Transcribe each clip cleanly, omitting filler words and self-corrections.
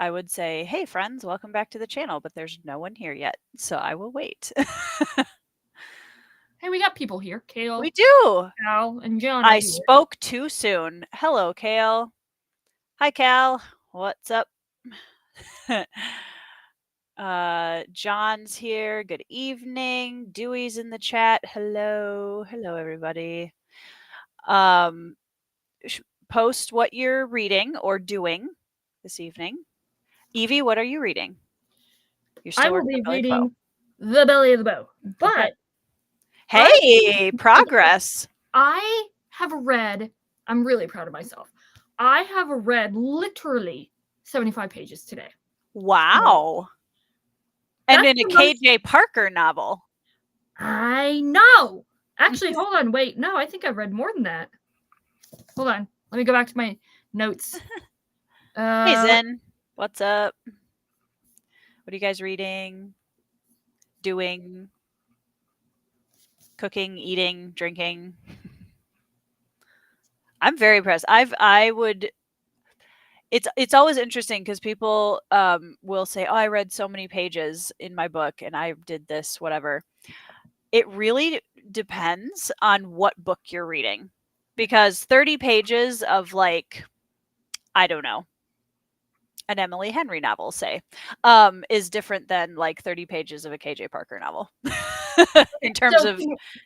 I would say, hey friends, welcome back to the channel, but there's no one here yet, so I will wait. Hey, we got people here. Kale, We do. Al, and John. I spoke too soon. Hello, Kale. Hi, Cal. What's up? John's here. Good evening. Dewey's in the chat. Hello. Hello, everybody. Post what you're reading or doing this evening. Evie, what are you reading? You're still I will be reading The Belly of the Bow. But okay. Hey, progress. I have read, I'm really proud of myself. I have read literally 75 pages today. Wow. And in a KJ Parker novel. I know. Actually, hold on. Wait. No, I think I've read more than that. Hold on. Let me go back to my notes. Hey, Zen. What's up? What are you guys reading? Doing? Cooking, eating, drinking? I'm very impressed. It's always interesting because people will say, oh, I read so many pages in my book and I did this, whatever. It really depends on what book you're reading, because 30 pages of, like, I don't know, an Emily Henry novel, say, is different than like 30 pages of a KJ Parker novel. In terms of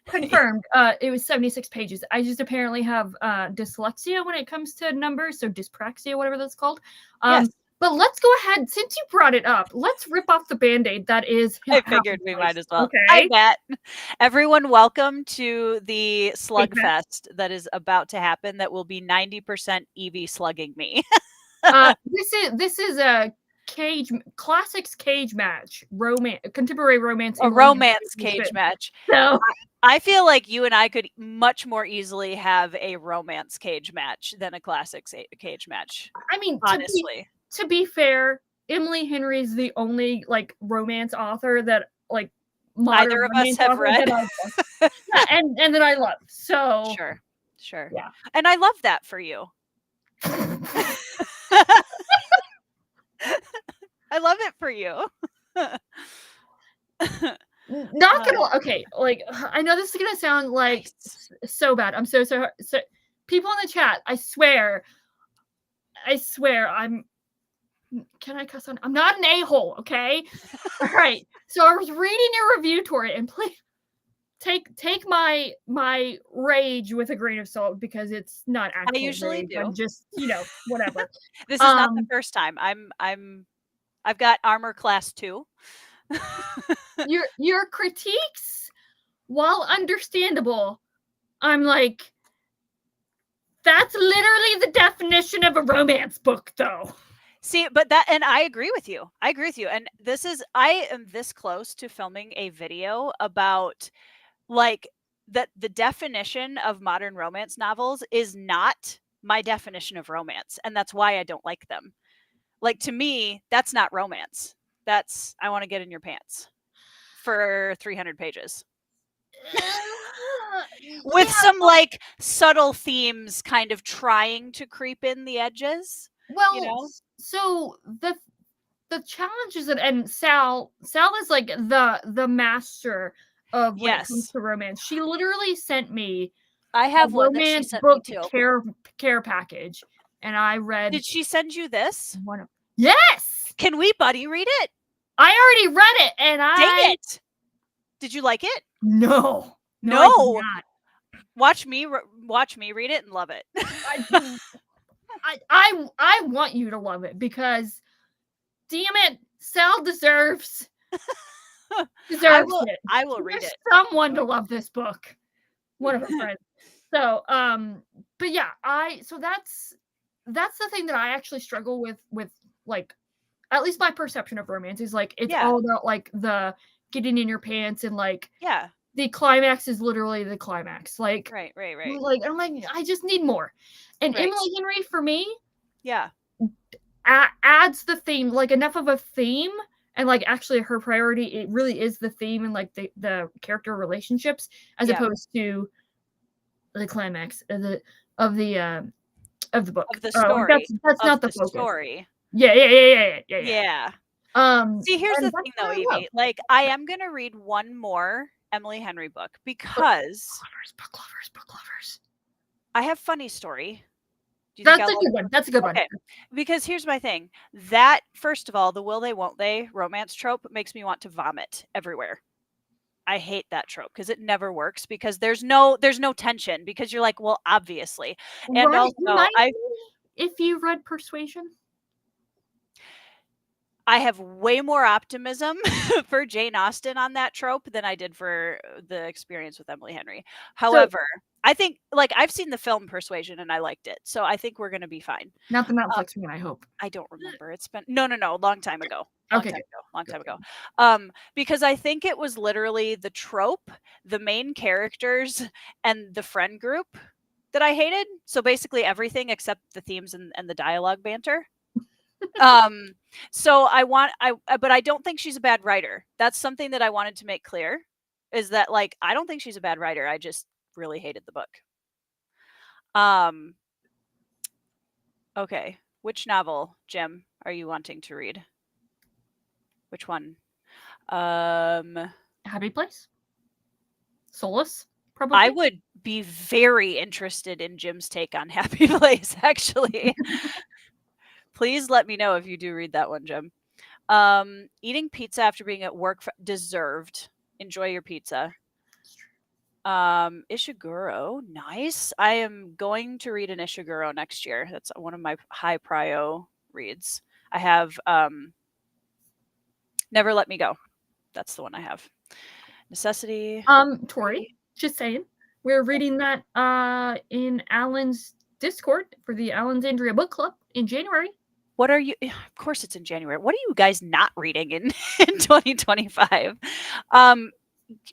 confirmed, it was 76 pages. I just apparently have dyslexia when it comes to numbers, so dyspraxia, whatever that's called. Yes. But let's go ahead, since you brought it up, let's rip off the Band-Aid that is. I figured we might as well. Okay. I bet. Everyone, welcome to the slugfest that is about to happen. That will be 90% Evie slugging me. This is a classics cage match, contemporary romance. A romance cage match. So I feel like you and I could much more easily have a romance cage match than a classics cage match. I mean, honestly, to be fair, Emily Henry is the only like romance author that like neither of us have read. Yeah, and that I love. So sure. Yeah. And I love that for you. I love it for you. Not gonna okay, like I know this is gonna sound like so bad. I'm so people in the chat, I swear can I cuss on? I'm not an a-hole, okay? All right. So I was reading your review, Tori, and please take my rage with a grain of salt because it's not actually. I usually rage. do. I'm just, whatever. This is not the first time. I've got armor class 2. Your critiques, while understandable, I'm like, that's literally the definition of a romance book, though. See, and I agree with you. And I am this close to filming a video about like that the definition of modern romance novels is not my definition of romance, and that's why I don't like them. Like, to me, that's not romance. That's I want to get in your pants for 300 pages. With some like subtle themes kind of trying to creep in the edges. Well, so the challenge is that, and Sal is like the master of when it comes to romance. She literally sent me I have a romance book care package, and I read. Did she send you this? Yes. Can we buddy read it? I already read it, and Dang it! Did you like it? No. Watch me read it and love it. I want you to love it because, damn it, Sal deserves it. I will read it. Someone to love this book. One of her friends. So, but yeah, so that's the thing that I actually struggle with like, at least my perception of romance is like it's all about like the getting in your pants and like the climax is literally the climax. Like right. Like I'm like, I just need more. And Emily Henry for me, adds the theme, like enough of a theme, and like actually her priority, it really is the theme and like the character relationships as opposed to the climax of the book. Of the story. That's not the focus. Story. Yeah. Yeah. See, here's And the that's thing though, what I love. Evie. Like, I am gonna read one more Emily Henry book because Book lovers. I have funny story. Do you think That's I'll a good one. That's a good one. Okay. Because here's my thing. That first of all, the will they won't they romance trope makes me want to vomit everywhere. I hate that trope because it never works because there's no tension because you're like, well, obviously. And Remind also me if you read Persuasion. I have way more optimism for Jane Austen on that trope than I did for the experience with Emily Henry. However, I think like I've seen the film Persuasion and I liked it. So I think we're going to be fine. Not the Netflix one, I hope. I don't remember. It's been no, long time ago. Long Okay, time ago. Because I think it was literally the trope, the main characters, and the friend group that I hated. So basically everything except the themes and the dialogue banter. So but I don't think she's a bad writer. That's something that I wanted to make clear is that like I don't think she's a bad writer. I just really hated the book. Okay. Which novel, Jim, are you wanting to read? Which one? Happy Place? Solace? Probably. I would be very interested in Jim's take on Happy Place, actually. Please let me know if you do read that one, Jim. Eating pizza after being at work deserved. Enjoy your pizza. Ishiguro, nice. I am going to read an Ishiguro next year. That's one of my high prio reads. I have Never Let Me Go. That's the one I have. Necessity. Tori, just saying. We're reading that in Alan's Discord for the Alexandria Book Club in January. What are you? Of course, it's in January. What are you guys not reading in 2025?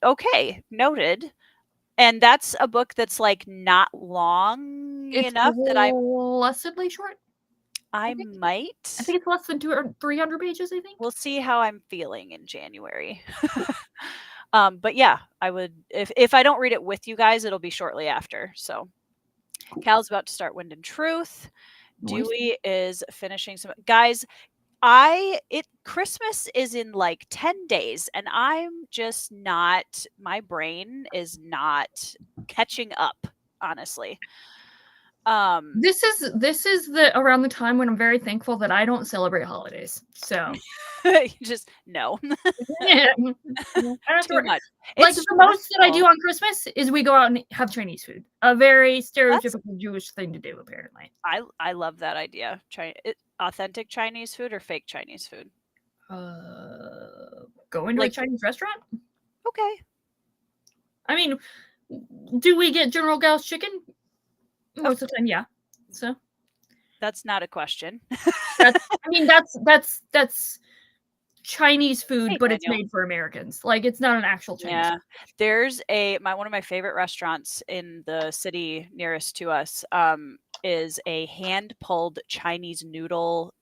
Okay, noted. And that's a book that's like not long enough that I'm blessedly short. I might. I think it's less than 200 or 300 pages, I think. We'll see how I'm feeling in January. But yeah, I would if I don't read it with you guys, it'll be shortly after. So Cal's about to start Wind and Truth. Nice. Dewey is finishing some guys. Christmas is in like 10 days and I'm just not, my brain is not catching up, honestly. This is the around the time when I'm very thankful that I don't celebrate holidays. So just no. Yeah. Too much. Like the most that I do on Christmas is we go out and have Chinese food. A very stereotypical Jewish thing to do, apparently. I love that idea. Authentic Chinese food or fake Chinese food? Go into a Chinese restaurant? Okay. I mean, do we get General Gao's chicken? Most of the time, yeah. So that's not a question. That's Chinese food, hey, but Daniel. It's made for Americans. Like it's not an actual Chinese food. There's one of my favorite restaurants in the city nearest to us is a hand-pulled Chinese noodle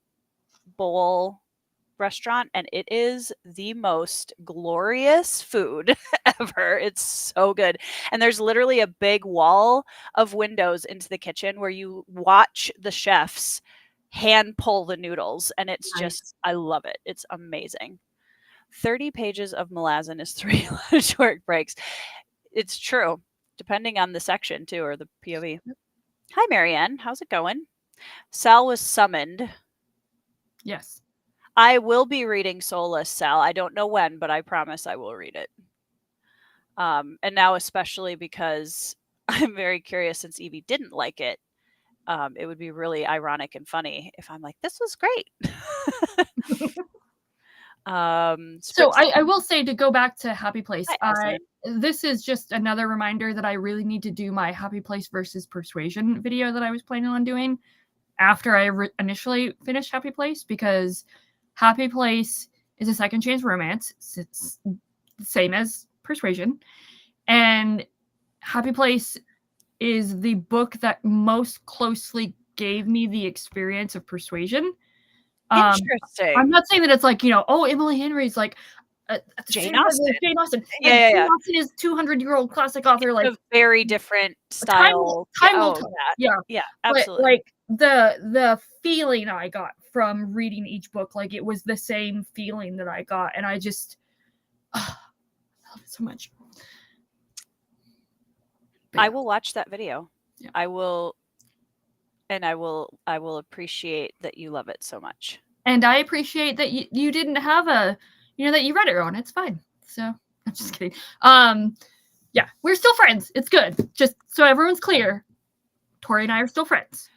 bowl restaurant, and it is the most glorious food ever. It's so good. And there's literally a big wall of windows into the kitchen where you watch the chefs hand pull the noodles, and it's just, I love it. It's amazing. 30 pages of Malazan is 3 short breaks. It's true, depending on the section too, or the POV. Hi, Marianne. How's it going? Sal was summoned. Yes. I will be reading Soulless, Sal. I don't know when, but I promise I will read it. And now especially because I'm very curious, since Evie didn't like it, it would be really ironic and funny if I'm like, this was great. So I will say, to go back to Happy Place, this is just another reminder that I really need to do my Happy Place versus Persuasion video that I was planning on doing after I initially finished Happy Place, because Happy Place is a second chance romance. It's the same as Persuasion. And Happy Place is the book that most closely gave me the experience of Persuasion. Interesting. I'm not saying that it's like, Emily Henry's like Jane Austen. Jane Austen. Yeah. Jane Austen is 200-year-old classic author. It's a very different style. Time will tell. Yeah, absolutely. the feeling I got from reading each book, like it was the same feeling that I got, and I just I love it so much. I will watch that video. Yeah. I will appreciate that you love it so much. And I appreciate that you didn't have that you read it wrong. It's fine. So I'm just kidding. Yeah, we're still friends. It's good. Just so everyone's clear, Tori and I are still friends.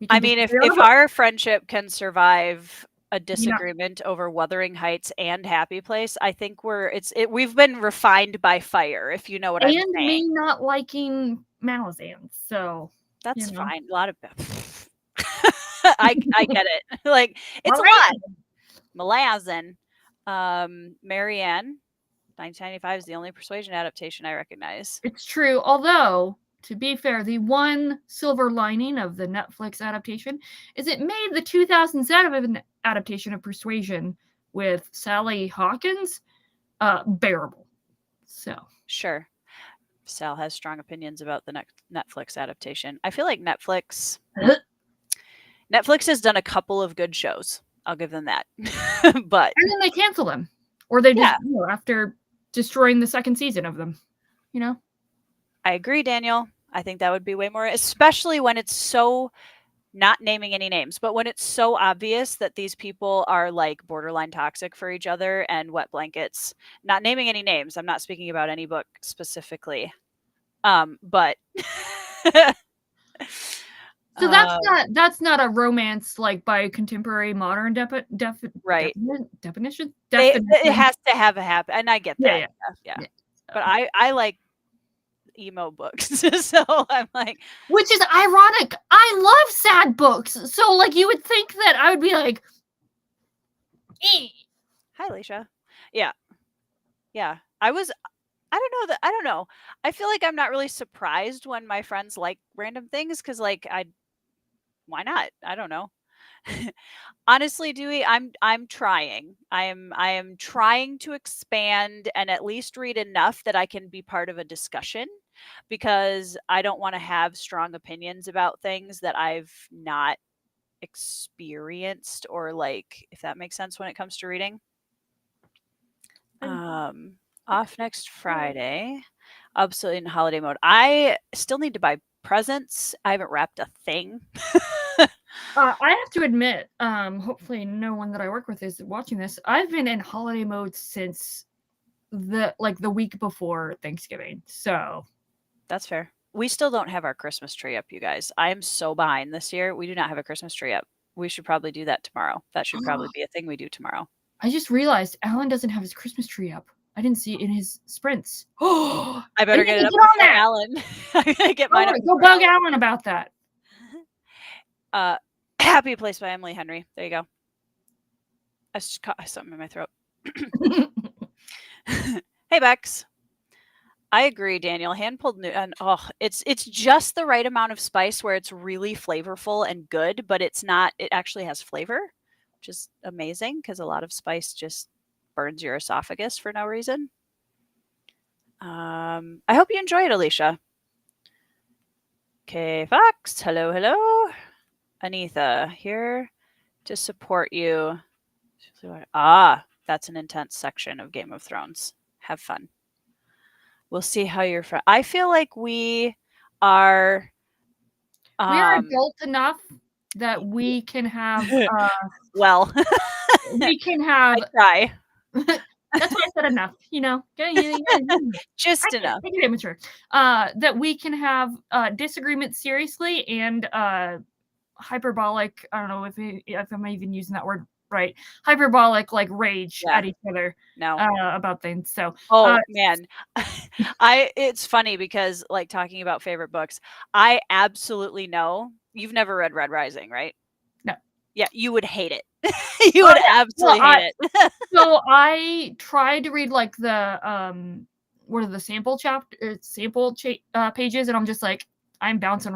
I mean, if our friendship can survive a disagreement over Wuthering Heights and Happy Place, I think we've been refined by fire, if you know what I'm saying. And me not liking Malazan, so that's fine. A lot of I get it. Like it's Malazan. a lot. Malazan. Marianne, 1995 is the only Persuasion adaptation I recognize. It's true, although to be fair, the one silver lining of the Netflix adaptation is it made the 2007 adaptation of Persuasion with Sally Hawkins bearable. So sure, Sal has strong opinions about the Netflix adaptation. I feel like Netflix has done a couple of good shows. I'll give them that. But and then they cancel them, or they just after destroying the second season of them. I agree, Daniel. I think that would be way more, especially when it's so, not naming any names, but when it's so obvious that these people are like borderline toxic for each other and wet blankets. Not naming any names. I'm not speaking about any book specifically. But so that's not a romance like by contemporary modern right definition. It has to have a happy, and I get that. Yeah. But I like emo books, so I'm like, which is ironic. I love sad books, so like you would think that I would be like, hi Alicia. Yeah. I don't know. I feel like I'm not really surprised when my friends like random things, because like why not? I don't know. Honestly, Dewey, I'm trying. I am trying to expand and at least read enough that I can be part of a discussion, because I don't want to have strong opinions about things that I've not experienced, or like, if that makes sense when it comes to reading. Off next Friday. Absolutely in holiday mode. I still need to buy presents. I haven't wrapped a thing. I have to admit, hopefully no one that I work with is watching this. I've been in holiday mode since the week before Thanksgiving. So that's fair. We still don't have our Christmas tree up, you guys. I am so behind this year. We do not have a Christmas tree up. We should probably do that tomorrow. That should probably be a thing we do tomorrow. I just realized Alan doesn't have his Christmas tree up. I didn't see it in his sprints. I better get it up on that, Alan. I'm gonna get mine up. Go bug Alan about that. Happy Place by Emily Henry. There you go. I just caught something in my throat. Hey, Bex. I agree, Daniel. Hand-pulled and it's just the right amount of spice where it's really flavorful and good, but it's not. It actually has flavor, which is amazing, because a lot of spice just burns your esophagus for no reason. I hope you enjoy it, Alicia. Okay, Fox. Hello. Anitha, here to support you. That's an intense section of Game of Thrones. Have fun. We'll see how you're from. I feel like we are adult enough that we can have well we can have I try. That's why I said enough, just enough. Make it immature. That we can have disagreements seriously and hyperbolic, I don't know if I'm even using that word right, hyperbolic like rage at each other about things. So man, it's funny because like talking about favorite books, I absolutely know you've never read Red Rising, right? No. Yeah, you would hate it. You would absolutely hate it. So I tried to read like the what are the sample pages, and I'm just like, I'm bouncing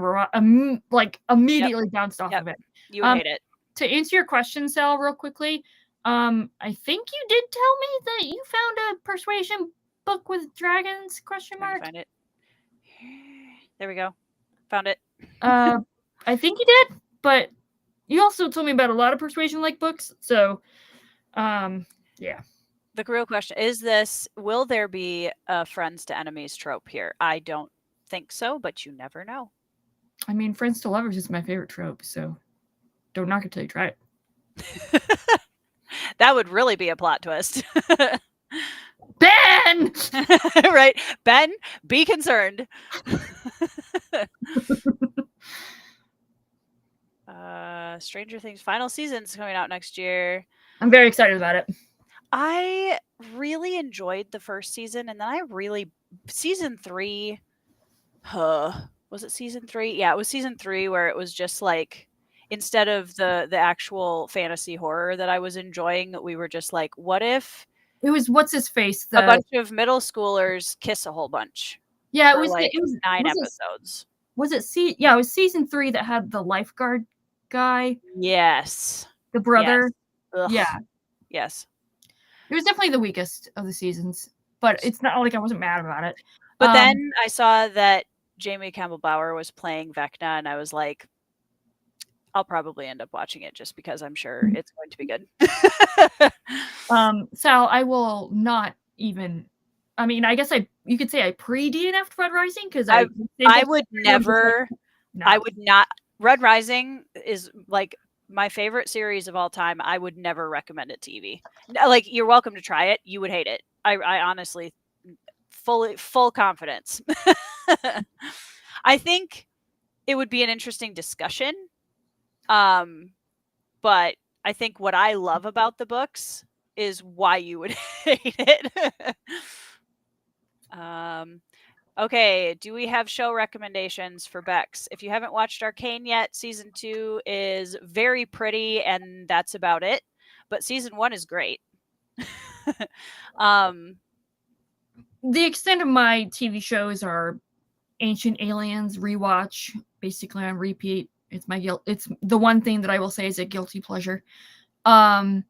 like immediately bounced off of it. You would hate it. To answer your question, Sal, real quickly, I think you did tell me that you found a Persuasion book with dragons? Question mark. Find it. There we go. Found it. I think you did. but you also told me about a lot of persuasion-like books, so, yeah. The real question is will there be a friends to enemies trope here? I don't think so, but you never know. I mean, friends to lovers is my favorite trope, so don't knock it till you try it. That would really be a plot twist. Ben! Right? Ben, be concerned. Stranger Things final season's coming out next year. I'm very excited about it. I really enjoyed the first season, and then season 3, was it season 3? Yeah, it was season 3 where it was just like, instead of the actual fantasy horror that I was enjoying, we were just like, what if It was what's his face? a bunch of middle schoolers kiss a whole bunch? Yeah, for it was like it was 9 was it, episodes. was it yeah, it was season 3 that had the lifeguard guy, Yes. the brother. Yes. Yeah. Yes. It was definitely the weakest of the seasons, but it's not like I wasn't mad about it. But then I saw that Jamie Campbell Bower was playing Vecna, and I was like, I'll probably end up watching it just because I'm sure it's going to be good. Sal, I will not even. I mean, I guess you could say I pre-DNF'd Red Rising because I would never. No. I would not. Red Rising is like my favorite series of all time. I would never recommend it to Evie. Like, you're welcome to try it. You would hate it. I honestly, full confidence. I think it would be an interesting discussion. But I think what I love about the books is why you would hate it. Okay, do we have show recommendations for Bex? If you haven't watched Arcane yet, season 2 is very pretty, and that's about it. But season 1 is great. The extent of my TV shows are Ancient Aliens rewatch, basically on repeat. It's it's the one thing that I will say is a guilty pleasure. And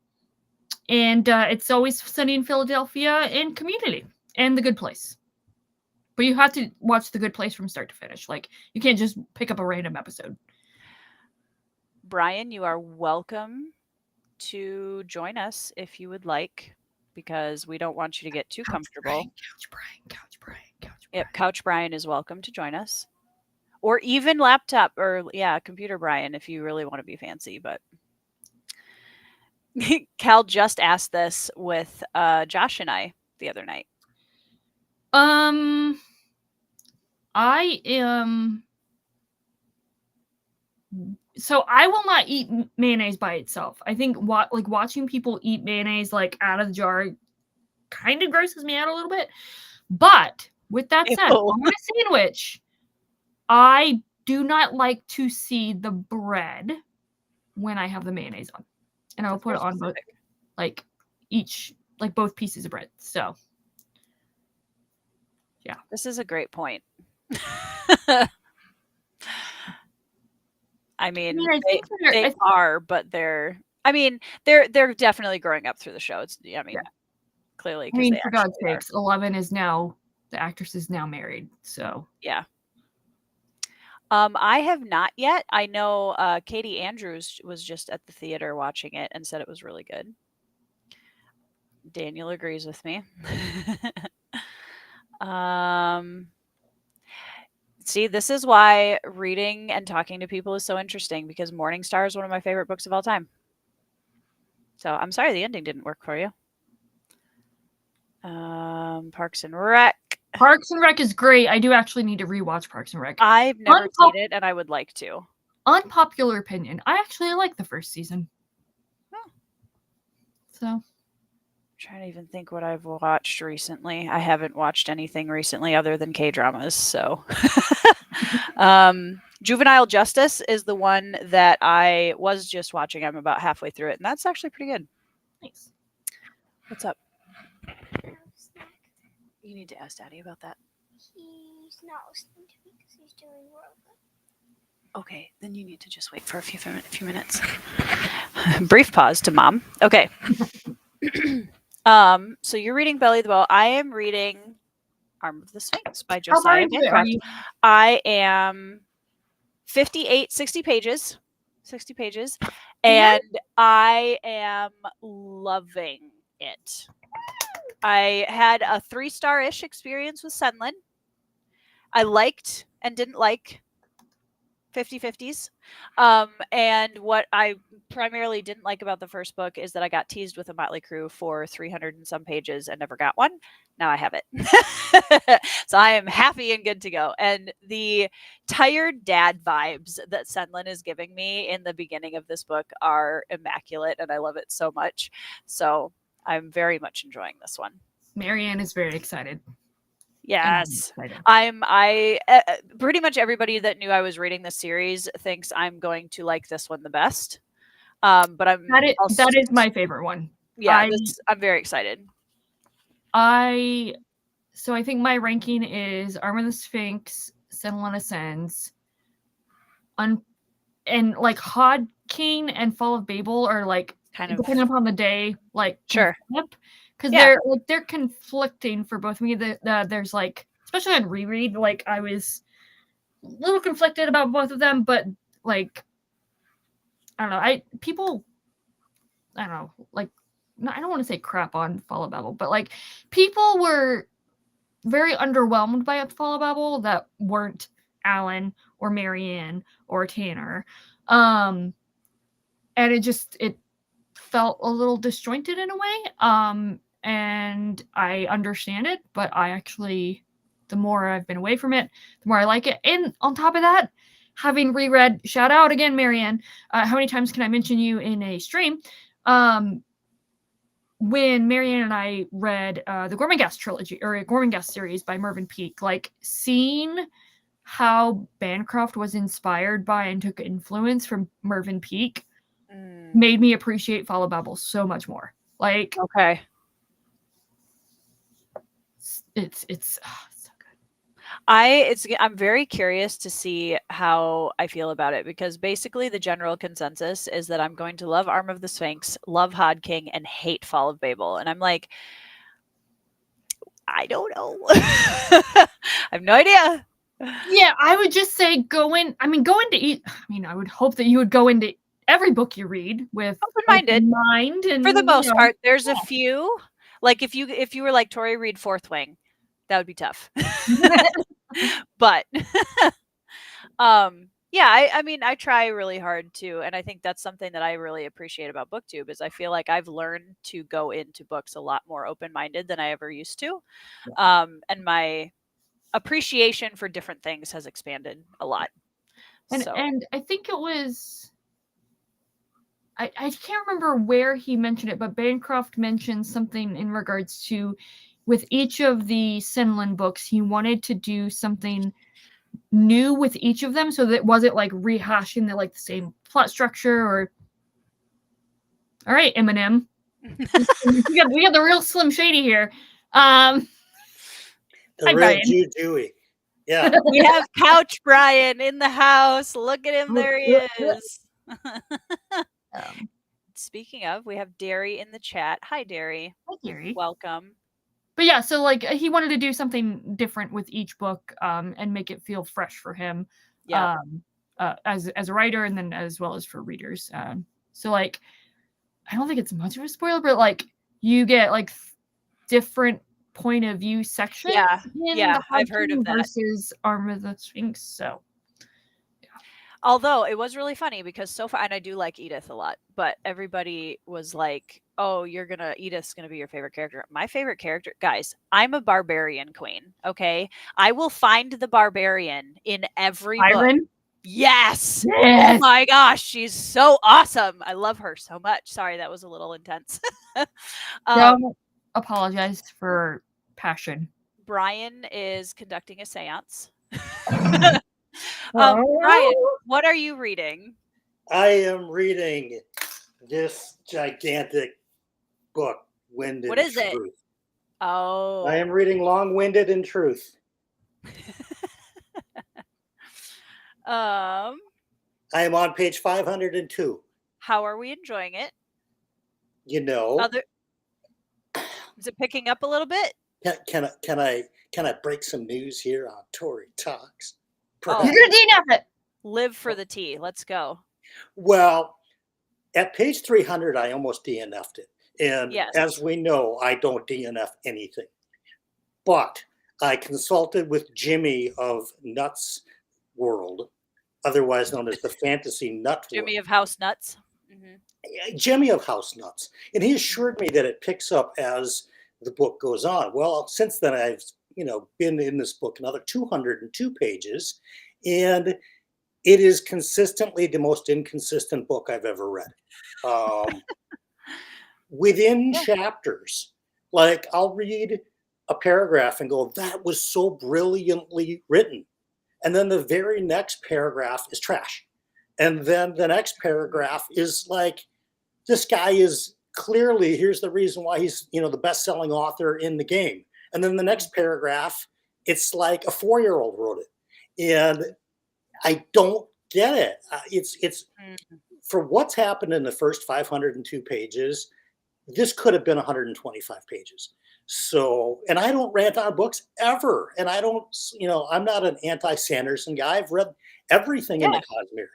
It's Always Sunny in Philadelphia and Community and The Good Place. But you have to watch The Good Place from start to finish. Like, you can't just pick up a random episode. Brian, you are welcome to join us if you would like, because we don't want you to get too comfortable. Couch Brian. Yep, Couch Brian is welcome to join us. Or even laptop, or computer Brian, if you really want to be fancy. But Cal just asked this with Josh and I the other night. I am. So I will not eat mayonnaise by itself. I think watching people eat mayonnaise like out of the jar kind of grosses me out a little bit. But with that said, on a sandwich, I do not like to see the bread when I have the mayonnaise on, and I'll put it on both, both pieces of bread. So, yeah, this is a great point. I mean, they are, but they're definitely growing up through the show. Clearly. I mean, for God's sakes, 11 is now, the actress is now married, so. Yeah. I have not yet. I know Katie Andrews was just at the theater watching it and said it was really good. Daniel agrees with me. See, this is why reading and talking to people is so interesting, because Morningstar is one of my favorite books of all time. So I'm sorry the ending didn't work for you. Parks and Rec. Parks and Rec is great. I do actually need to rewatch Parks and Rec. I've never seen it, and I would like to. Unpopular opinion. I actually like the first season. Oh. So. I'm trying to even think what I've watched recently. I haven't watched anything recently other than K-dramas, so. Juvenile Justice is the one that I was just watching. I'm about halfway through it, and that's actually pretty good. Nice. What's up? You need to ask Daddy about that. He's not listening to me because he's doing work. Okay, then you need to just wait for a few minutes. Brief pause to Mom. Okay. So you're reading Belly the Ball. I am reading Arm of the Sphinx by Josiah Bancroft. I am 60 pages. 60 pages. And I am loving it. I had a 3-star-ish experience with Senlin. I liked and didn't like 50/50s. And what I primarily didn't like about the first book is that I got teased with a Motley Crue for 300 and some pages and never got one. Now I have it. So I am happy and good to go. And the tired dad vibes that Senlin is giving me in the beginning of this book are immaculate, and I love it so much. So I'm very much enjoying this one. Marianne is very excited. Yes. Pretty much everybody that knew I was reading this series thinks I'm going to like this one the best. But that is my favorite one. Yeah, I'm very excited. So I think my ranking is Arm of the Sphinx, Senlin Ascends, and like Hod King and Fall of Babel are like kind of depending upon the day, like sure. Because they're conflicting for both me. There's like, especially on reread, like I was a little conflicted about both of them, but like I don't know, I don't want to say crap on Fall of Babel, but like people were very underwhelmed by Fall of Babel that weren't Alan or Marianne or Tanner, and it felt a little disjointed in a way. And I understand it, but the more I've been away from it, the more I like it. And on top of that, having reread, shout out again, Marianne, how many times can I mention you in a stream? When Marianne and I read the Gormenghast trilogy, or Gormenghast series by Mervyn Peake, like seeing how Bancroft was inspired by and took influence from Mervyn Peake made me appreciate Fall of Babel so much more. Like, okay. It's so good. I'm very curious to see how I feel about it, because basically the general consensus is that I'm going to love Arm of the Sphinx, love Hod King, and hate Fall of Babel. And I'm like, I don't know. I have no idea. Yeah, I would just say I would hope that you would go into every book you read with open-minded mind, and for the most part. There's a few, like if you were like Tori Reed Fourth Wing, that would be tough. But I try really hard to, and I think that's something that I really appreciate about BookTube is I feel like I've learned to go into books a lot more open-minded than I ever used to. And my appreciation for different things has expanded a lot. And I think it was I can't remember where he mentioned it, but Bancroft mentioned something in regards to with each of the Senlin books, he wanted to do something new with each of them, so that it wasn't like rehashing the same plot structure. Or all right, Eminem, we got the real Slim Shady here. The real Brian. Jew Dewey. Yeah. We have Couch Brian in the house. Look at him. There he is. Speaking of, we have Derry in the chat. Hi, Derry. Hi, Derry. Welcome. But yeah, so he wanted to do something different with each book, and make it feel fresh for him, as a writer, and then as well as for readers. So I don't think it's much of a spoiler, but you get different point of view sections. Yeah, I've heard of that. Versus Arm of the Sphinx. So. Although it was really funny because so far, and I do like Edith a lot, but everybody was like, oh, Edith's going to be your favorite character. My favorite character, guys, I'm a barbarian queen. Okay. I will find the barbarian in every book. Yes. Oh my gosh. She's so awesome. I love her so much. Sorry, that was a little intense. Don't apologize for passion. Brian is conducting a seance. Brian, what are you reading? I am reading this gigantic book, Winded What is Truth. It? Oh. I am reading Long-Winded in Truth. I am on page 502. How are we enjoying it? Is it picking up a little bit? Can I break some news here on Tori Talks? You're gonna DNF it. Live for the tea. Let's go. Well, at page 300, I almost DNF'd it. And Yes. as we know, I don't DNF anything. But I consulted with Jimmy of Nuts World, otherwise known as the Fantasy Nut Jimmy World. of House Nuts. Jimmy of House Nuts. And he assured me that it picks up as the book goes on. Well, since then I've, been in this book another 202 pages, and it is consistently the most inconsistent book I've ever read. Within chapters, like I'll read a paragraph and go, that was so brilliantly written. And then the very next paragraph is trash. And then the next paragraph is like, this guy is clearly, here's the reason why he's, the best-selling author in the game. And then the next paragraph, it's like a 4-year-old wrote it. And I don't get it. It's for what's happened in the first 502 pages, this could have been 125 pages. So, and I don't rant on books ever. And I don't, I'm not an anti-Sanderson guy. I've read everything in the Cosmere.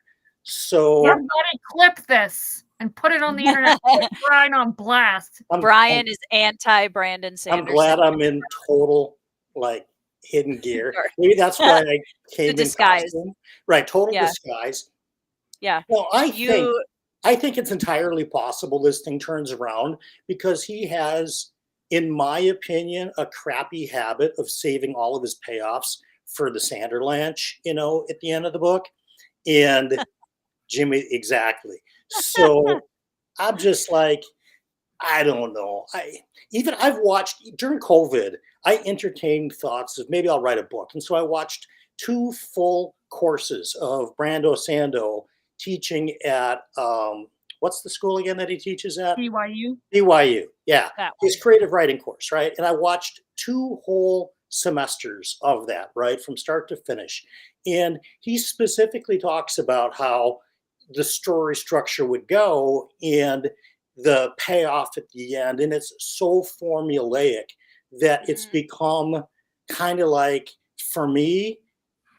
So everybody clip this and put it on the internet. Put Brian on blast. Brian is anti-Brandon Sanderson. I'm glad I'm in total hidden gear. Maybe that's why I came in disguise. costume. Right, total disguise. Yeah. Well, I think it's entirely possible this thing turns around because he has, in my opinion, a crappy habit of saving all of his payoffs for the Sanderlanche, at the end of the book. And Jimmy, exactly. So I'm just like, I don't know. I've watched during COVID, I entertained thoughts of maybe I'll write a book. And so I watched 2 full courses of Brando Sando teaching at what's the school again that he teaches at? BYU. BYU, yeah. His creative writing course, right? And I watched 2 whole semesters of that, right, from start to finish. And he specifically talks about how the story structure would go and the payoff at the end. And it's so formulaic that it's become kind of like, for me,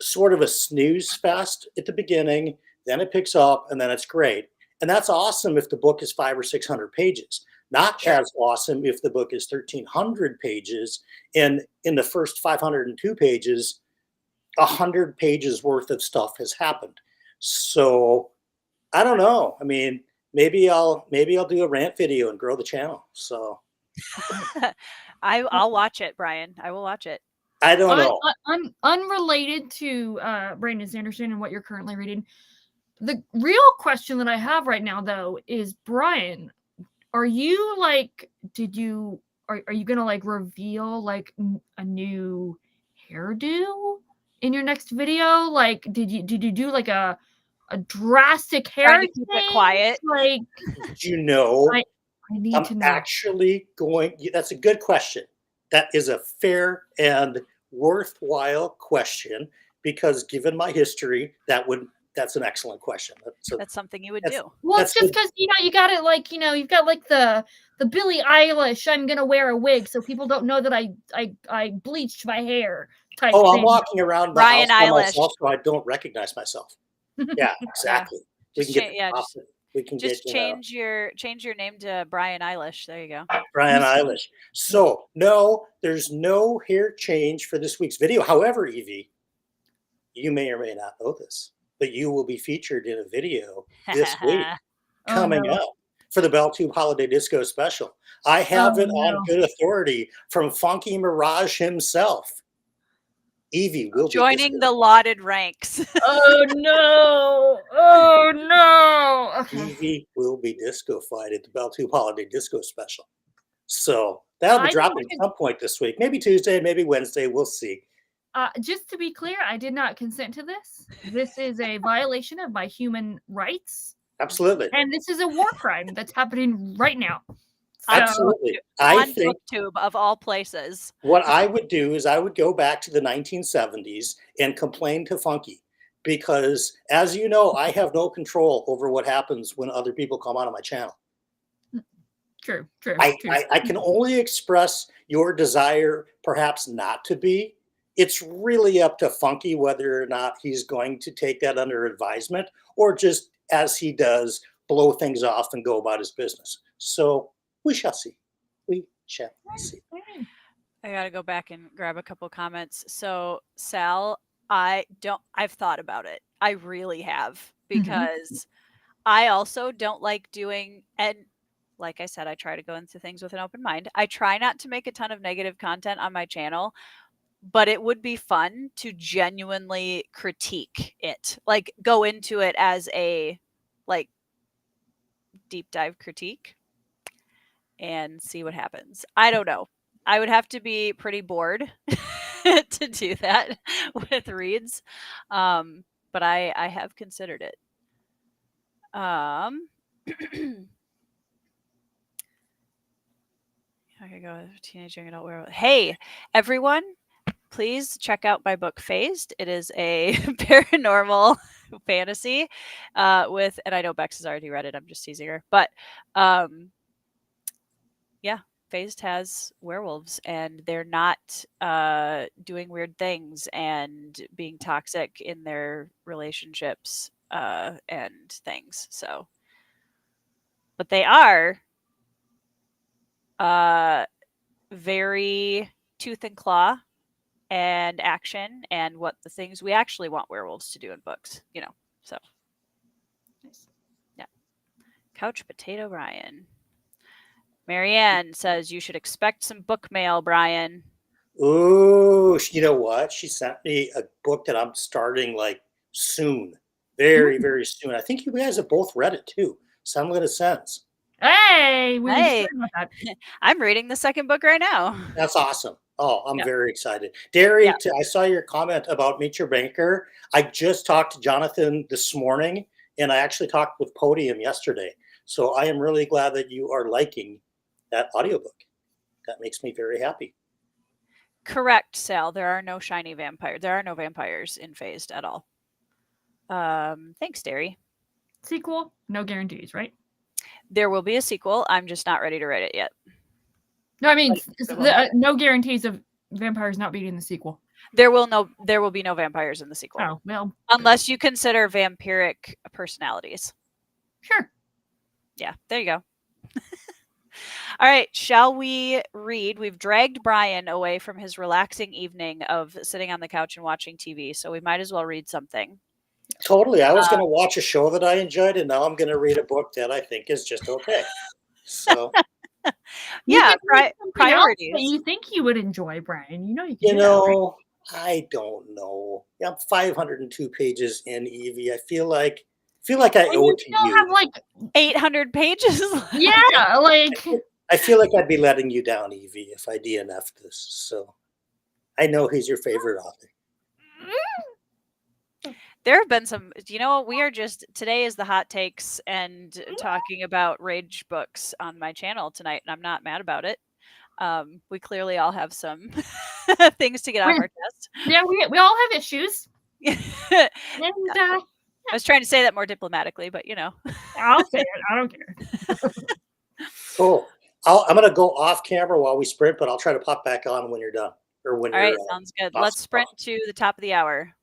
sort of a snooze fest at the beginning. Then it picks up and then it's great. And that's awesome if the book is 500 or 600 pages. Not as awesome if the book is 1,300 pages. And in the first 502 pages, 100 pages worth of stuff has happened. So I don't know. I mean, maybe I'll do a rant video and grow the channel. So I'll watch it, Brian. I will watch it. I don't know. Unrelated to Brandon Sanderson and what you're currently reading. The real question that I have right now, though, is Brian, are you are you gonna reveal a new hairdo in your next video? Did you do a drastic hair Trying to keep it quiet? I need to know. Actually going. That's a good question. That is a fair and worthwhile question because given my history, that's an excellent question. That's something you would do. Well, it's just because you got it you've got the Billie Eilish, I'm gonna wear a wig so people don't know that I bleached my hair type thing. I'm walking around the Brian house by Eilish. myself so I don't recognize myself. Yeah, exactly. We can change your name to Brian Eilish. There you go. Brian Eilish. So no, there's no hair change for this week's video. However, Evie, you may or may not know this, but you will be featured in a video this week coming up for the Bell Tube Holiday Disco Special. I have it on good authority from Funky Mirage himself. Evie will joining be the lauded ranks. Oh no! Oh no! Okay. Evie will be disco-fied at the Bell Tube Holiday Disco Special. So that'll be dropping at some point this week. Maybe Tuesday, maybe Wednesday. We'll see. Just to be clear, I did not consent to this. This is a violation of my human rights. Absolutely. And this is a war crime that's happening right now. Absolutely. On BookTube of all places. What I would do is I would go back to the 1970s and complain to Funky because, as you know, I have no control over what happens when other people come onto my channel. True. I can only express your desire perhaps not to be. It's really up to Funky whether or not he's going to take that under advisement or just as he does blow things off and go about his business. So we shall see. We shall see. I gotta go back and grab a couple comments. So Sal, I've thought about it. I really have, because I also don't like doing, and like I said, I try to go into things with an open mind. I try not to make a ton of negative content on my channel, but it would be fun to genuinely critique it. Like go into it as a like deep dive critique and see what happens. I don't know. I would have to be pretty bored to do that with reads. But I have considered it. I could go with teenage young adult werewolf. Hey, everyone, please check out my book Phased. It is a paranormal fantasy with, and I know Bex has already read it. I'm just teasing her, but yeah, Phased has werewolves, and they're not doing weird things and being toxic in their relationships and things. So, but they are very tooth and claw and action and what the things we actually want werewolves to do in books, you know. So, yeah. Couch Potato Brian. Marianne says you should expect some book mail, Brian. Oh, you know what? She sent me a book that I'm starting like soon. Very, very soon. I think you guys have both read it too. Sunlit Ascents. Hey, we Hey. about that. I'm reading the second book right now. That's awesome. Oh, I'm Yep. very excited. Derry, Yep. I saw your comment about Meet Your Banker. I just talked to Jonathan this morning, and I actually talked with Podium yesterday. So I am really glad that you are liking that audiobook. That makes me very happy. Correct, Sal. There are no shiny vampires. There are no vampires in Phased at all. Thanks, Derry. Sequel, no guarantees, right? There will be a sequel. I'm just not ready to write it yet. No, I mean no guarantees of vampires not being in the sequel. There will be no vampires in the sequel. Oh, well. Unless you consider vampiric personalities. Sure. Yeah, there you go. All right, shall we read? We've dragged Brian away from his relaxing evening of sitting on the couch and watching TV, so we might as well read something. Totally. I was going to watch a show that I enjoyed, and now I'm going to read a book that I think is just okay. So, yeah, priorities. That you think you would enjoy, Brian? You know you can. you do know, that, right? I don't know. I'm 502 pages in, Evie. I feel like I owe it to you. Have like 800 pages. Yeah, like I feel like I'd be letting you down, Evie, if I DNF'd this. So I know he's your favorite author. There have been some, you know, we are just, today is the hot takes and talking about rage books on my channel tonight, and I'm not mad about it. We clearly all have some things to get off our chest. Yeah, we all have issues. And, I was trying to say that more diplomatically, but you know. I'll say it. I don't care. Cool. I'm going to go off camera while we sprint, but I'll try to pop back on when you're done. Or when all you're right, sounds good. Let's sprint to the top of the hour.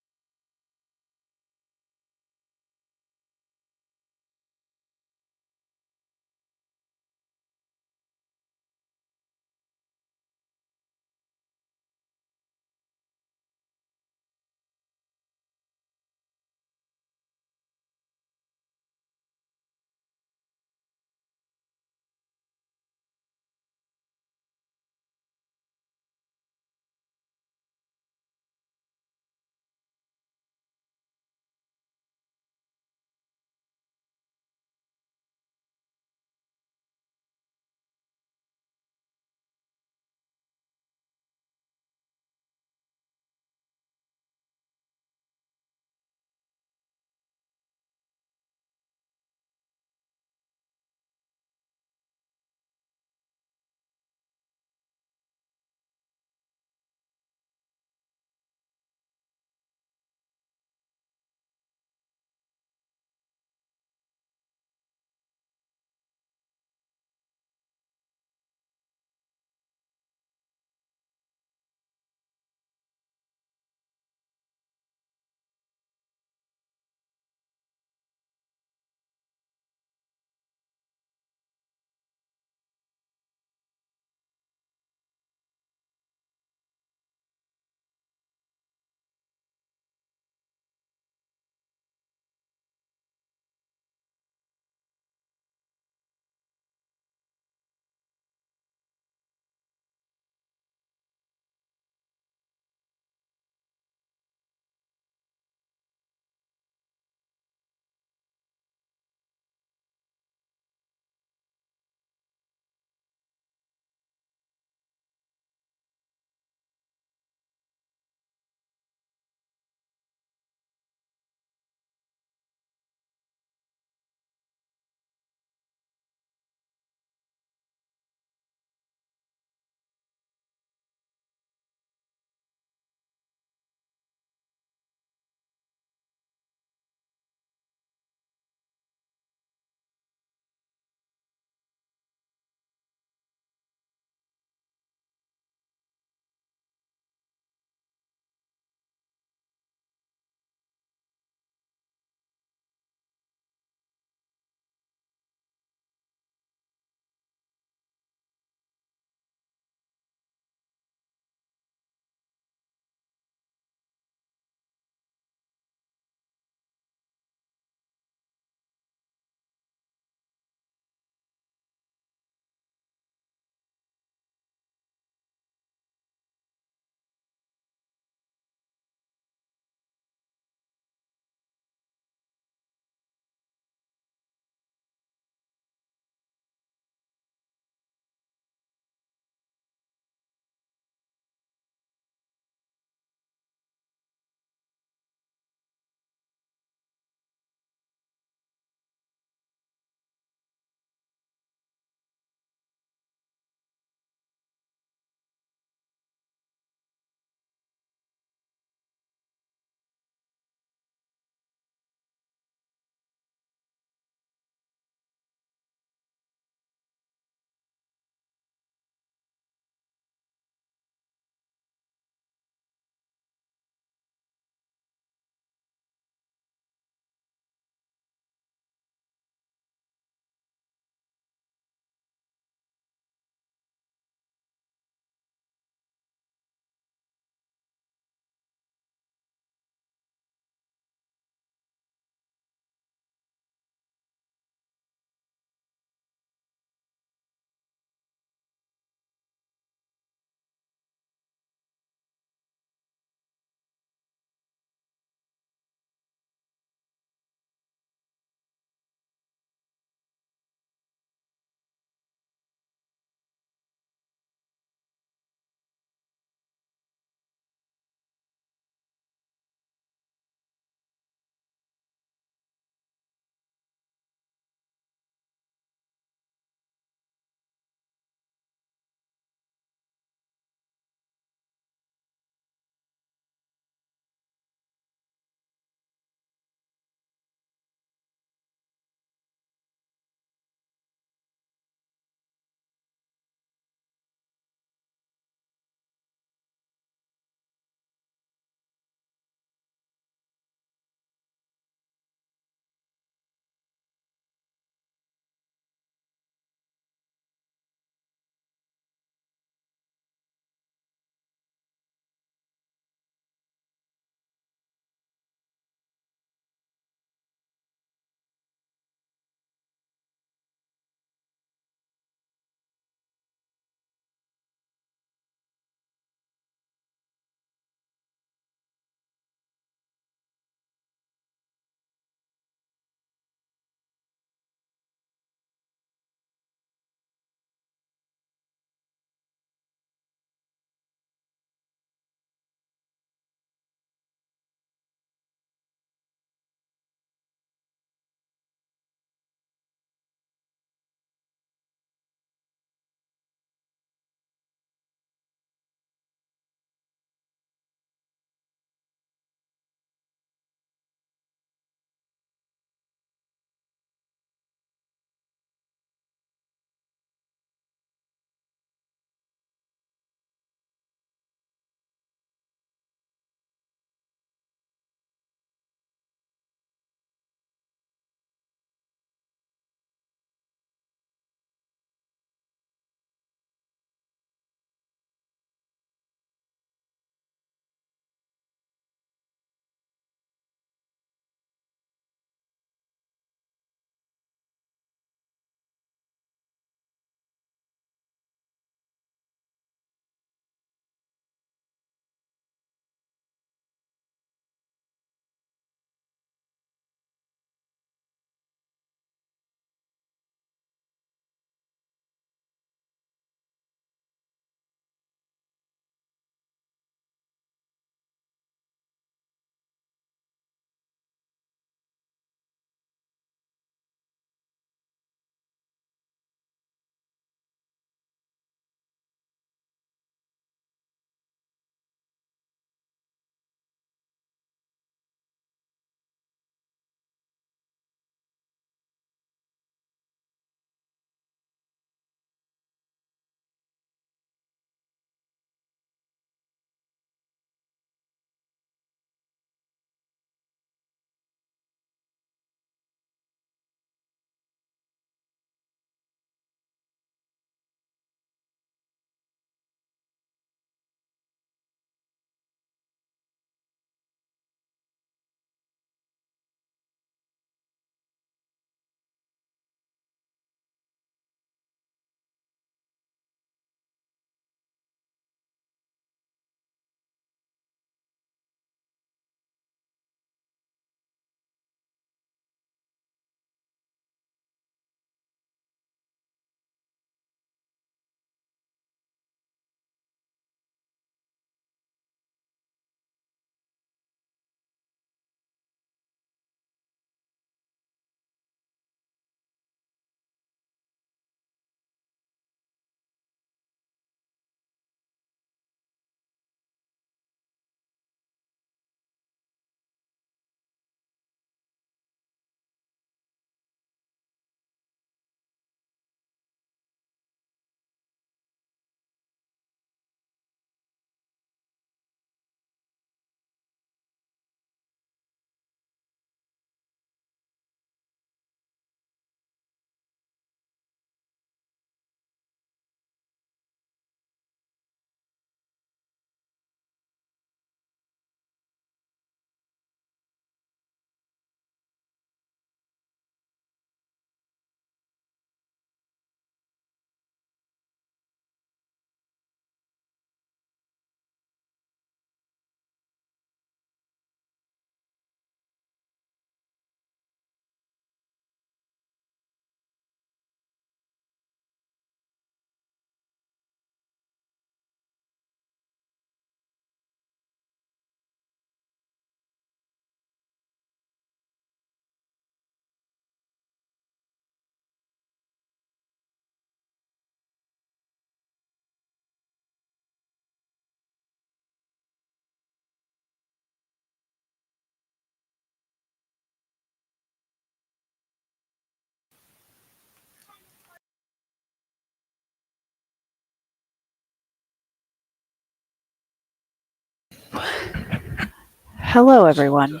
Hello, everyone.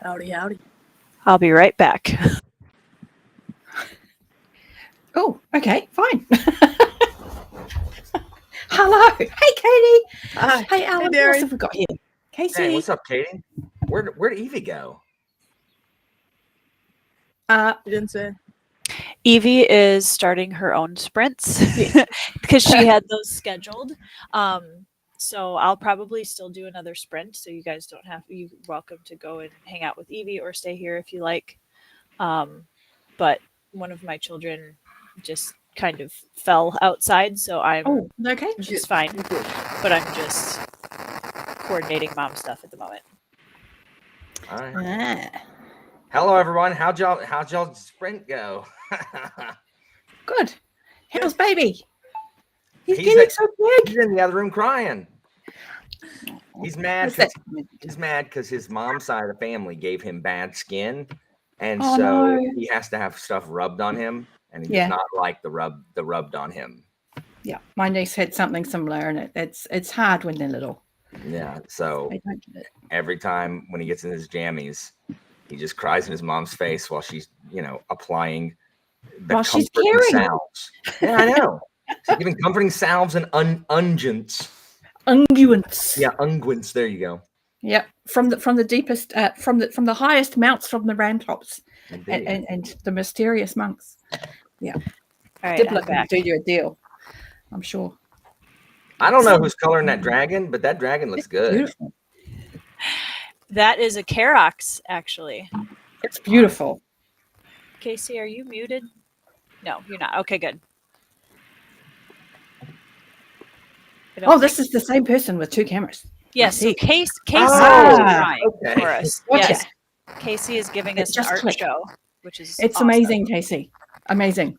Howdy, howdy. I'll be right back. Oh, okay, fine. Hello. Hey, Katie. Hi. Hey, Alan. What Derry. else have we got here? Casey. Hey, what's up, Katie? Where'd Evie go? You didn't say. Evie is starting her own sprints because she had those scheduled. So I'll probably still do another sprint. So you guys don't have. You're welcome to go and hang out with Evie or stay here if you like. But one of my children just kind of fell outside, so I'm okay. just fine. But I'm just coordinating mom stuff at the moment. All right. Hello, everyone. How'd y'all sprint go? Good. How's baby? He's getting so big. He's in the other room crying. He's mad. He's mad because his mom's side of the family gave him bad skin, and he has to have stuff rubbed on him, and he does not like the rubbed on him. Yeah, my niece had something similar, and it's hard when they're little. Yeah, so every time when he gets in his jammies, he just cries in his mom's face while she's, applying the comforting salves. Yeah, I know. She's giving comforting salves and unguents. Unguents. Yeah, unguents. There you go. Yeah, from the deepest, from the highest mounts from the ramtops, and the mysterious monks. Yeah, all right, Dibler can do you a deal, I'm sure. I don't know who's coloring that dragon, but that dragon looks good. Beautiful. That is a Karox, actually. It's beautiful. Casey, are you muted? No, you're not. Okay, good. Oh, this is the same person with two cameras. Yes, so Casey is trying for us. Gotcha. Yes, Casey is giving us an art show, which is awesome. Amazing, Casey. Amazing.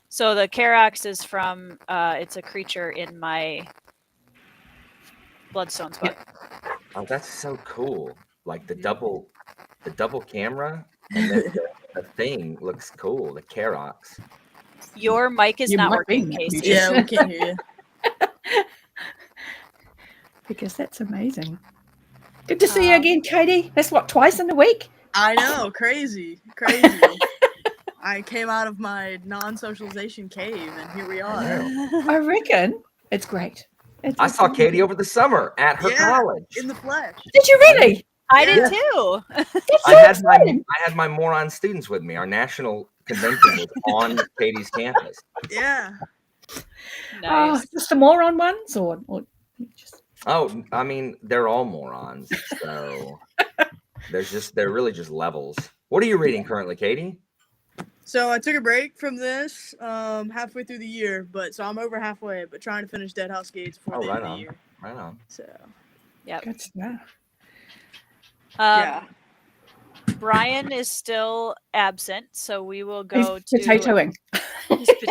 So the Karox is from it's a creature in my Bloodstones book. Oh, that's so cool! Like the double camera, and the thing looks cool. The Karox. Your mic is not working, Casey. Yeah, we can't hear you. Because that's amazing. Good to see you again, Katie. That's what, twice in a week? I know, crazy. I came out of my non-socialization cave, and here we are. I reckon it's great. I saw Katie over the summer at her college in the flesh. Did you really? I did too. I had my moron students with me. Our national convention was on Katie's campus. Yeah. Nice. Oh, just the moron ones, or just? Oh, I mean, they're all morons. So they're really just levels. What are you reading currently, Katie? So I took a break from this halfway through the year, so I'm over halfway, but trying to finish Dead House Gates before the end of the year. Right on. So yeah. Good stuff. Brian is still absent, so we will go to potatoing.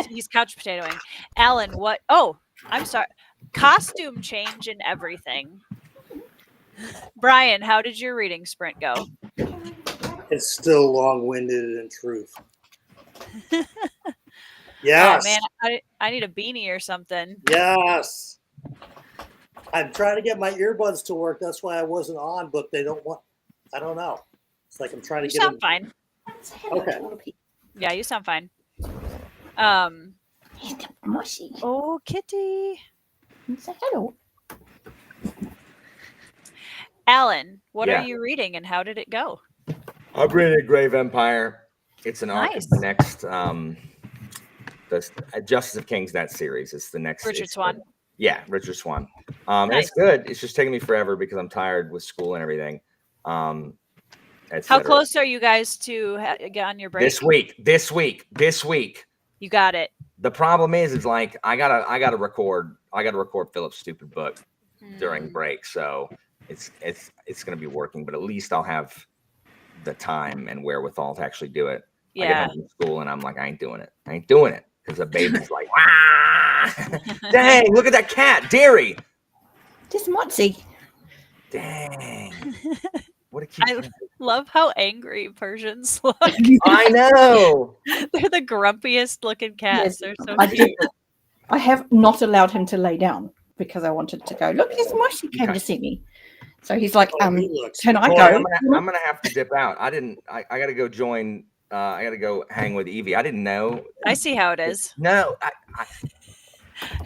He's couch potatoing. Alan, what? Oh, I'm sorry. Costume change and everything. Brian, how did your reading sprint go? It's still long-winded in truth. Yes. Oh man, I need a beanie or something. Yes. I'm trying to get my earbuds to work. That's why I wasn't on, but they don't want. I don't know. It's like I'm trying to You get. sound fine. Okay. Yeah, you sound fine. Oh, Kitty. Say hello. Alan, what are you reading and how did it go? I'm reading Grave Empire. It's an arc. It's the next the Justice of Kings, that series. It's the next Richard Swan. Yeah, Richard Swan. And it's good. It's just taking me forever because I'm tired with school and everything. How close are you guys to get on your break? This week. You got it. The problem is like I gotta record Philip's stupid book during break, so it's gonna be working, but at least I'll have the time and wherewithal to actually do it. Yeah. I get home from school and I'm like, I ain't doing it because the baby's like, ah! Dang, look at that cat, Dairy. Just Motsy. Dang. What a cute cat. Love how angry Persians look. I know. They're the grumpiest looking cats. Yes, They're so cute. I have not allowed him to lay down. because I wanted to go. Look, here's Moshi came to see me. So he's like, can I Boy, go? I'm gonna have to dip out. I gotta go join. I gotta go hang with Evie. I didn't know. I see how it is. No,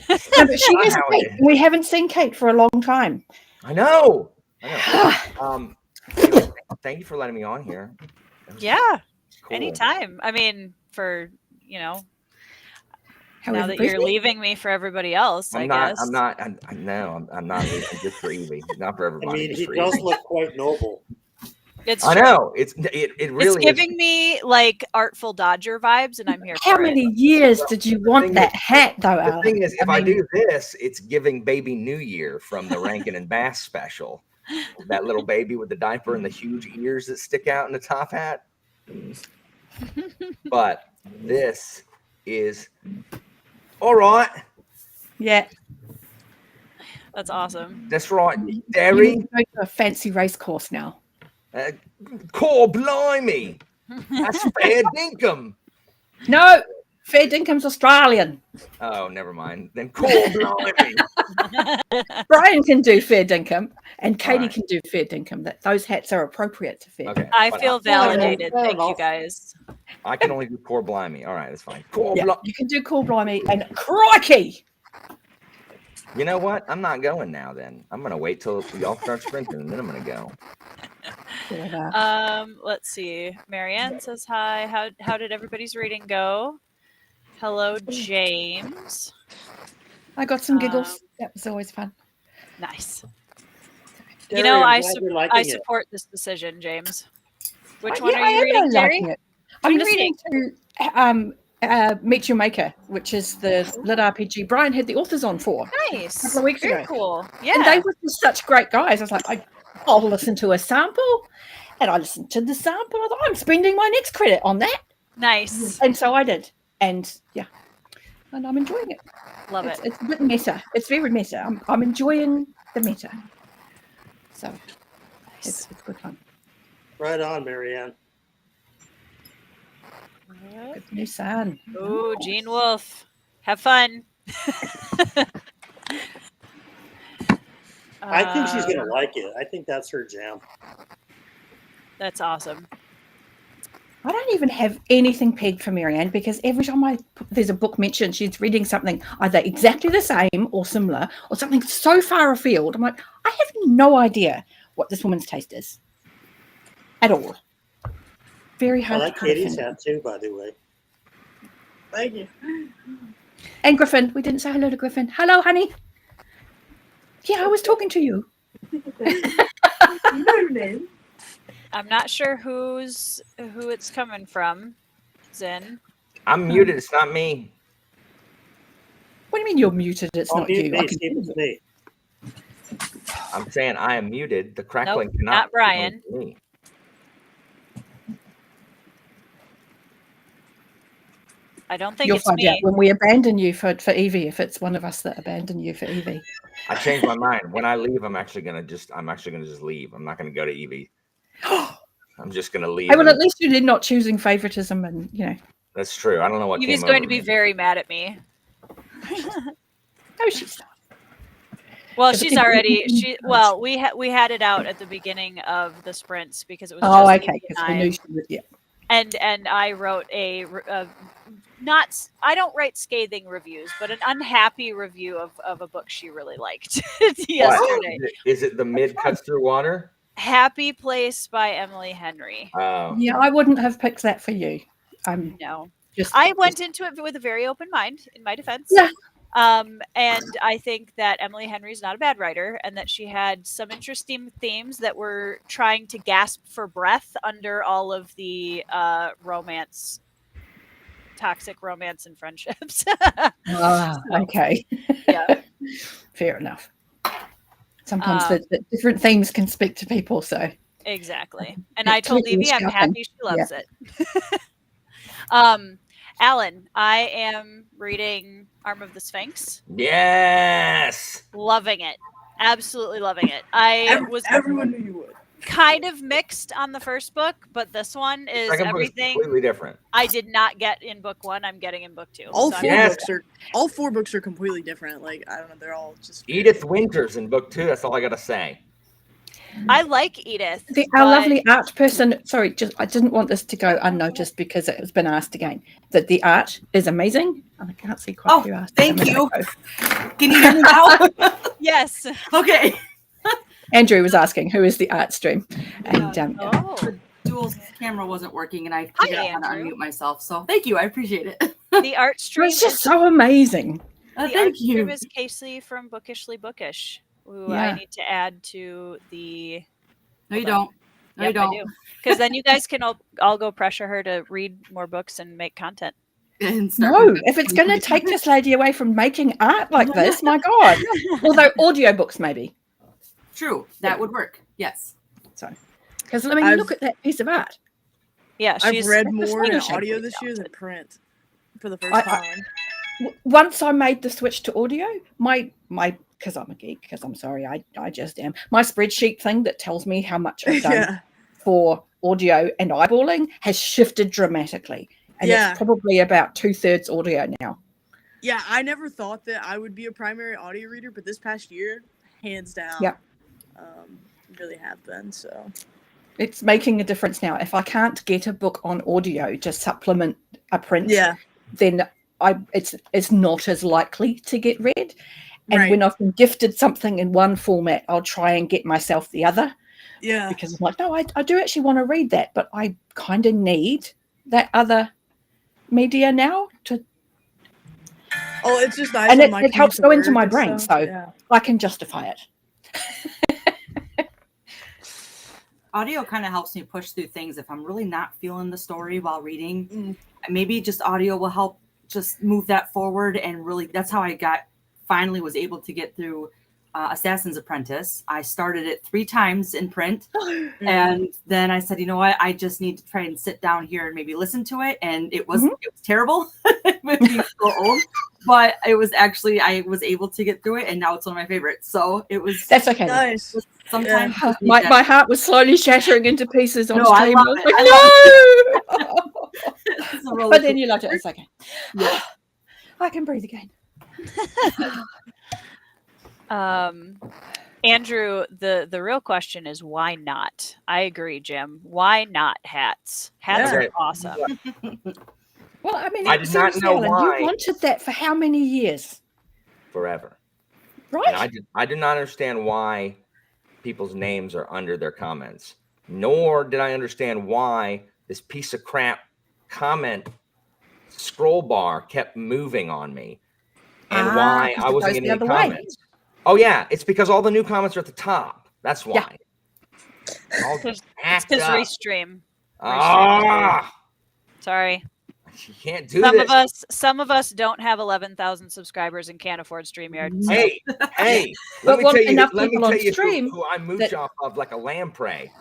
No, but she is Kate. We haven't seen Kate for a long time. I know. Anyway, thank you for letting me on here. Yeah, cool. Anytime. I mean, for now However that briefly. you're leaving me for everybody else, I guess. I'm not leaving just for Evie, not for everybody. I mean, he does look quite noble. It's I true. know. It really it's giving me like Artful Dodger vibes, and I'm here How for many it. years did you want that hat, though, The Alan? thing is, if I do this, it's giving Baby New Year from the Rankin and Bass special. That little baby with the diaper and the huge ears that stick out in the top hat. But this is all right. Yeah. That's awesome. That's right. Derry. You go to a fancy race course now. Core blimey. That's fair dinkum. No, fair dinkum's Australian. Oh, never mind. Then core blimey. Brian can do fair dinkum, and Katie can do fair dinkum. Those hats are appropriate to fair dinkum. I feel validated. Thank you, guys. I can only do core blimey. All right, that's fine. You can do core blimey and crikey. You know what? I'm not going now. Then I'm gonna wait till y'all start sprinting, and then I'm gonna go. Let's see. Marianne says hi. How did everybody's reading go? Hello, James. I got some giggles. That was always fun. Nice. Derry, I support this decision, James. Which one are you reading, Derry? I'm listening to Meet Your Maker, which is the lit RPG Brian had the authors on for. Nice. A couple of weeks Very ago. Cool. Yeah. And they were just such great guys. I was like, I'll listen to a sample. And I listened to the sample. I thought, I'm spending my next credit on that. Nice. And so I did. And and I'm enjoying it. Love it. It's a bit meta. It's very meta. I'm enjoying the meta. So it's good fun. Right on, Marianne. Good new son. Ooh, Gene Wolfe. Have fun. I think she's going to like it. I think that's her jam. That's awesome. I don't even have anything pegged for Marianne because every time there's a book mentioned, she's reading something either exactly the same or similar or something so far afield. I'm like, I have no idea what this woman's taste is at all. Very hard. I like Katie's hat too, by the way. Thank you. And Griffin, we didn't say hello to Griffin. Hello, honey. Yeah, I was talking to you. I'm not sure who it's coming from. Zen. I'm muted. It's not me. What do you mean you're muted? It's not you. It's me. I'm saying I am muted. The crackling cannot. Not Brian. Me. I don't think You'll it's find me. out when we abandon you for Evie, if it's one of us that abandon you for Evie. I changed my mind. When I leave, I'm actually gonna just leave. I'm not gonna go to Evie. I'm just gonna leave. Well, at least you did not choosing favoritism, and That's true. I don't know what. Evie's going to be very mad at me. No, she's not. Well, she's already. We had it out at the beginning of the sprints because it was. Oh, just okay. Because we knew she would. Yeah. And I wrote I don't write scathing reviews, but an unhappy review of a book she really liked yesterday. Is it The Mid Cuts Through Water? Happy Place by Emily Henry. Yeah, I wouldn't have picked that for you. No. I went into it with a very open mind, in my defense. Yeah. And I think that Emily Henry's not a bad writer, and that she had some interesting themes that were trying to gasp for breath under all of the toxic romance and friendships. Okay. Yeah. Fair enough. Sometimes the different themes can speak to people, so. Exactly. And I told Evie I'm happy she loves it. Alan, I am reading Arm of the Sphinx. Yes. Loving it. Absolutely loving it. Everyone knew you would. kind of mixed on the first book, but this one is everything completely different. I did not get in book 1. I'm getting in book 2. All four books are completely different. Like, I don't know, they're all just Edith Winters in book 2. That's all I gotta say. I like Edith. Our lovely art person. Sorry, I didn't want this to go unnoticed because it has been asked again. That the art is amazing. I can't see quite who asked. Thank you. Can you hear me now? Yes. Okay. Andrew was asking who is the art stream, and Dual's camera wasn't working, and I figured out how to unmute myself. So thank you, I appreciate it. The art stream is just so amazing. Thank you. Stream is Casey from Bookishly Bookish, who I need to add to the. No, you don't. No, you don't. Because then you guys can all go pressure her to read more books and make content. No, if it's going to take this lady away from making art like this, my God. Although audiobooks maybe. True, that would work. Yes. So, because I mean, look at that piece of art. Yeah, I've read more in audio this year than print for the first time. Once I made the switch to audio, my because I'm a geek, because I'm sorry, I just am. My spreadsheet thing that tells me how much I've done for audio and eyeballing has shifted dramatically, and it's probably about 2/3 audio now. Yeah, I never thought that I would be a primary audio reader, but this past year, hands down. Yeah. Really have been, so it's making a difference now. If I can't get a book on audio to supplement a print, then it's not as likely to get read. And when I've been gifted something in one format, I'll try and get myself the other. Yeah, because I'm like, no, I do actually want to read that, but I kind of need that other media now to. Oh, it's just nice, and it helps go into my brain, so I can justify it. Audio kind of helps me push through things if I'm really not feeling the story while reading. Maybe just audio will help just move that forward, and really that's how I finally was able to get through Assassin's Apprentice. I started it 3 times in print, and then I said, you know what, I just need to try and sit down here and maybe listen to it, and it was terrible with being so old, but it was actually, I was able to get through it, and now it's one of my favorites. So it was that's okay. Nice. Sometimes my heart was slowly shattering into pieces on I stream. love it. No. But then you loved it. It's okay. Yeah. I can breathe again. Andrew, the real question is why not? I agree, Jim. Why not hats? Hats are awesome. Well, I mean, I did not know why. You wanted that for how many years? Forever. Right. And I did not understand why people's names are under their comments, nor did I understand why this piece of crap comment scroll bar kept moving on me, and why I wasn't getting any comments. Oh yeah, it's because all the new comments are at the top. That's why. It's because Restream. Sorry. You can't do this. Some of us don't have 11,000 subscribers and can't afford StreamYard. So. Hey, let me tell you who I mooch off of like a lamprey.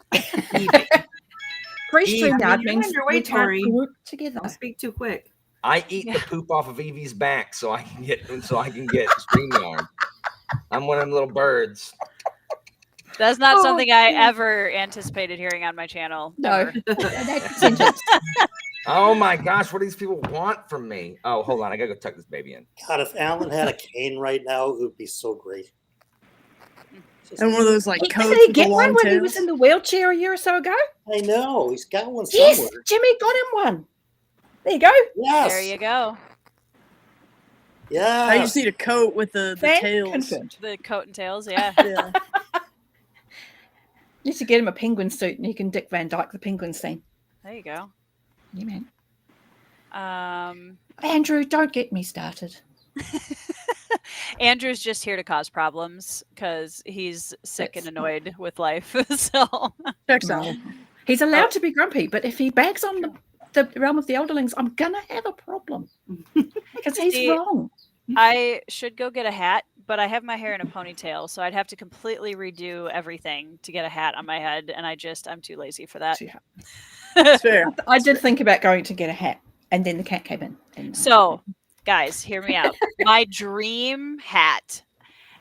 Pre-StreamYard means we can't group together. Don't speak too quick. I eat the poop off of Evie's back so I can get StreamYard. I'm one of them little birds. That's not something I ever anticipated hearing on my channel. No. Oh my gosh, what do these people want from me? Oh, hold on, I gotta go tuck this baby in. God, if Alan had a cane right now, it would be so great. And one of those like coats. Did he get one when he was in the wheelchair a year or so ago? I know, he's got one somewhere. Yes, Jimmy got him one. There you go. Yes. There you go. Yeah. I just need a coat with the tails. Confirmed. The coat and tails, yeah. Yeah. Need to get him a penguin suit and he can Dick Van Dyke the penguin scene. There you go. Yeah, man. Andrew, don't get me started. Andrew's just here to cause problems because he's sick and annoyed with life. So checks out. He's allowed to be grumpy, but if he bags on the realm of the elderlings, I'm gonna have a problem because he's wrong. I should go get a hat, but I have my hair in a ponytail, so I'd have to completely redo everything to get a hat on my head, and I'm too lazy for that. That's fair. I did think about going to get a hat, and then the cat came in. So, guys, hear me out. My dream hat,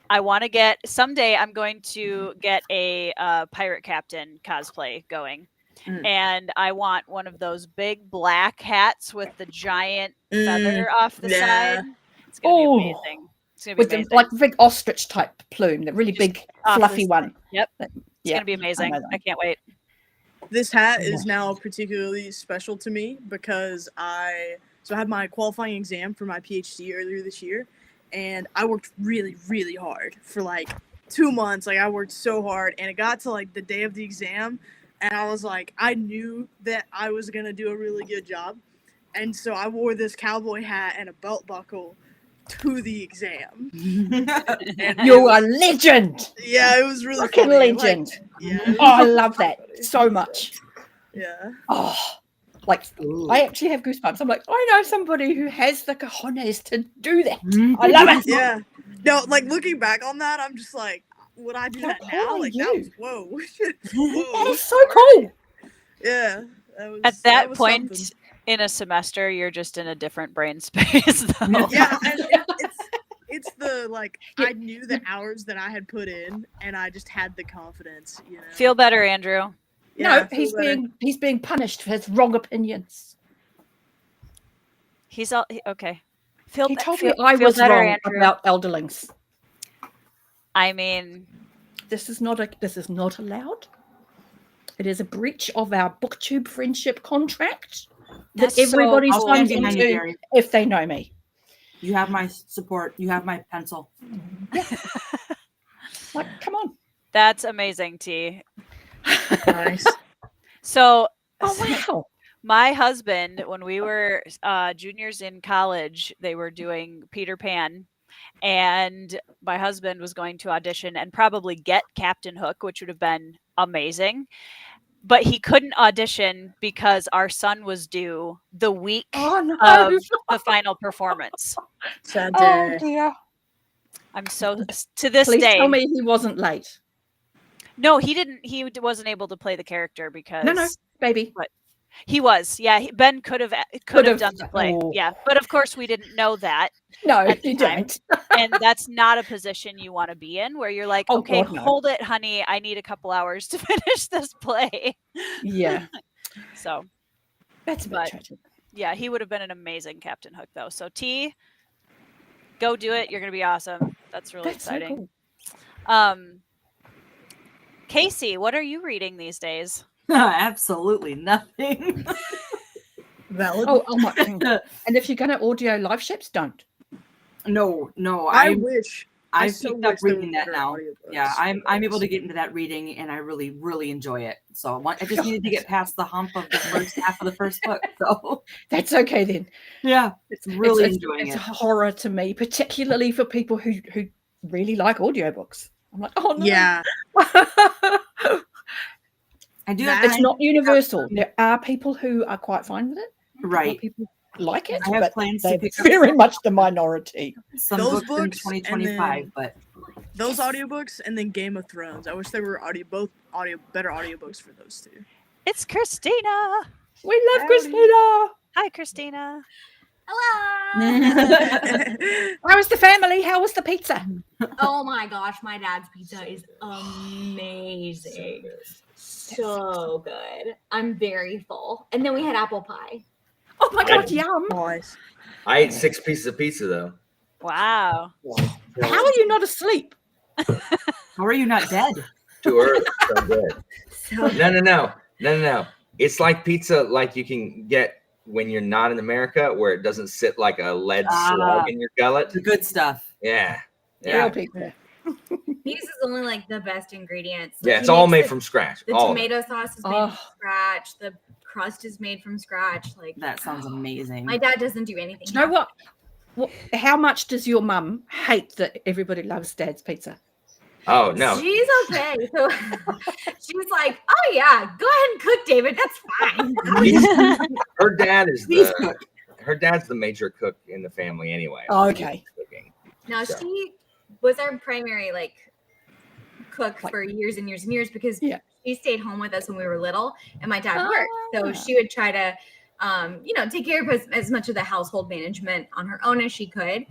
I want to get someday. I'm going to get a pirate captain cosplay going, and I want one of those big black hats with the giant feather off the side. It's gonna be amazing. It's gonna be with amazing. like the big ostrich type plume, the really big fluffy one. Yep, it's gonna be amazing. I can't wait. This hat is now particularly special to me because I had my qualifying exam for my PhD earlier this year, and I worked really, really hard for like 2 months. Like I worked so hard, and it got to like the day of the exam, and I was like, I knew that I was gonna do a really good job, and so I wore this cowboy hat and a belt buckle to the exam. You're a legend. Yeah, it was really fucking funny. legend. Like, yeah, I love that so much. Yeah. Oh, like I actually have goosebumps. I'm like, I know somebody who has the cojones to do that. I love it. Yeah. No, like looking back on that, I'm just like, would I do that now? Like that was whoa. That is so cool. Yeah. That was, At that was point something. in a semester, you're just in a different brain space, though. Yeah, and it's the like I knew the hours that I had put in, and I just had the confidence. You know. Feel better, Andrew. Yeah, no, he's being punished for his wrong opinions. He's all okay. He told me I was better, wrong Andrew. about elderlings. I mean, this is not allowed. It is a breach of our BookTube friendship contract that everybody signs into if they know me. You have my support. You have my pencil. Yeah. Like, come on. That's amazing, T. Nice. So, wow. My husband, when we were juniors in college, they were doing Peter Pan, and my husband was going to audition and probably get Captain Hook, which would have been amazing. But he couldn't audition because our son was due the week of the final performance. Sad day. Oh dear. I'm so to this Please day. Tell me he wasn't late. No, he didn't. He wasn't able to play the character because no, baby. But he was. Yeah, Ben could have done the play. Oh. Yeah, but of course we didn't know that. No, you don't. And that's not a position you want to be in, where you're like, okay, God, no. Hold it, honey. I need a couple hours to finish this play. Yeah. So that's a bit tragic. Yeah, he would have been an amazing Captain Hook, though. So T, go do it. You're gonna be awesome. That's really exciting. So cool. Casey, what are you reading these days? Absolutely nothing. Valid. Oh my God. And if you're going to audio live ships, don't. No. I wish. I've picked up reading that now. Yeah, I'm able to get into that reading, and I really, really enjoy it. So I just needed to get past the hump of the first half of the first book. So that's okay then. Yeah, it's really enjoying it. It's a horror to me, particularly for people who really like audiobooks. I'm like, oh no. Yeah. I do. It's not universal. There are people who are quite fine with it. Right. People like it. I have plans to pick very much the minority. Some those books in 2025, but those audiobooks and then Game of Thrones. I wish there were better audiobooks for those two. It's Christina. We love Christina. Hi, Christina. Hello. How was the family? How was the pizza? Oh my gosh, my dad's pizza is amazing. So good. I'm very full. And then we had apple pie. Oh my God, yum. Nice. I ate 6 pieces of pizza though. Wow. How are you not asleep? How are you not dead? Too early. So good. No. It's like pizza like you can get when you're not in America, where it doesn't sit like a lead slug in your gullet. The good stuff. Yeah. Pizza. These is only like the best ingredients. Like, yeah, it's all made from scratch. The tomato sauce is made from scratch. The crust is made from scratch. Like that sounds amazing. My dad doesn't do anything. You know what? How much does your mum hate that everybody loves Dad's pizza? Oh no, she's okay. So she's like, "Oh yeah, go ahead and cook, David. That's fine." Her dad's the major cook in the family anyway. Oh, okay. Now she was our primary cook for years and years and years because she stayed home with us when we were little, and my dad worked. So she would try to, take care of as much of the household management on her own as she could.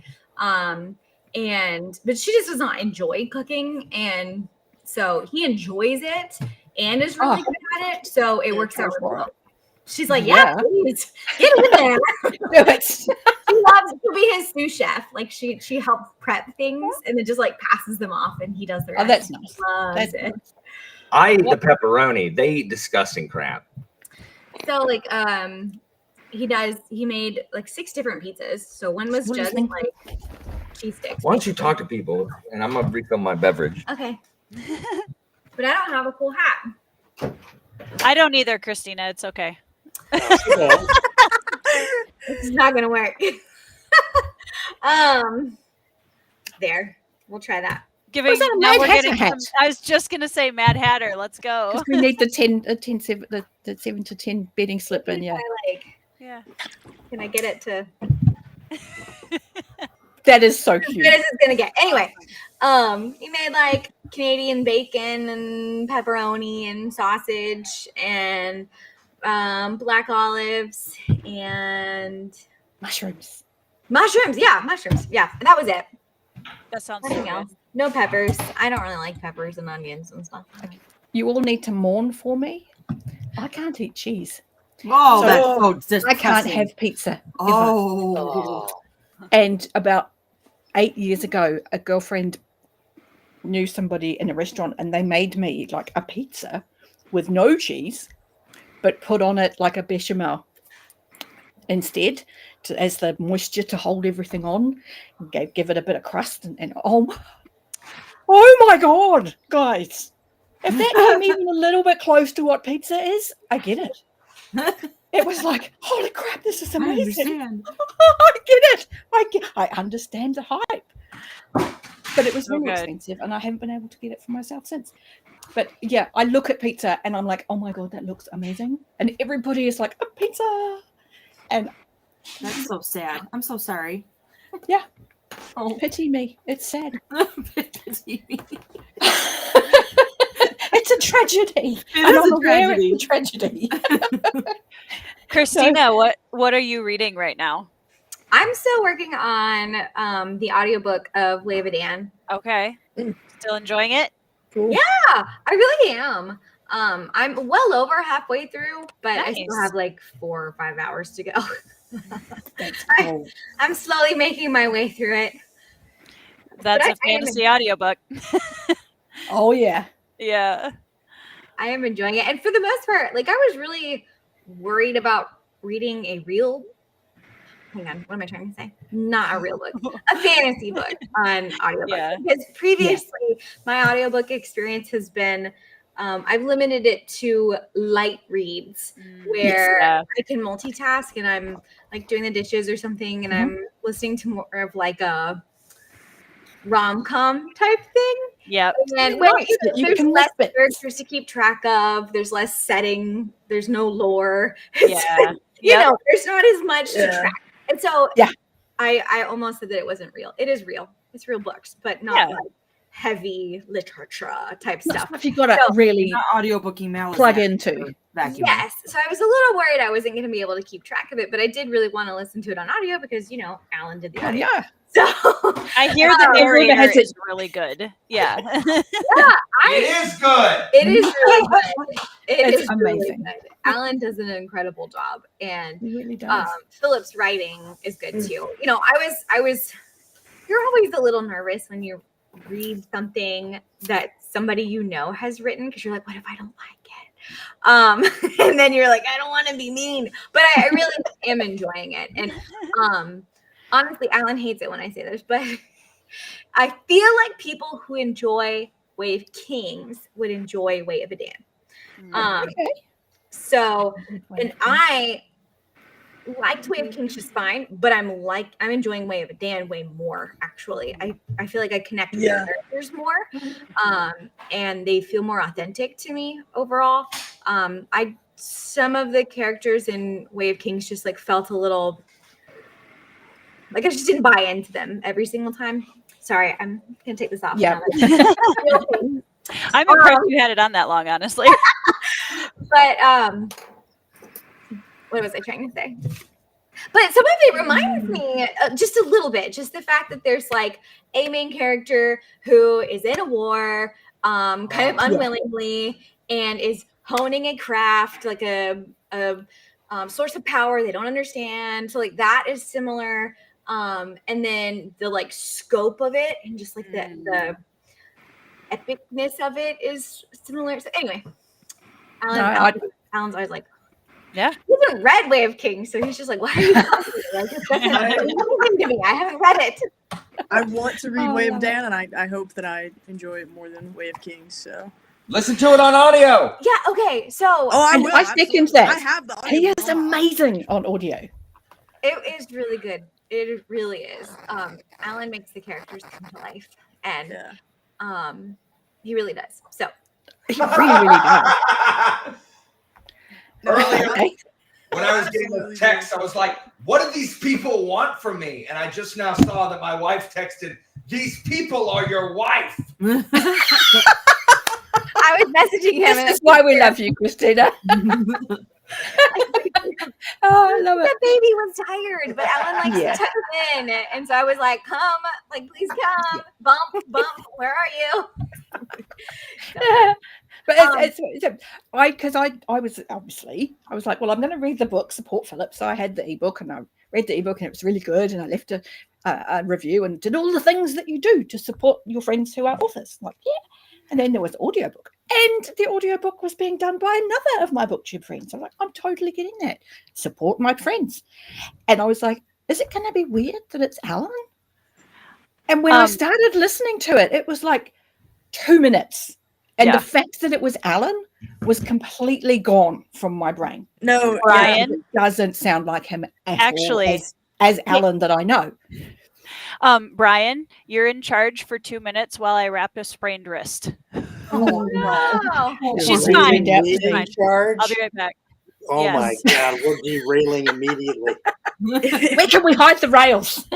but she just does not enjoy cooking, and so he enjoys it and is really good at it. So it works out really well. She's like, yeah, please get in there. Do it. She loves to be his sous chef. Like she helps prep things and then just like passes them off, and he does the rest. Oh, that's nice. Loves it. I eat the pepperoni. They eat disgusting crap. So like he made like 6 different pizzas. So one was just like cheese sticks. Why don't you talk to people and I'm gonna refill my beverage. Okay. But I don't have a cool hat. I don't either, Christina. It's okay. It's not gonna work. There. We'll try that. I was just gonna say Mad Hatter. Let's go. We need the 7 to 10 bedding slip in. Yeah. Yeah. Can I get it to? That is so cute. As good as it's gonna get. Anyway, he made like Canadian bacon and pepperoni and sausage and black olives and mushrooms. Yeah, mushrooms. Yeah, and that was it. That sounds nothing else. No peppers. I don't really like peppers and onions and stuff. Okay. You all need to mourn for me. I can't eat cheese. Oh, that's so disgusting. I can't have pizza. Oh. And about 8 years ago, a girlfriend knew somebody in a restaurant, and they made me like a pizza with no cheese, but put on it like a bechamel instead, as the moisture to hold everything on. Give it a bit of crust, and oh my God, guys! If that came even a little bit close to what pizza is, I get it. It was like, holy crap, this is amazing. I get it. I understand the hype. But it was really expensive, and I haven't been able to get it for myself since. But yeah, I look at pizza and I'm like, oh my God, that looks amazing. And everybody is like, a pizza. And that's so sad. I'm so sorry. Yeah. Oh, pity me. It's sad. Pity me. It's a tragedy. It's a tragedy. Christina, what are you reading right now? I'm still working on the audiobook of Way of a Dan. Okay. Still enjoying it? Cool. Yeah, I really am. I'm well over halfway through, but I still have like 4 or 5 hours to go. That's cool. I'm slowly making my way through it. That's a fantasy audiobook. Oh yeah. Yeah. I am enjoying it. And for the most part, like I was really worried about reading a real hang on, what am I trying to say? Not a real book, a fantasy book on audiobook. Yeah. Because previously my audiobook experience has been I've limited it to light reads where I can multitask and I'm like doing the dishes or something and I'm listening to more of like a rom-com type thing. Yeah. And there's less characters to keep track of, there's less setting, there's no lore. Yeah. You know, there's not as much to track. And so I almost said that it wasn't real. It is real. It's real books, but not like heavy literature type stuff. If you got to really audiobooking now plug into. Yes. So I was a little worried I wasn't going to be able to keep track of it, but I did really want to listen to it on audio because, you know, Alan did the audio. Yeah. So I hear the narrator is really good. Yeah. It is good. It is really good. It's amazing. Really good. Alan does an incredible job, and he really does. Philip's writing is good too. You know, I was. You're always a little nervous when you read something that somebody you know has written because you're like, what if I don't like it? And then you're like, I don't want to be mean, but I really am enjoying it, and honestly, Alan hates it when I say this, but I feel like people who enjoy Way of Kings would enjoy Way of a Dan. So, and I liked Way of Kings just fine, but I'm enjoying Way of a Dan way more, actually. I feel like I connect with the characters more, and they feel more authentic to me overall. Some of the characters in Way of Kings just like felt a little like I just didn't buy into them every single time. Sorry, I'm gonna take this off. Yeah. I'm impressed you had it on that long, honestly. But what was I trying to say? But some of it reminds me just a little bit, just the fact that there's like a main character who is in a war, kind of unwillingly, and is honing a craft, like a source of power they don't understand. So like that is similar. And then the like scope of it and just like the epicness of it is similar. So anyway, Alan's always like, yeah, he hasn't read Way of Kings, so he's just like, why are you talking to me? Like, it doesn't mean to me. I haven't read it. I want to read Way of Dan, and I hope that I enjoy it more than Way of Kings. So listen to it on audio. Yeah. Okay. So I second that. I have the audio. He is amazing on audio. It is really good. It really is. Alan makes the characters come to life, and he really does. So he really does. Earlier, when I was getting the text, I was like, what do these people want from me? And I just now saw that my wife texted, these people are your wife. I was messaging him. This is why we love you, Christina. Oh, I love it. The baby was tired, but Alan likes to tuck him in. And so I was like, come, like, please come. Bump, where are you? But because I was like, well, I'm going to read the book, support Philip. So I had the ebook, and I read the ebook, and it was really good. And I left a review and did all the things that you do to support your friends who are authors. Like, and then there was the audiobook, and the audiobook was being done by another of my booktube friends. I'm like, I'm totally getting that. Support my friends. And I was like, is it going to be weird that it's Alan? And when I started listening to it, it was like 2 minutes. And the fact that it was Alan was completely gone from my brain. No, Brian, it doesn't sound like him actually all, as Alan that I know. Brian, you're in charge for 2 minutes while I wrap a sprained wrist. Oh no! She's fine. Charge? I'll be right back. Oh my God, we're derailing immediately. Where can we hide the rails?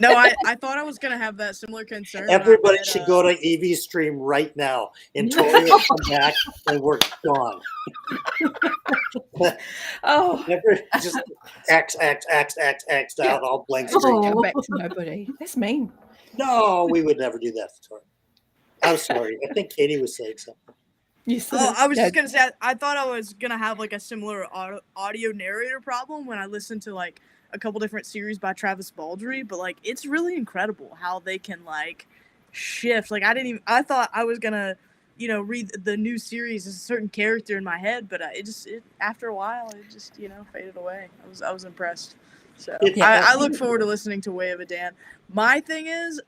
No, I thought I was going to have that similar concern. Everybody should go to Evie's stream right now and Tori will come back and we're gone. Just X out, all blank screen. Come back to nobody. That's mean. No, we would never do that to Tori. I'm sorry. I think Katie was saying something. I was just going to say, I thought I was going to have like a similar audio narrator problem when I listened to like a couple different series by Travis Baldree, but like it's really incredible how they can like shift. Like I thought I was gonna, read the new series as a certain character in my head, but after a while it just faded away. I was impressed. So I look forward to listening to Way of a Dan. My thing is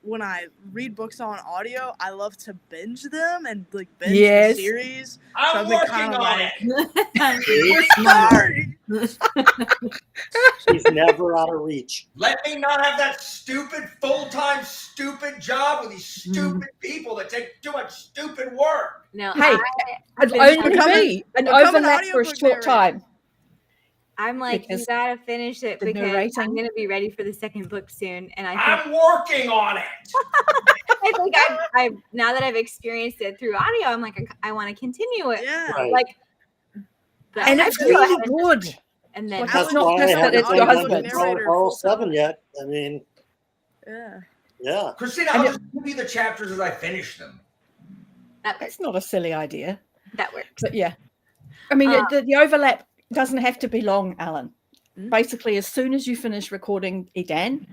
when I read books on audio, I love to binge them and like binge the series. I'm working on it. She's never out of reach. Let me not have that stupid full-time stupid job with these stupid people that take too much stupid work. No, hey, I'd only be an overlap for a short time. I'm like, you gotta finish it because I'm gonna be ready for the second book soon, and I'm working on it. I think I now that I've experienced it through audio, I'm like, I want to continue it. Yeah, like, and it's really good. And then that's not just that it's your husband. All 7 yet. I mean, yeah. Christina, I'll just give you the chapters as I finish them. That's not a silly idea. That works. But yeah, I mean, the overlap doesn't have to be long, Alan. Basically, as soon as you finish recording Edan,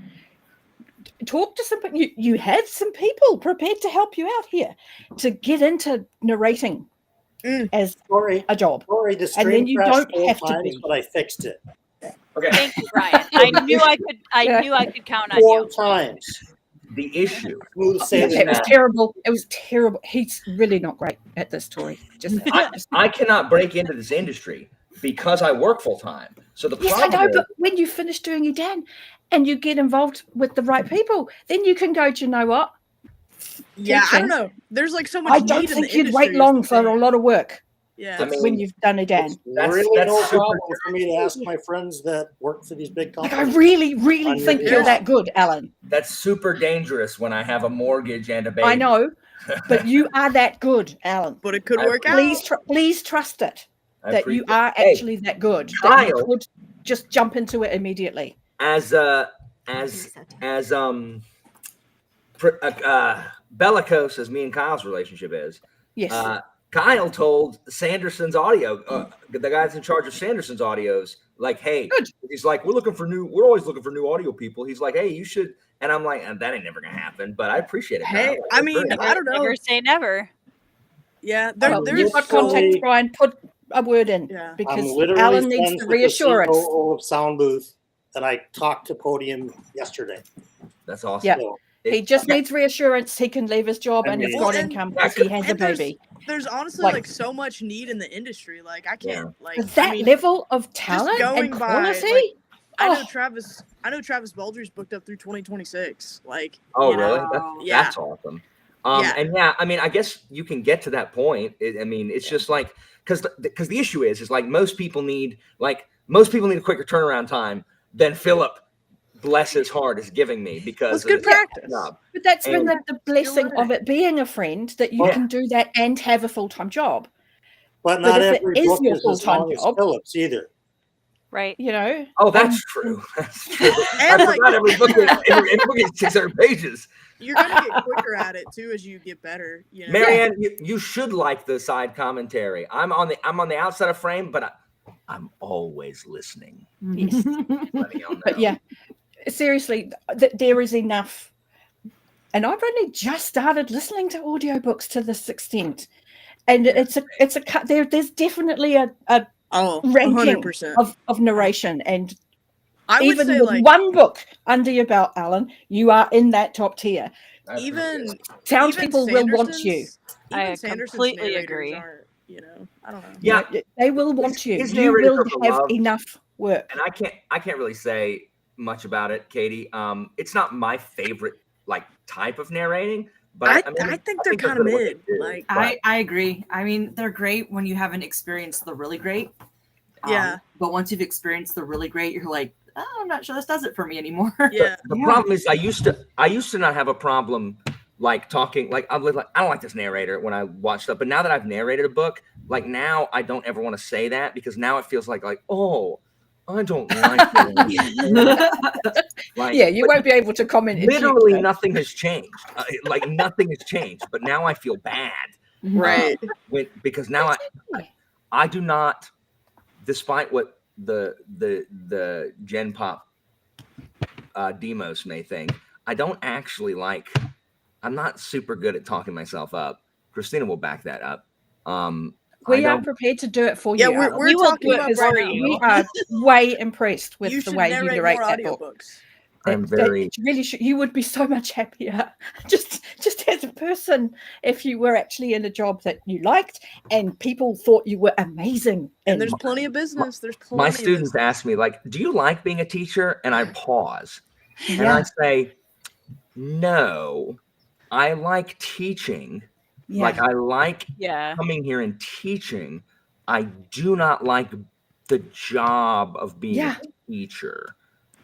talk to somebody. You have some people prepared to help you out here to get into narrating as a job. The and then you don't have to be. But I fixed it. Okay. Thank you, Brian. I knew I could count on 4 you. times. The issue. It was terrible. It was terrible. He's really not great at this, Tori. I cannot break into this industry because I work full time. So the problem I know, but when you finish doing Edan and you get involved with the right people, then you can go, do you know what? Yeah, I don't know. There's like so much. I don't think you'd wait long for a lot of work. Yeah, I mean, when you've done Edan. That's really no problem for me to ask my friends that work for these big companies. Like, I really, really think you're that good, Alan. That's super dangerous when I have a mortgage and a baby. I know, but you are that good, Alan. But it could work out. Please trust it. that you are actually that good, that you could just jump into it immediately. As bellicose as me and Kyle's relationship is, yes. Kyle told Sanderson's audio, the guy that's in charge of Sanderson's audios, like, hey, good. He's like, we're always looking for new audio people. He's like, hey, you should. And I'm like, that ain't never gonna happen, but I appreciate it. Hey, I mean, I don't know. Never say never. Yeah, you've got contact, Brian. Put a word in because Alan needs the reassurance. Of Sound Booth, and I talked to Podium yesterday. That's awesome. Yeah. He just needs reassurance he can leave his job and he's got income because he has a baby. There's honestly like so much need in the industry. Like I can't level of talent and quality. I know Travis Belger's booked up through 2026. Like really? That's awesome. And I mean, I guess you can get to that point. It's just like because the issue is like most people need a quicker turnaround time than Philip. Bless his heart is giving me because it's good practice. But that's been the blessing of it being a a that you can do that and have a full-time job. But not every book is as long as Philip's either. Right. You know. Oh, that's true. That's true. And I forgot every book is 600 pages. You're gonna get quicker at it too as you get better. You know? Marianne, you should like the side commentary. I'm on the outside of frame, but I'm always listening. Yes. But yeah. Seriously, there is enough, and I've only just started listening to audiobooks to this extent, and it's a cut. There's definitely a ranking 100%. of narration, and I would even say with like one book under your belt, Alan, you are in that top tier. Even townspeople will want you. I completely agree. I don't know. Yeah, they will want you. You will have enough work, and I can't really say much about it, Katie. It's not my favorite type of narrating, but I think they're kind of mid. I agree. I mean, they're great when you haven't experienced the really great. But once you've experienced the really great, you're like, oh, I'm not sure this does it for me anymore. Yeah. The problem is I used to not have a problem talking I don't like this narrator when I watch stuff, but now that I've narrated a book, now I don't ever want to say that because now it feels like oh, I don't like it. You won't be able to comment. Literally, nothing has changed. Nothing has changed. But now I feel bad, right? Because now I do not, despite what the Gen Pop demos may think, I don't actually I'm not super good at talking myself up. Christina will back that up. We are prepared to do it for you. Yeah, we're talking about we are way impressed with the way you narrate that book. I'm very really you would be so much happier just as a person if you were actually in a job that you liked and people thought you were amazing. And there's plenty of business. My students ask me do you like being a teacher? And I pause and I say, no, I like teaching. Yeah. I like coming here and teaching. I do not like the job of being a teacher.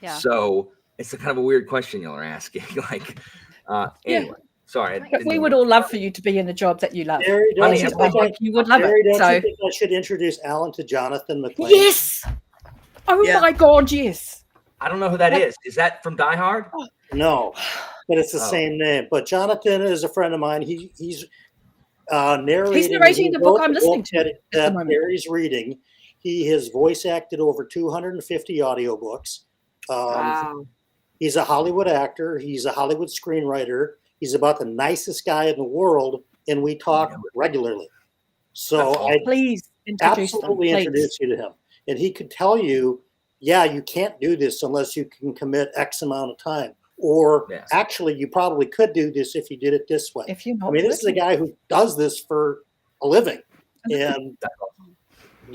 Yeah. So it's a kind of a weird question y'all are asking. Anyway, sorry. But we would all love for you to be in the job that you love. Jerry, you would love Jerry, it. Don't you think I should introduce Alan to Jonathan McLean? Yes. Oh my God, yes. I don't know who that is. Is that from Die Hard? No, but it's the same name. But Jonathan is a friend of mine. He's narrating. He's narrating the book I'm listening to. That Barry's reading. He has voice acted over 250 audiobooks. Wow. He's a Hollywood actor. He's a Hollywood screenwriter. He's about the nicest guy in the world, and we talk regularly. So please absolutely introduce you to him. And he could tell you, you can't do this unless you can commit X amount of time. Or actually, you probably could do this if you did it this way. If you know, this is a guy who does this for a living. And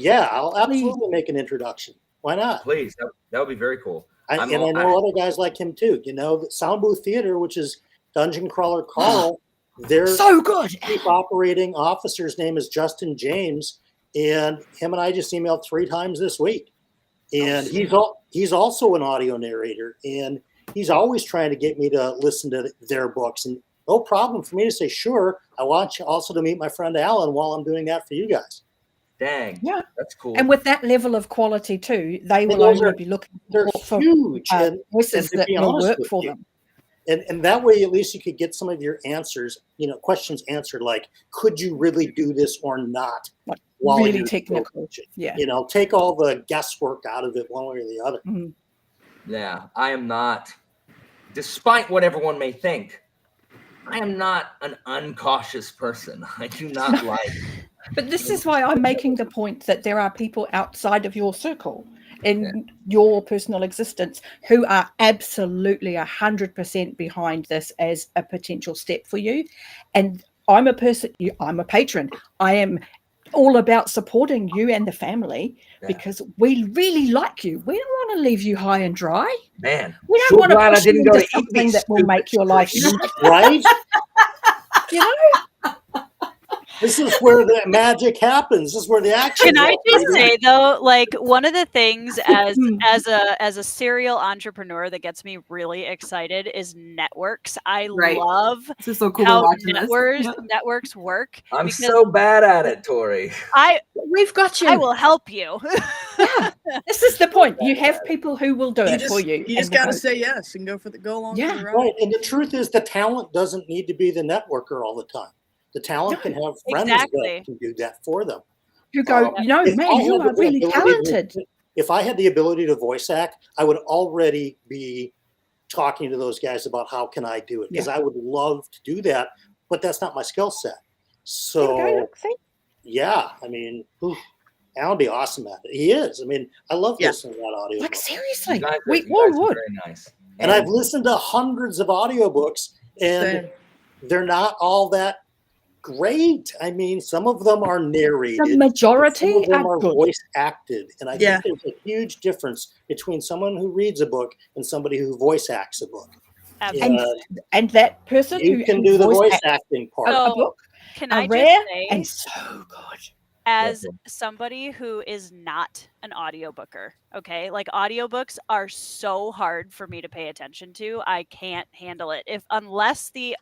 I'll absolutely make an introduction. Why not? Please. That would be very cool. I know other guys like him too. The Sound Booth Theater, which is Dungeon Crawler Carl, their so good. Chief operating officer's name is Justin James, and him and I just emailed 3 times this week. And he's also an audio narrator, and he's always trying to get me to listen to their books. And no problem for me to say, sure, I want you also to meet my friend Alan while I'm doing that for you guys. Dang. Yeah. That's cool. And with that level of quality too, they will those only are- be looking They're for huge. voices to that be will honest work with for you, them. And that way, at least you could get some of your answers, questions answered, like, could you really do this or not? Like while really you're technical. coaching? Yeah. Take all the guesswork out of it one way or the other. Mm. Yeah, I am not, despite what everyone may think, I am not an uncautious person. I do not like. But this is why I'm making the point that there are people outside of your circle in your personal existence who are absolutely 100% behind this as a potential step for you. And I'm a patron. I am all about supporting you and the family because we really like you. We don't want to leave you high and dry. Man, we don't want to glad I push you didn't go into to eat something these that will make your life right. You know. This is where the magic happens. This is where the action. Can I just say though, like one of the things as a serial entrepreneur that gets me really excited is networks. I love so cool how networks work. I'm so bad at it, Tori. We've got you. I will help you. Yeah, this is the point. You have people who will do it for you. You just got to say yes and go along for the ride. Right. And the truth is, the talent doesn't need to be the networker all the time. The talent can have friends that can do that for them. You go, man, you are really talented. If I had the ability to voice act, I would already be talking to those guys about how can I do it, because I would love to do that, but that's not my skill set. So, yeah, I mean, Alan would be awesome at it. He is. I mean, I love listening to that audio. Like, seriously, we all would. Very nice. And I've listened to hundreds of audiobooks, and they're not all that great. I mean, some of them are narrated. The majority some of them are good. voice acted. And I think there's a huge difference between someone who reads a book and somebody who voice acts a book. And that person who can do the voice acting part. A book can I rare just say, and so good. As somebody who is not an audiobooker, okay? Like audiobooks are so hard for me to pay attention to. I can't handle it. Unless the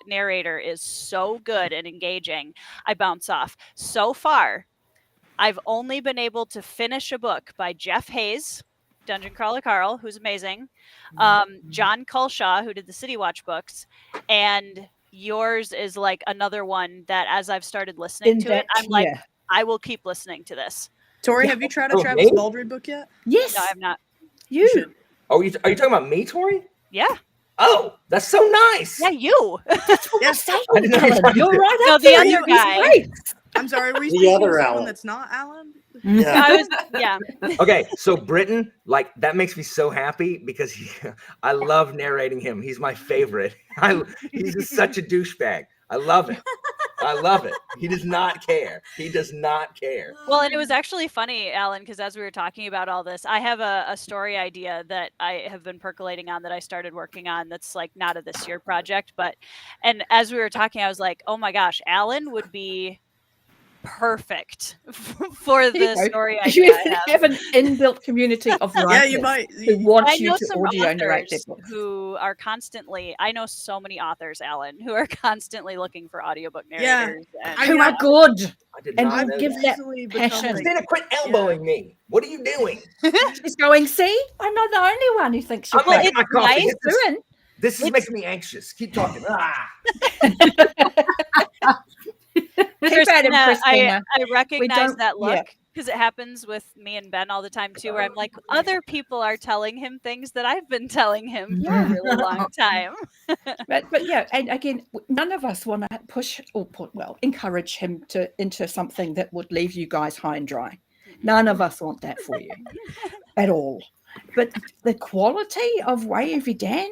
narrator is so good and engaging, I bounce off. So far, I've only been able to finish a book by Jeff Hayes, Dungeon Crawler Carl, who's amazing, John Culshaw, who did the City Watch books, and yours is like another one that as I've started listening to it, I'm like, I will keep listening to this. Tori, have you tried a Travis Baldree book yet? Yes. No, I have not. You. Oh, are you talking about me, Tori? Yeah. Oh, that's so nice. Yeah, you. That's what I'm saying. You're right up there. The other guy. I'm sorry, were you the speaking other of someone Alan that's not Alan? Yeah. Okay, so Britton, like that makes me so happy because I love narrating him. He's my favorite. He's just such a douchebag. I love it. I love it. He does not care. He does not care. Well, and it was actually funny, Alan, because as we were talking about all this, I have a story idea that I have been percolating on that I started working on that's like not a this year project, and as we were talking, I was like, oh my gosh, Alan would be perfect for the story idea. You have an inbuilt community of writers you might. who want I you know to some audio narrate authors their books. who are constantly, I know so many authors, Alan, who are constantly looking for audiobook narrators. Who are good. I did And not will know give that. that passion. Christina, quit elbowing me. What are you doing? She's going, see, I'm not the only one who thinks you're I'm making great. my coffee. Nice. This is making me anxious. Keep talking. Christina, Christina. I recognize that look because it happens with me and Ben all the time too, where I'm like, other people are telling him things that I've been telling him for a really long time. But yeah, and again, none of us want to push or encourage him into something that would leave you guys high and dry. None of us want that for you at all. But the quality of Ray Vidan,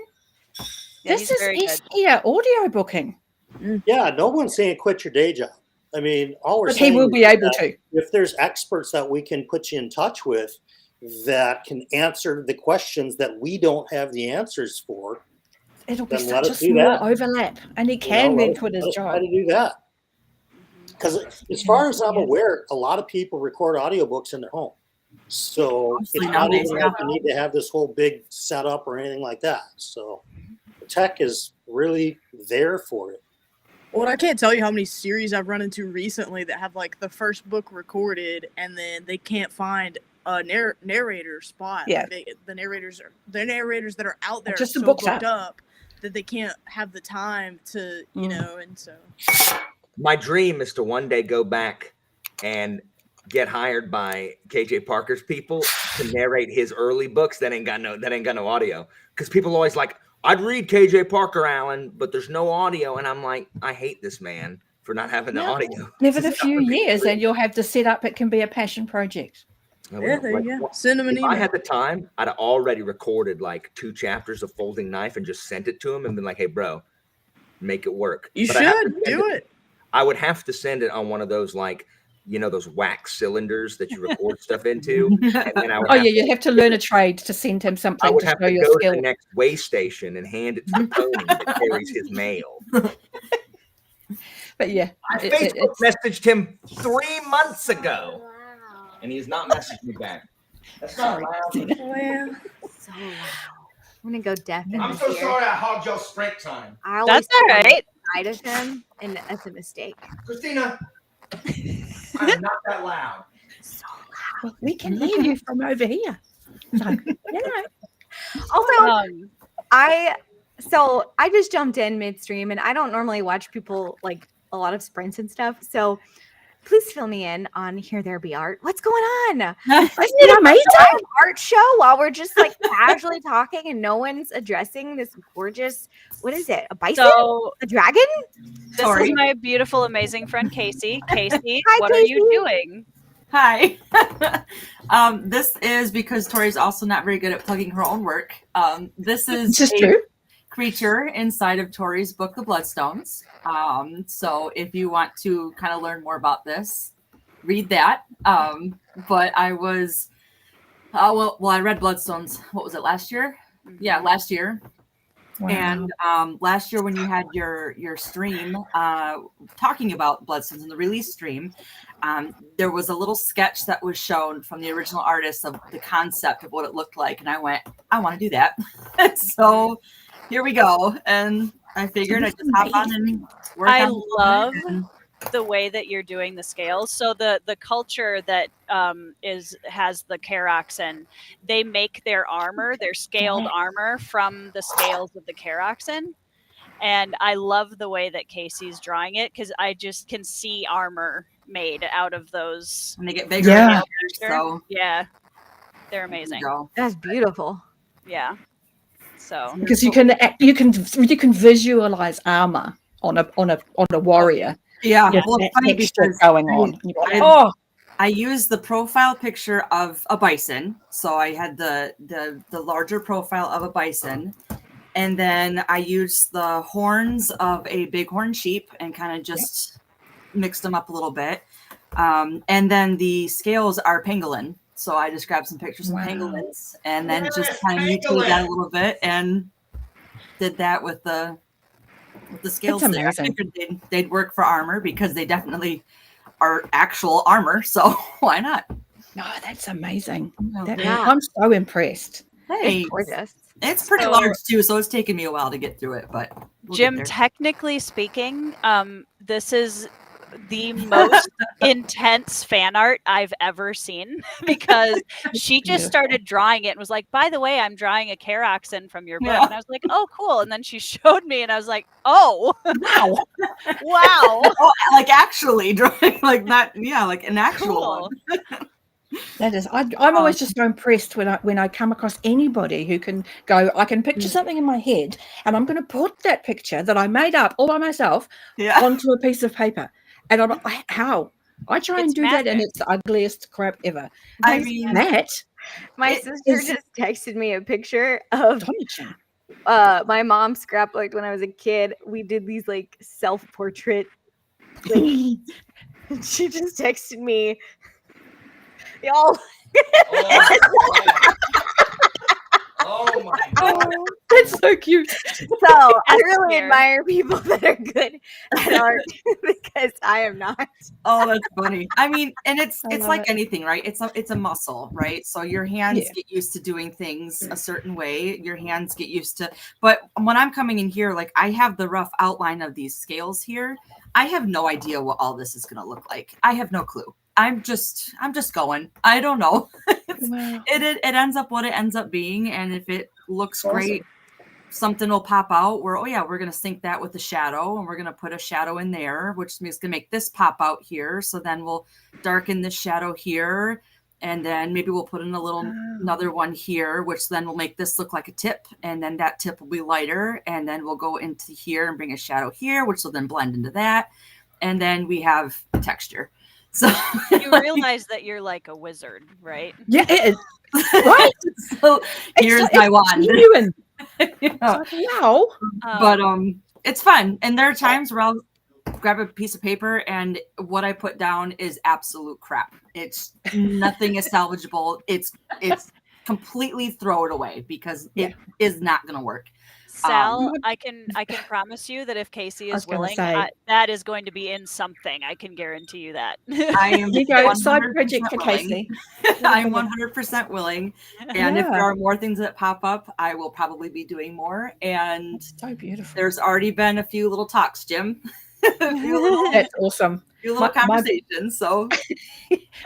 this is here audio booking. Yeah, no one's saying quit your day job. I mean, all we're but saying he will be able to. If there's experts that we can put you in touch with that can answer the questions that we don't have the answers for, it'll be then such a small overlap, and he can then quit his job. Try to do that. Because as far as I'm aware, a lot of people record audiobooks in their home. So it's not even like you need to have this whole big setup or anything like that. So the tech is really there for it. Well, I can't tell you how many series I've run into recently that have like the first book recorded and then they can't find a narrator spot. Yeah. Like the narrators that are out there Just are the so book's booked up. up that they can't have the time to, you know, and so. My dream is to one day go back and get hired by KJ Parker's people to narrate his early books that ain't got no audio. Because people always like, I'd read KJ Parker, Alan, but there's no audio. And I'm like, I hate this man for not having the audio. Give it a few years and you'll have the setup. It can be a passion project. Yeah, there you go. Send them an email. If I had the time, I'd have already recorded like 2 chapters of Folding Knife and just sent it to him and been like, hey, bro, make it work. You should do it. I would have to send it on one of those, like, you know, those wax cylinders that you record stuff into. And then I would you have to learn a trade to send him something. I would to have show to your go skill. to the next way station and hand it to the pony that carries his mail. But yeah, I Facebook messaged him 3 months ago, and he's not messaged me back. That's not allowed. Well, so loud. I'm gonna go deaf. I'm so sorry I hogged your sprint time. That's all right. Side of him, and that's a mistake. Christina, I'm not that loud. So loud. Well, we can hear you from over here. So, you know. Also, I just jumped in midstream, and I don't normally watch people like a lot of sprints and stuff. So please fill me in on Here There Be Art. What's going on? Isn't it amazing? Art show while we're just like casually talking and no one's addressing this gorgeous, what is it? A bison? A dragon? This is my beautiful, amazing friend Casey. Casey, Hi, what Casey. are you doing? Hi. This is because Tori's also not very good at plugging her own work. This is Just a true. creature inside of Tori's book, The Bloodstones. So if you want to kind of learn more about this, read that. But I was, I read Bloodstones. What was it, last year? Yeah, last year. Wow. And last year when you had your stream talking about Bloodstones in the release stream, there was a little sketch that was shown from the original artist of the concept of what it looked like. And I went, I want to do that. So here we go. And I figured I'd just hop on and work I on love it and- the way that you're doing the scales. So the culture that has the Karoxen, they make their armor, their scaled armor from the scales of the Karoxen. And I love the way that Casey's drawing it because I just can see armor made out of those. And they get bigger. Yeah. So Yeah, they're amazing. That's beautiful. Yeah. So Because you can visualize armor on a warrior. yeah, With well, that it's funny texture because going on. You're like, I- oh, I used the profile picture of a bison. So I had the larger profile of a bison. And then I used the horns of a bighorn sheep and kind of just mixed them up a little bit. And then the scales are pangolin. So I just grabbed some pictures of pangolins and then just kind of mutated that a little bit and did that with the scales That's there. I amazing. figured they'd work for armor because they definitely are actual armor. So why not? no, that's amazing. Yeah. I'm so impressed. That Hey. is gorgeous. It's pretty So- large too, so it's taken me a while to get through it, but we'll Jim, get there. technically speaking, this is the most intense fan art I've ever seen because she just started drawing it and was like, by the way, I'm drawing a Karoxen from your book. Yeah. And I was like, oh, cool. And then she showed me and I was like, oh, Wow. wow. Oh, like actually drawing like that, yeah, like an actual Cool. one. That is, I'm always just so impressed when I come across anybody who can go, I can picture something in my head and I'm going to put that picture that I made up all by myself Yeah. onto a piece of paper. And I'm like, how? I try and It's do that and magic. it's the ugliest crap ever. I But mean, that My It sister is- just texted me a picture of astonishing. my mom scrapbooked when I was a kid. We did these like self-portrait. She just texted me, y'all. Oh my god. That's so cute. So I really Here. admire people that are good at art because I am not. Oh, that's funny. I mean, and it's I love like it. anything, right? It's a muscle, right? So your hands Yeah. get used to doing things a certain way. Your hands get used to, but when I'm coming in here, like I have the rough outline of these scales here. I have no idea what all this is going to look like. I have no clue. I'm just going. I don't know. Wow. It ends up what it ends up being, and if it looks Awesome. great, something will pop out where, oh yeah, we're going to sync that with the shadow, and we're going to put a shadow in there, which is going to make this pop out here. So then we'll darken this shadow here, and then maybe we'll put in a little another one here, which then will make this look like a tip, and then that tip will be lighter, and then we'll go into here and bring a shadow here, which will then blend into that, and then we have texture. So You realize that you're like a wizard, right? Yeah, it is. Right? So here's my wand. Genuine. Yeah. It's like, wow. But it's fun, and there are times where I'll grab a piece of paper and what I put down is absolute crap. It's nothing is salvageable. It's completely throw it away because it is not going to work. Sal, I can promise you that if Casey is willing, that is going to be in something. I can guarantee you that. I am You go side project for willing. Casey. I'm 100% willing, and if there are more things that pop up, I will probably be doing more. And So beautiful. there's already been a few little talks, Jim. That's awesome. few little conversations. So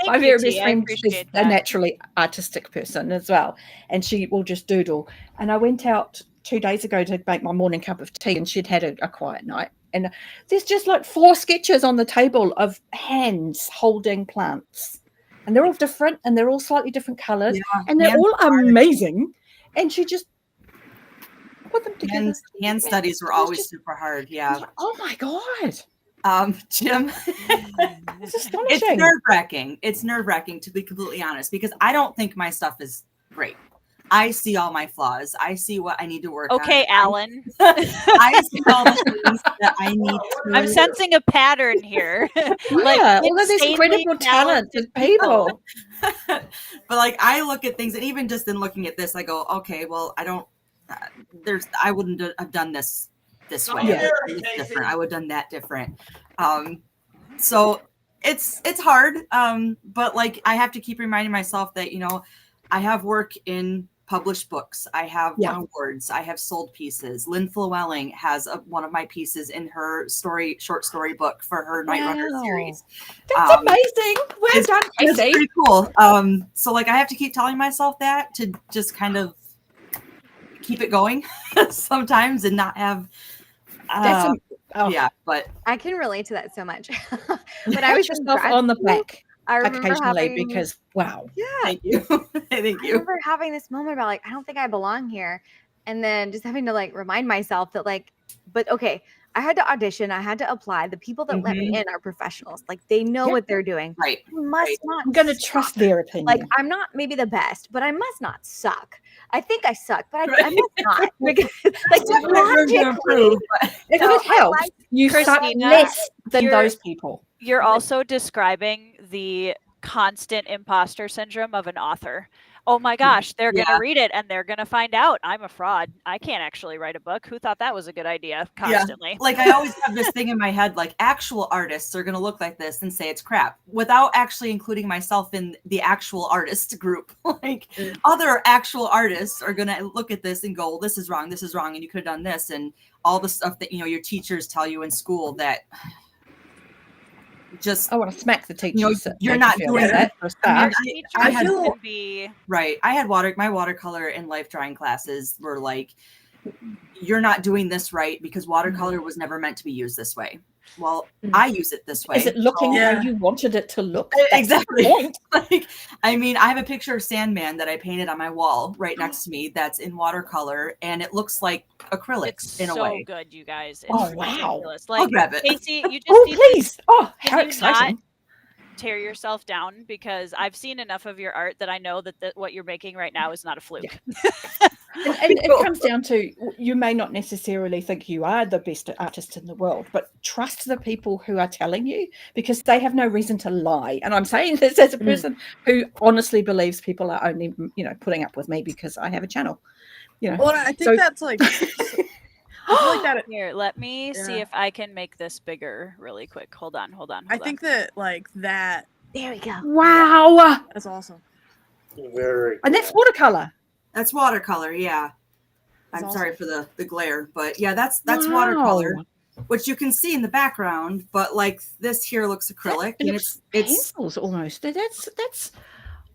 my very best friend is a naturally artistic person as well, and she will just doodle. And I went out 2 days ago to make my morning cup of tea, and she'd had a quiet night, and there's just like 4 sketches on the table of hands holding plants, and they're all different and they're all slightly different colors, and they're all amazing. And she just put them together. Hand studies were always super hard. Yeah. Oh my god. Jim, it's astonishing. It's nerve-wracking. It's nerve-wracking, to be completely honest, because I don't think my stuff is great. I see all my flaws. I see what I need to work on. Okay, Alan. I see all the things that I need to. I'm sensing a pattern here. Like, all of these incredible talented people. But like, I look at things, and even just in looking at this, I go, okay, well, I don't. I wouldn't have done this way. Yeah. It's different. I would have done that different. So it's hard. But like, I have to keep reminding myself that, I have work in published books. I have won awards. I have sold pieces. Lynn Llewellyn has one of my pieces in her short story book for her Night Runner series. That's amazing. Well done, It's Casey. pretty cool. So like, I have to keep telling myself that to just kind of keep it going sometimes and not have but I can relate to that so much. But I was just on the back I remember occasionally because thank you. Thank I you. remember having this moment about like, I don't think I belong here, and then just having to like remind myself that like, but okay, I had to audition, I had to apply. The people that let me in are professionals, like they know what they're doing. Right. I must not. I'm going to trust their opinion. Like, I'm not maybe the best, but I must not suck. I think I suck, but I must not. Because, like, logically, if it helps, you suck Christina, less than those people. You're also describing the constant imposter syndrome of an author. Oh my gosh, they're going to read it and they're going to find out I'm a fraud. I can't actually write a book. Who thought that was a good idea? Constantly. Yeah. Like, I always have this thing in my head, like, actual artists are going to look like this and say it's crap without actually including myself in the actual artist group. Like, other actual artists are going to look at this and go, well, this is wrong, and you could have done this, and all the stuff that, your teachers tell you in school that just I want to smack the teachers. You're not doing that. I had my watercolor and life drawing classes were like, you're not doing this right because watercolor was never meant to be used this way. Well, I use it this way. Is it looking how you wanted it to look? Exactly. Like, I mean, I have a picture of Sandman that I painted on my wall right next to me that's in watercolor, and it looks like acrylics in a way. It's so good, you guys. It's wow. ridiculous. I'll grab it. Casey, you just need please. Oh, how to exciting. not tear yourself down, because I've seen enough of your art that I know that what you're making right now is not a fluke. And it comes down to, you may not necessarily think you are the best artist in the world, but trust the people who are telling you, because they have no reason to lie. And I'm saying this as a person who honestly believes people are only, putting up with me because I have a channel. Well, I think that's like, I feel like that. Here, let me see if I can make this bigger really quick. Hold on. I think that that. There we go. Wow. That's awesome. Very. And that's watercolor. That's watercolor, yeah. That's I'm sorry awesome. for the glare, but yeah, that's watercolor, which you can see in the background. But like this here looks acrylic, and it's pencils almost. That's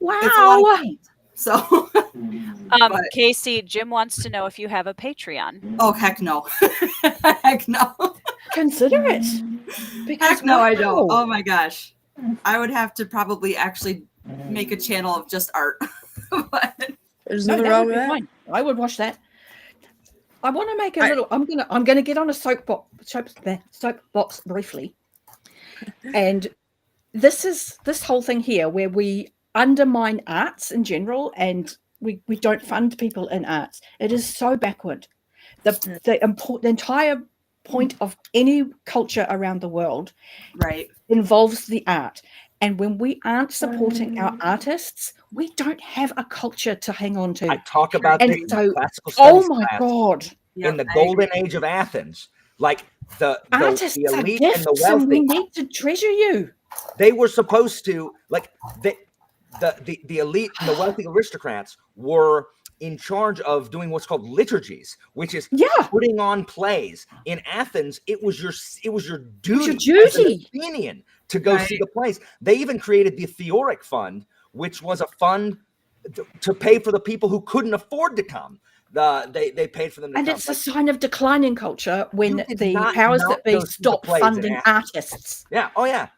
wow. It's a lot of paint. So, Casey, Jim wants to know if you have a Patreon. Oh heck no, heck no. Consider it. Heck no, I don't. Oh my gosh, I would have to probably actually make a channel of just art. But there's nothing wrong with that. Fine. I would watch that. I want to make a little. I'm gonna get on a soapbox briefly, and this whole thing here where we undermine arts in general, and we don't fund people in arts. It is so backward. The entire point of any culture around the world, involves the art. And when we aren't supporting our artists, we don't have a culture to hang on to. I talk about this in classical studies oh my class. God. In the golden age of Athens, like the artists elite are and the gifts, wealthy, and we need to treasure you. They were supposed to, like, the elite and the wealthy aristocrats were in charge of doing what's called liturgies, which is putting on plays. In Athens, it was your duty as an Athenian to go see the plays. They even created the Theoric Fund, which was a fund to pay for the people who couldn't afford to come. They paid for them to come. And it's a sign of declining culture when the powers that be stop funding artists. Yeah. Oh yeah.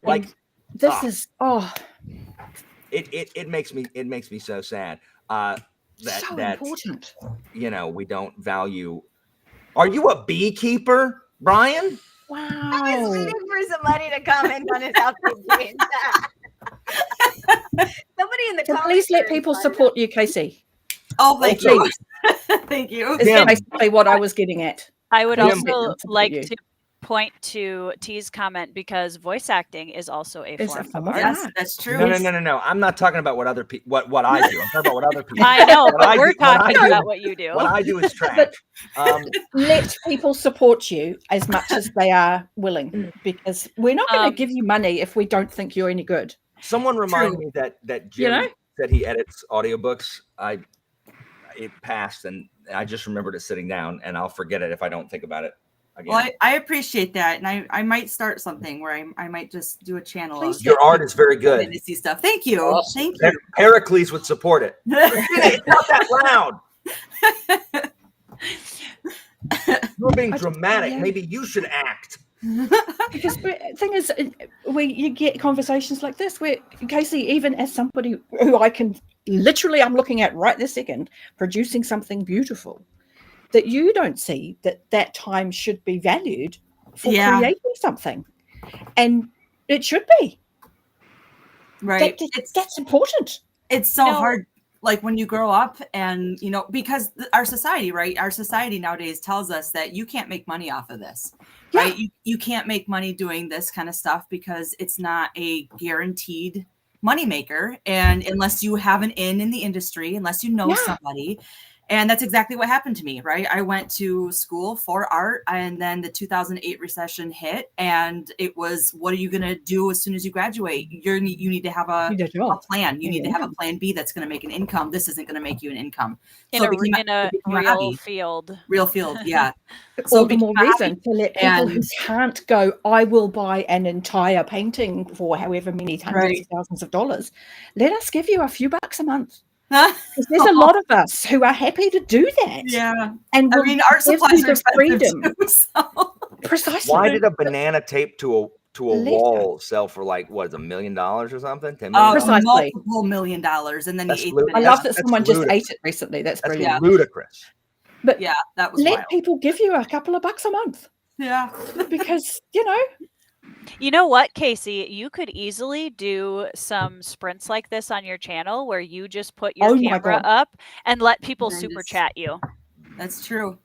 Like this is it makes me so sad. That important. We don't value. Are you a beekeeper, Brian? Wow. I was waiting for somebody to comment on his outfit. Somebody in the comments. Please let people support you, Casey. Oh, thank you. Thank you. That's basically what I was getting at. I would also like to point to T's comment, because voice acting is also a form of art. Yes, that's true. No. I'm not talking about what other people, what I do. I'm talking about what other people. I know, but we're talking about what you do. What I do is trash. Let people support you as much as they are willing, because we're not going to give you money if we don't think you're any good. Someone reminded me that Jim said he edits audiobooks. It passed, and I just remembered it sitting down, and I'll forget it if I don't think about it again. Well, I appreciate that, and I might start something where I might just do a channel. Your art is very good. Fantasy stuff. Thank you. Awesome. Thank you. Pericles would support it. It's not that loud. You're being dramatic. Maybe you should act. Because the thing is, you get conversations like this where, Casey, even as somebody who I'm looking at right this second, producing something beautiful, that you don't see that time should be valued for creating something, and it should be. Right. That's important. It's so hard. Like when you grow up and, because our society nowadays tells us that you can't make money off of this, right? You can't make money doing this kind of stuff because it's not a guaranteed moneymaker. And unless you have an in the industry, unless you know somebody. And that's exactly what happened to me, right? I went to school for art, and then the 2008 recession hit, and it was, what are you going to do as soon as you graduate? You need to have a plan. You need to have a plan B that's going to make an income. This isn't going to make you an income. In a real field. Real field, yeah. All the more reason to let people who can't go, I will buy an entire painting for however many hundreds of thousands of dollars. Let us give you a few bucks a month. Because there's a lot of us who are happy to do that. Yeah. And art supplies are expensive too, so. Precisely. Why did a banana taped to a wall sell for like, what is $1 million or something? $10 million? Precisely. Multiple $1 million. And then I love that someone just ate it recently. That's brilliant. That's ludicrous. But that was let wild. people give you a couple of bucks a month. Yeah. Because, You know what, Casey? You could easily do some sprints like this on your channel where you just put your camera up and let people super chat you. That's true.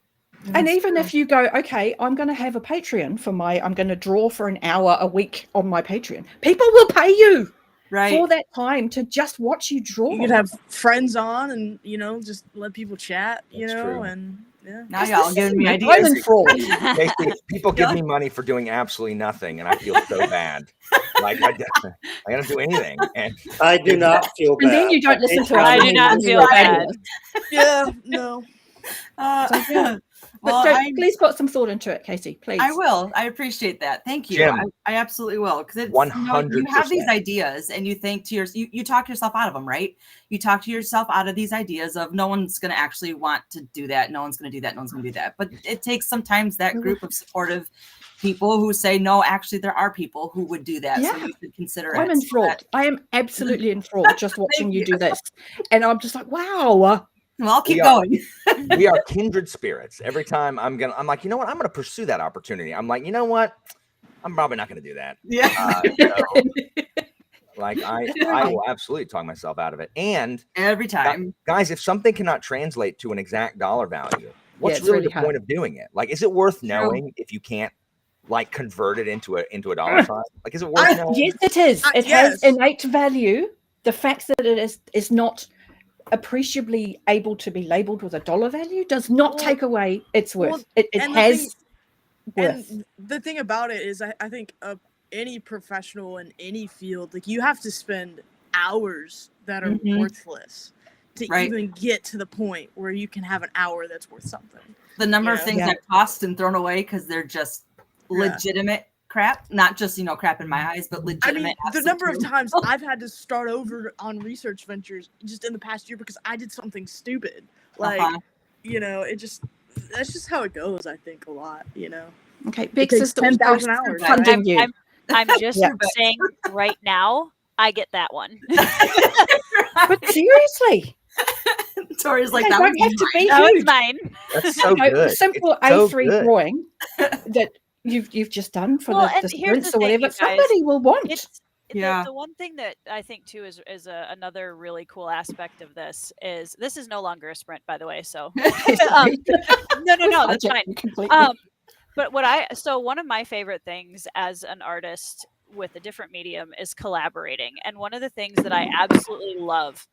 And even if you go, okay, I'm going to have a Patreon I'm going to draw for an hour a week on my Patreon. People will pay you for that time to just watch you draw. You could have friends on and, just let people chat, true. and now y'all giving me ideas. I'm enthralled. People give me money for doing absolutely nothing, and I feel so bad. Like I don't do anything, and I do not feel bad. And then you don't listen to us. I do not feel bad. Yeah, no. Well, please put some thought into it, Casey. Please. I will. I appreciate that. Thank you. Jim, I absolutely will, because it's 100%. You have these ideas, and you think to yourself, you talk yourself out of them, right? You talk to yourself out of these ideas of no one's going to actually want to do that. No one's going to do that. No one's going to do that. But it takes sometimes that group of supportive people who say, no, actually, there are people who would do that. Yeah. So you should consider it. I'm enthralled. I am absolutely enthralled just watching you do this. And I'm just like, wow. Well, I'll keep going. We are kindred spirits. Every time I'm like, you know what? I'm going to pursue that opportunity. I'm like, you know what? I'm probably not going to do that. Yeah. Like I will absolutely talk myself out of it. And every time, guys, if something cannot translate to an exact dollar value, what's really the point of doing it? Like, is it worth knowing if you can't like convert it into a dollar sign? Like, is it worth knowing? Yes, it is. It has innate value. The fact that it is not appreciably able to be labeled with a dollar value does not take away its worth. It has worth. And the thing about it is, I think any professional in any field, like you have to spend hours that are worthless to even get to the point where you can have an hour that's worth something. The number of things I've tossed and thrown away because they're just legitimate crap, not just crap in my eyes, but legitimate. I mean, the number of times I've had to start over on research ventures just in the past year because I did something stupid. Like, that's just how it goes. I think a lot. Okay, big sister, 10,000 hours. Funding you. I'm just saying right now, I get that one. But seriously. Tori's like, that don't have to be that was mine. That's so good. Simple A3 drawing that you've just done for the sprints or whatever. Somebody will want. The one thing that I think too is another really cool aspect of this is no longer a sprint, by the way. So no, that's fine. But one of my favorite things as an artist with a different medium is collaborating, and one of the things that I absolutely love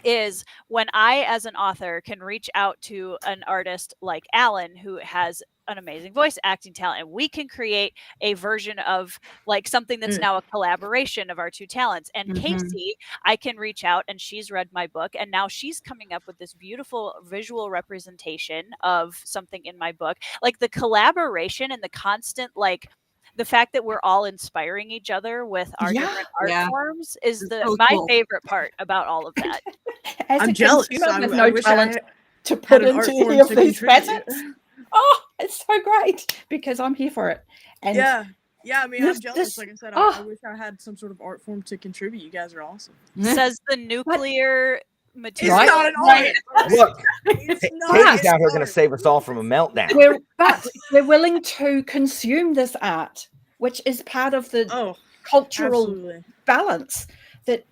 is when I, as an author, can reach out to an artist like Alan, who has an amazing voice acting talent, and we can create a version of like something that's now a collaboration of our two talents. And Casey, I can reach out, and she's read my book, and now she's coming up with this beautiful visual representation of something in my book. Like the collaboration and the constant, like the fact that we're all inspiring each other with our different art forms is my favorite part about all of that. I'm jealous. I no talent to put into any of these facets. Oh, it's so great because I'm here for it. And yeah. I mean, I'm jealous. Like I said, I wish I had some sort of art form to contribute. You guys are awesome. Says the nuclear material. It's not an art. Look, Katie's out here going to save us all from a meltdown. We're willing to consume this art, which is part of the cultural balance. That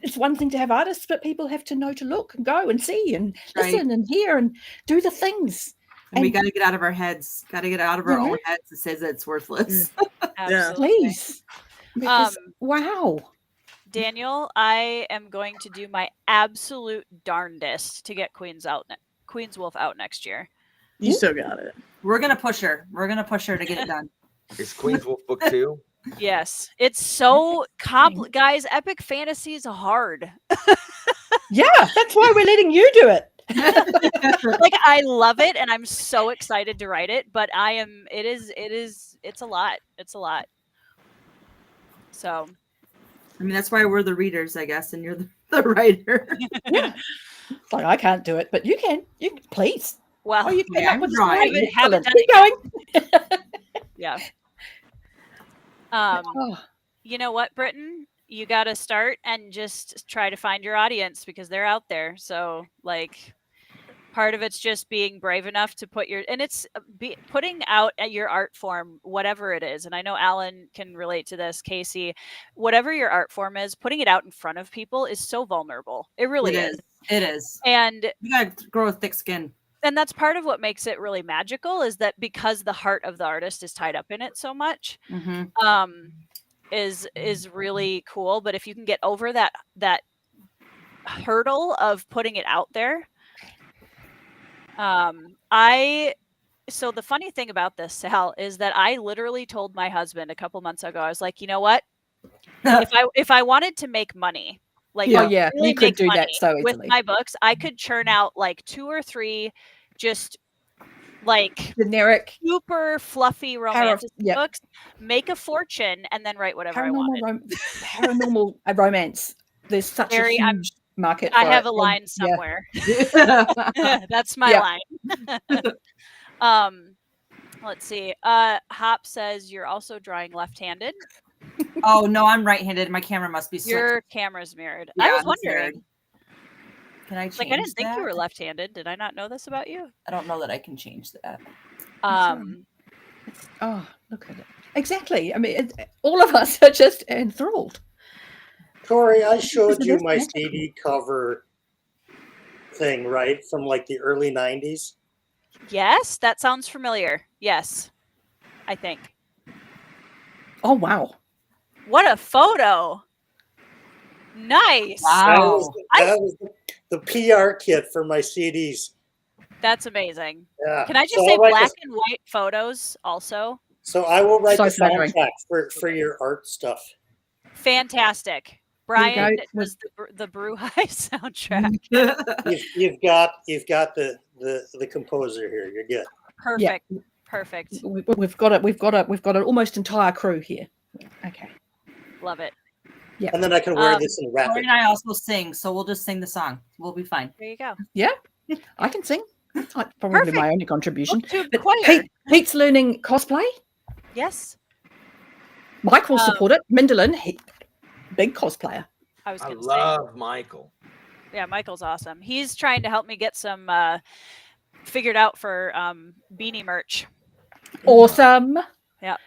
it's one thing to have artists, but people have to know to look and go and see and listen and hear and do the things. And we got to get out of our heads. Got to get out of our own heads that says that it's worthless. Please. Because, wow. Daniel, I am going to do my absolute darndest to get Queen's Wolf out next year. You still got it. We're gonna push her. We're gonna push her to get it done. Is Queen's Wolf book 2? Yes, it's so guys. Epic fantasy is hard. Yeah, that's why we're letting you do it. Like I love it, and I'm so excited to write it. But it's a lot. It's a lot. So, I mean, that's why we're the readers, I guess, and you're the writer. Yeah. Like I can't do it, but you can. You please. Well, you came up with haven't done Keep going. Yeah. You know what, Britton? You got to start and just try to find your audience because they're out there. So, like, Part of it's just being brave enough to put your, and it's putting out at your art form, whatever it is. And I know Alan can relate to this, Casey, whatever your art form is, putting it out in front of people is so vulnerable. It really is. It is. And you gotta grow a thick skin. And that's part of what makes it really magical, is that because the heart of the artist is tied up in it so much, is really cool. But if you can get over that hurdle of putting it out there, so the funny thing about this, Sal, is that I literally told my husband a couple months ago, I was like, you know what? if I wanted to make money, like, really you could do that so easily with my books, I could churn out like 2 or 3 just like generic, super fluffy romantic books, make a fortune, and then write whatever I wanted. Paranormal romance. There's such a huge market. I have a line somewhere. That's my line. Let's see. Hop says you're also drawing left-handed. Oh no, I'm right-handed. My camera must be switched. Your camera's mirrored. Yeah, I was wondering. Can I change I didn't think you were left-handed. Did I not know this about you? I don't know that I can change that. Oh, look at it. Exactly. I mean, all of us are just enthralled. Tori, I showed you my CD cover thing, right? From like the early 90s. Yes, that sounds familiar. Yes, I think. Oh, wow. What a photo. Nice. Wow. That was the PR kit for my CDs. That's amazing. Yeah. Can I just say black and white photos also? So I will write the soundtrack for your art stuff. Fantastic. Brian was the Brew High soundtrack. You've got the composer here. You're good. Perfect. Yeah. Perfect. We've got an almost entire crew here. Okay. Love it. Yeah. And then I can wear this and wrap it. And I also sing, so we'll just sing the song. We'll be fine. There you go. Yeah, I can sing. That's probably my only contribution. But Pete's learning cosplay. Yes. Mike will support it. Mindolin, big cosplayer. I love Michael. Yeah, Michael's awesome. He's trying to help me get some figured out for beanie merch. Awesome. Yeah.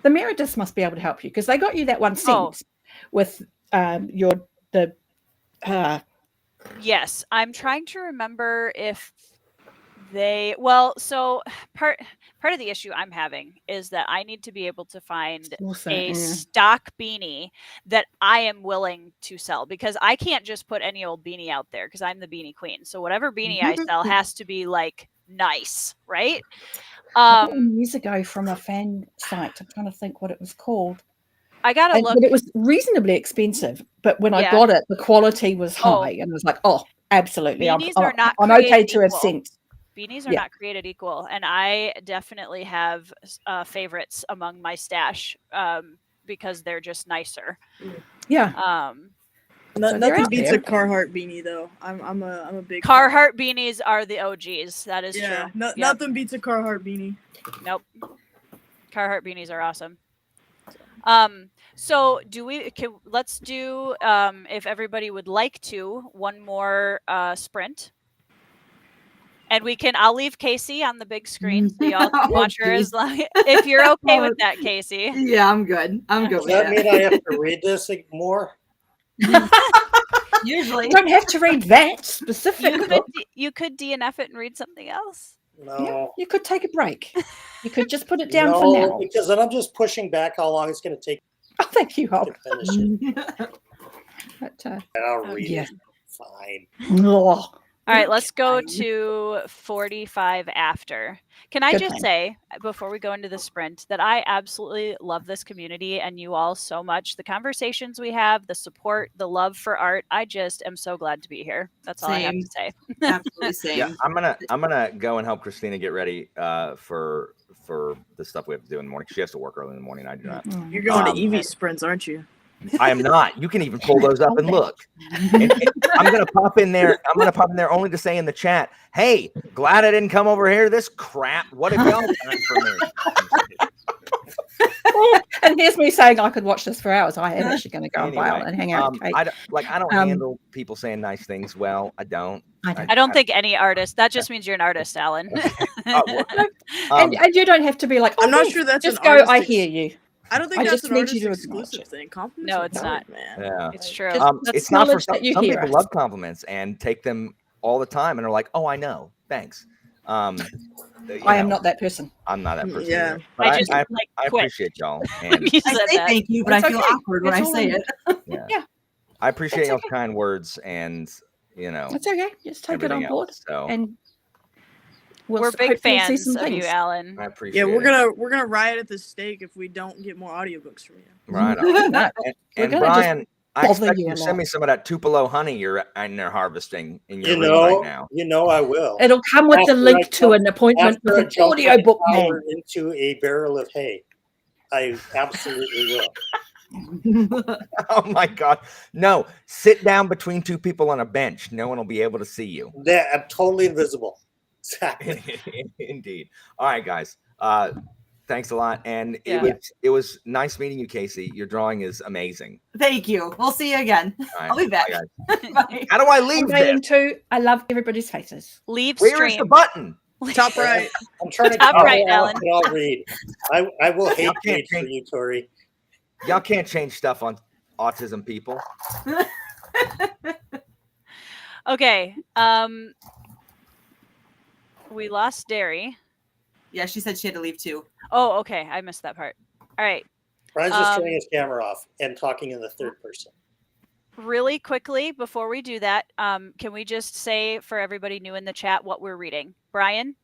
The Merediths must be able to help you because they got you that one scent with Yes, I'm trying to remember if so part of the issue I'm having is that I need to be able to find a stock beanie that I am willing to sell, because I can't just put any old beanie out there because I'm the beanie queen. So whatever beanie I sell has to be like nice, right? Years ago from a fan site. I'm trying to think what it was called. I gotta look. But it was reasonably expensive. But when I got it, the quality was high, and I was like, "Oh, absolutely! I'm okay to have sent." Beanies are not created equal, and I definitely have favorites among my stash because they're just nicer. Yeah. Nothing beats a Carhartt beanie, though. I'm a big Carhartt beanies are the OGs. That is true. Nothing beats a Carhartt beanie. Nope. Carhartt beanies are awesome. So let's do if everybody would like to, one more sprint. And I'll leave Casey on the big screen so y'all can watch her as long if you're okay with that, Casey. Yeah, I'm good. I'm good. Does that mean I have to read this more? Usually. You don't have to read that specifically. You could DNF it and read something else. No. Yeah, you could take a break. You could just put it down for now. Because then I'm just pushing back how long it's going to take. Oh, thank you, Hope. To finish it. But, I'll read it. Fine. Oh. All right, let's go to 45 after. Can I just say, before we go into the sprint, that I absolutely love this community and you all so much. The conversations we have, the support, the love for art. I just am so glad to be here. That's all I have to say. Absolutely same. Yeah, I'm gonna go and help Christina get ready for the stuff we have to do in the morning. She has to work early in the morning. I do not. You're going to EV sprints, aren't you? I am not. You can even pull those up and look. And I'm gonna pop in there. I'm gonna pop in there only to say in the chat, "Hey, glad I didn't come over here to this crap. What have y'all done for me?" And here's me saying I could watch this for hours. I am actually going to go and buy it and hang out with Kate. I don't handle people saying nice things well. I don't. I don't think any artist. That just means you're an artist, Alan. And you don't have to be like, I'm not sure that's just an go. artist I hear you. I don't think I that's just an need artist you to exclusive acknowledge it. thing. Compliments No, are it's good, not. man. Yeah, It's true. It's not for that you some hear people. us. Love compliments and take them all the time, and are like, "Oh, I know, thanks." I am not that person. I'm not that person. Yeah. Either. But I just I quit. appreciate y'all. And You I said say that. thank you, but It's I feel okay. awkward when I It's all say in- it. Yeah. I appreciate It's y'all's okay. kind words, and It's okay. Just take it everything on board, else. So and We're big hopefully see fans some of things. you, Alan. I appreciate. Yeah, we're it. gonna riot at the stake if we don't get more audiobooks from you. Right on. No, And gonna just Brian, I bother expect you you a to send lot. me some of that Tupelo honey you're in there harvesting in your You room right know, now. I will. It'll come with the After link I to jump- an appointment After I with an jump my audiobook power man. into a barrel of hay, I absolutely will. Oh my God. No, sit down between two people on a bench. No one will be able to see you. That I'm totally invisible. Exactly. Indeed. All right, guys. Thanks a lot. And Yeah. it was nice meeting you, Casey. Your drawing is amazing. Thank you. We'll see you again. All right. I'll be back. Bye, Bye. How do I I'm leave waiting this? too. I love everybody's faces. Leave Where stream. is the button? Top right. I'm trying to Top cover right, off, Alan. but I'll read. I will hate Y'all can't Kate for change- you, Tori. Y'all can't change stuff on autism people. Okay. We lost Derry. Yeah, she said she had to leave too. Oh, okay. I missed that part. All right. Brian's just turning his camera off and talking in the third person. Really quickly, before we do that, can we just say for everybody new in the chat what we're reading? Brian?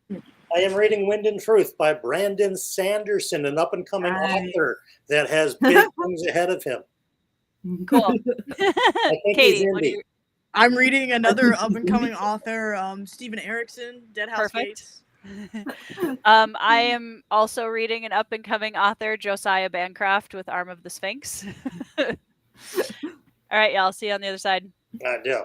I am reading Wind and Truth by Brandon Sanderson, an up-and-coming author that has big things ahead of him. Cool. I think Katie, he's what do indie. you... I'm reading another up-and-coming author, Stephen Erickson, Dead House Perfect. Gates. I am also reading an up-and-coming author, Josiah Bancroft, with Arm of the Sphinx. All right, y'all. See you on the other side. I do.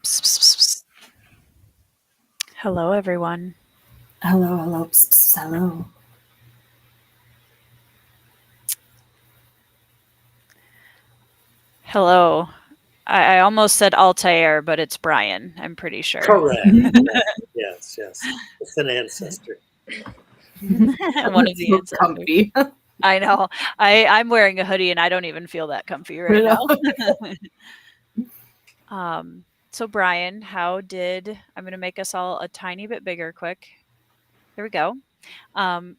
Psst, psst, psst, psst. Hello, everyone. Hello, hello, psst, psst, hello. Hello. I almost said Altair, but it's Brian, I'm pretty sure. Correct. Yes. It's an ancestor. One of the So ancestors. comfy. I know. I'm wearing a hoodie and I don't even feel that comfy right now. So Brian, I'm going to make us all a tiny bit bigger quick. Here we go.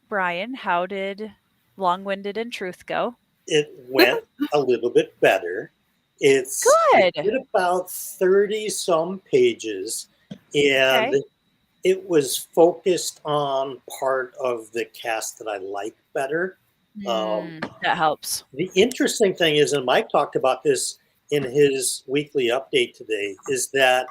Brian, how did Long-Winded in Truth go? It went a little bit better. It's good. It did about 30 some pages, and Okay. it was focused on part of the cast that I like better. That helps. The interesting thing is, and Mike talked about this in his weekly update today, is that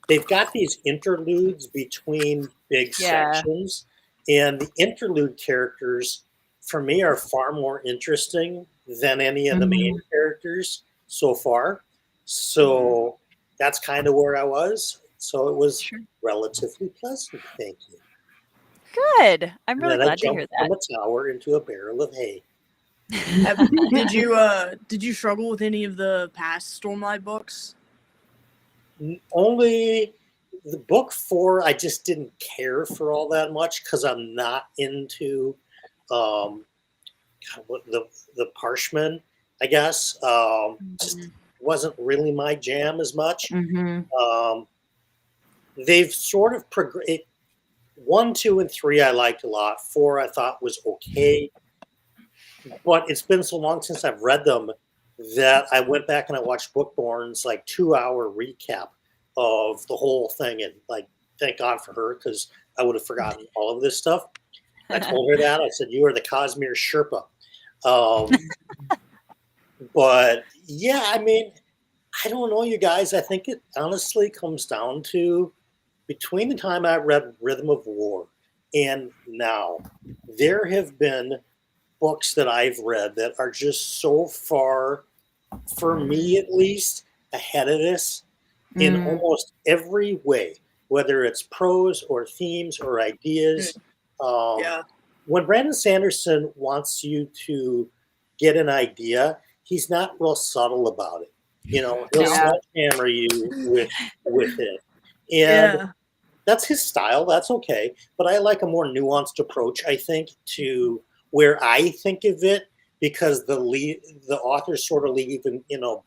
they've got these interludes between big sections, and the interlude characters, for me, are far more interesting than any of the main characters so far. So that's kind of where I was. So it was relatively pleasant. Thank you. Good. I'm really glad to hear that. From a tower into a barrel of hay. Did you struggle with any of the past Stormlight books? Only the book 4, I just didn't care for all that much because I'm not into the Parshman, I guess. Just wasn't really my jam as much. They've sort of progressed. 1, 2, and 3 I liked a lot. 4 I thought was okay. But it's been so long since I've read them that I went back and I watched Bookborn's 2-hour recap of the whole thing, and thank God for her, because I would have forgotten all of this stuff. I told her that. I said, "You are the Cosmere Sherpa." But yeah, I mean, I don't know, you guys. I think it honestly comes down to between the time I read Rhythm of War and now, there have been books that I've read that are just so far, for me at least, ahead of this in almost every way, whether it's prose or themes or ideas. When Brandon Sanderson wants you to get an idea, he's not real subtle about it. He'll sledgehammer you with it. And that's his style. That's okay. But I like a more nuanced approach, I think, to where I think of it, because the authors sort of leave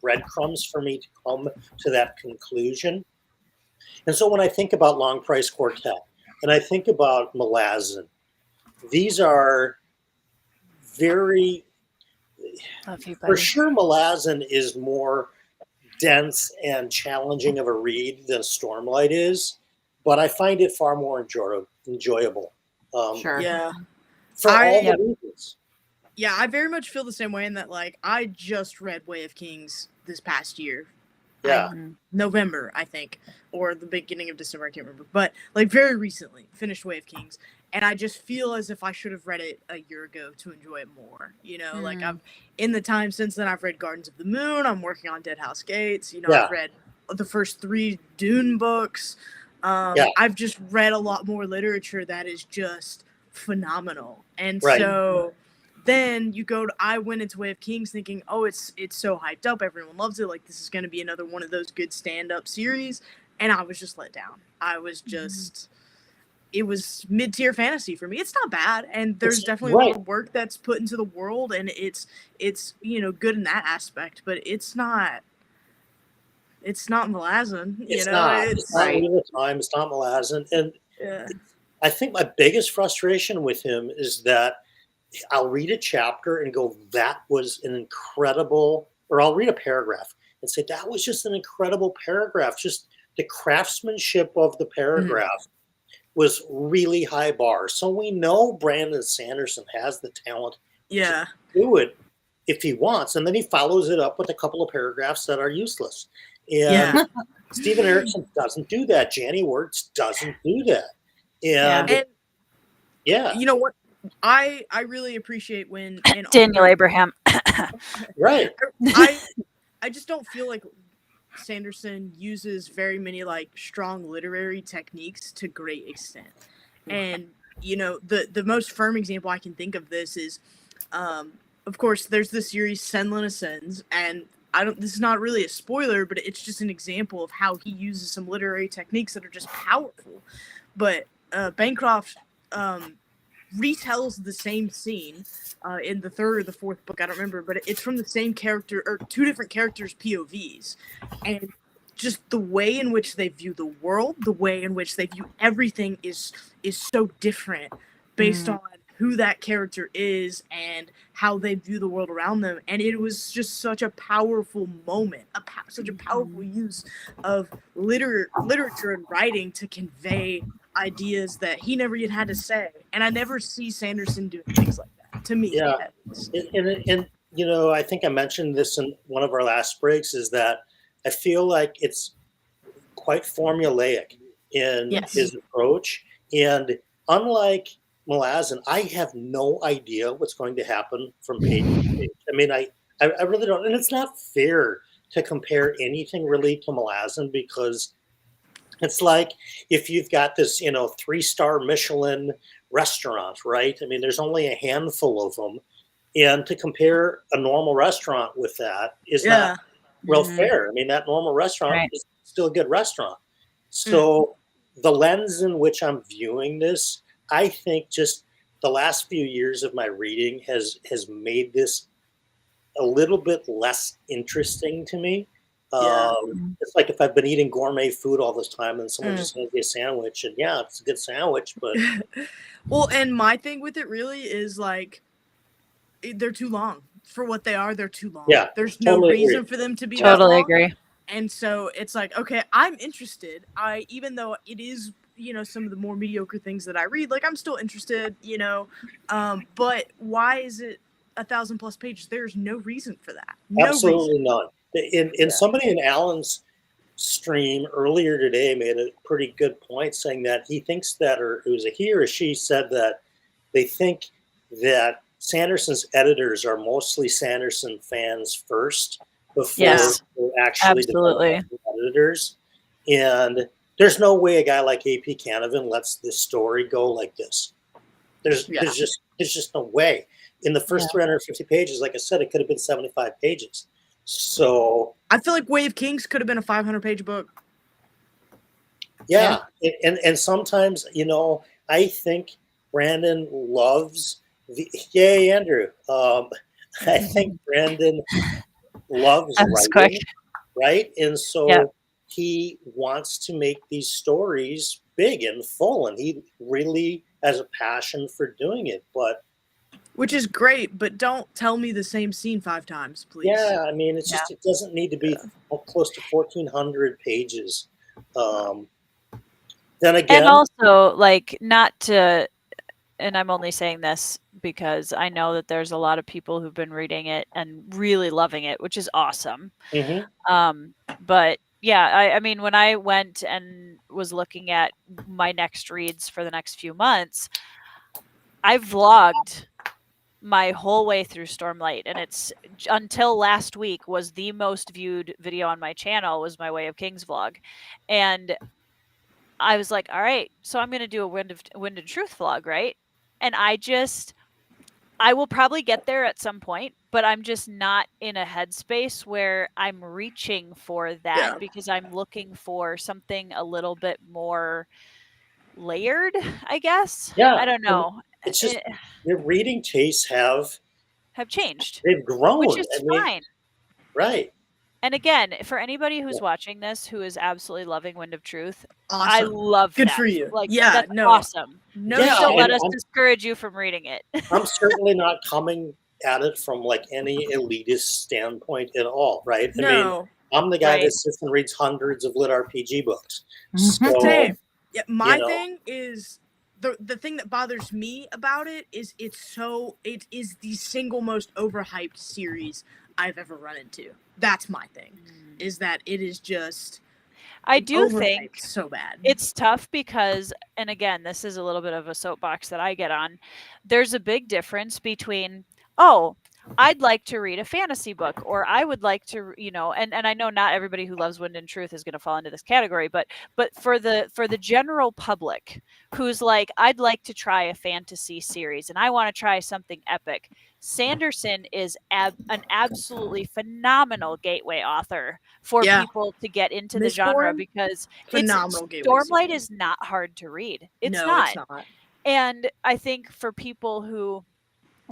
breadcrumbs for me to come to that conclusion. And so when I think about Long Price Quartet and I think about Malazan, these are very, for sure, Malazan is more dense and challenging of a read than Stormlight is, but I find it far more enjoyable. For all the reasons. Yeah, I very much feel the same way in that, I just read Way of Kings this past year. Yeah. November, I think, or the beginning of December, I can't remember. But, very recently, finished Way of Kings. And I just feel as if I should have read it a year ago to enjoy it more. I've in the time since then, I've read Gardens of the Moon. I'm working on Dead House Gates. I've read the first 3 Dune books. I've just read a lot more literature that is just phenomenal. And so then I went into Way of Kings thinking, oh, it's so hyped up, everyone loves it, this is going to be another one of those good stand-up series, and I was just let down. I was just it was mid-tier fantasy for me. It's not bad, and there's definitely a lot of work that's put into the world, and it's good in that aspect, but it's not Malazan. It's not Wheel of Time. It's not Malazan. And I think my biggest frustration with him is that I'll read a chapter and go, that was an incredible, or I'll read a paragraph and say, that was just an incredible paragraph. Just the craftsmanship of the paragraph was really high bar. So we know Brandon Sanderson has the talent to do it if he wants. And then he follows it up with a couple of paragraphs that are useless. And Stephen Erickson doesn't do that. Janny Wirtz doesn't do that. And you know what? I really appreciate when Daniel Abraham. Right. I just don't feel like Sanderson uses very many like strong literary techniques to great extent. And you know, the most firm example I can think of this is, of course, there's the series Senlin Ascends, and this is not really a spoiler, but it's just an example of how he uses some literary techniques that are just powerful. But Bancroft retells the same scene in the third or the fourth book, I don't remember, but it's from the same character, or two different characters' POVs. And just the way in which they view the world, the way in which they view everything is so different based on who that character is and how they view the world around them. And it was just such a powerful moment, such a powerful use of literature and writing to convey ideas that he never yet had to say. And I never see Sanderson doing things like that, to me. Yeah. And you know, I think I mentioned this in one of our last breaks, is that I feel like it's quite formulaic in his approach. And unlike Malazan, I have no idea what's going to happen from page to page. I mean, I really don't. And it's not fair to compare anything really to Malazan, because it's like if you've got this, you know, 3-star Michelin restaurant, right? I mean, there's only a handful of them. And to compare a normal restaurant with that is not real fair. I mean, that normal restaurant is still a good restaurant. So the lens in which I'm viewing this, I think just the last few years of my reading has made this a little bit less interesting to me. It's like if I've been eating gourmet food all this time and someone just hands me a sandwich, and it's a good sandwich, but well, and my thing with it really is like they're too long for what they are. They're too long. Yeah, there's no reason for them to be totally that long. Agree. And so it's like, okay, I'm interested. Even though it is, you know, some of the more mediocre things that I read, like I'm still interested, you know, but why is it 1,000+ pages? There's no reason for that. Absolutely none. And somebody in Alan's stream earlier today made a pretty good point, saying that he thinks that, or it was a he or a she said that they think that Sanderson's editors are mostly Sanderson fans first before they're actually the editors. And there's no way a guy like AP Canavan lets this story go like this. There's just no way. In the first 350 pages, like I said, it could have been 75 pages. So I feel like Way of Kings could have been a 500-page book. Yeah. And sometimes, you know, I think Brandon loves yay, Andrew. I think Brandon loves writing, right? And so he wants to make these stories big and full, and he really has a passion for doing it. But which is great, but don't tell me the same scene 5 times, please. Yeah, I mean, it's just, it doesn't need to be close to 1,400 pages. Then again, and also, like, not to, and I'm only saying this because I know that there's a lot of people who've been reading it and really loving it, which is awesome. But yeah, I mean, when I went and was looking at my next reads for the next few months, I vlogged my whole way through Stormlight, and it's until last week was the most viewed video on my channel was my Way of Kings vlog. And I was like, all right, so I'm going to do a Wind and Truth vlog, right? And I will probably get there at some point, but I'm just not in a headspace where I'm reaching for that because I'm looking for something a little bit more layered, I guess. Yeah. I don't know. It's just your reading tastes have changed. They've grown. Which is fine. Right. And again, for anybody who's watching this who is absolutely loving Wind of Truth, awesome. I love Good that. for you. Like, that's awesome. Don't let us I'm, discourage you from reading it. I'm certainly not coming at it from like any elitist standpoint at all, right? I mean, I'm the guy that sits and reads hundreds of lit RPG books. So, yeah, my thing is the thing that bothers me about it is it is the single most overhyped series I've ever run into. That's my thing. Is that it is just I do think so bad. It's tough because, and again, this is a little bit of a soapbox that I get on. There's a big difference between, oh, I'd like to read a fantasy book, or I would like to, and I know not everybody who loves Wind and Truth is going to fall into this category, but for the general public who's like, I'd like to try a fantasy series and I want to try something epic, Sanderson is an absolutely phenomenal gateway author for people to get into the genre, because Stormlight is not hard to read. It's not. And I think for people who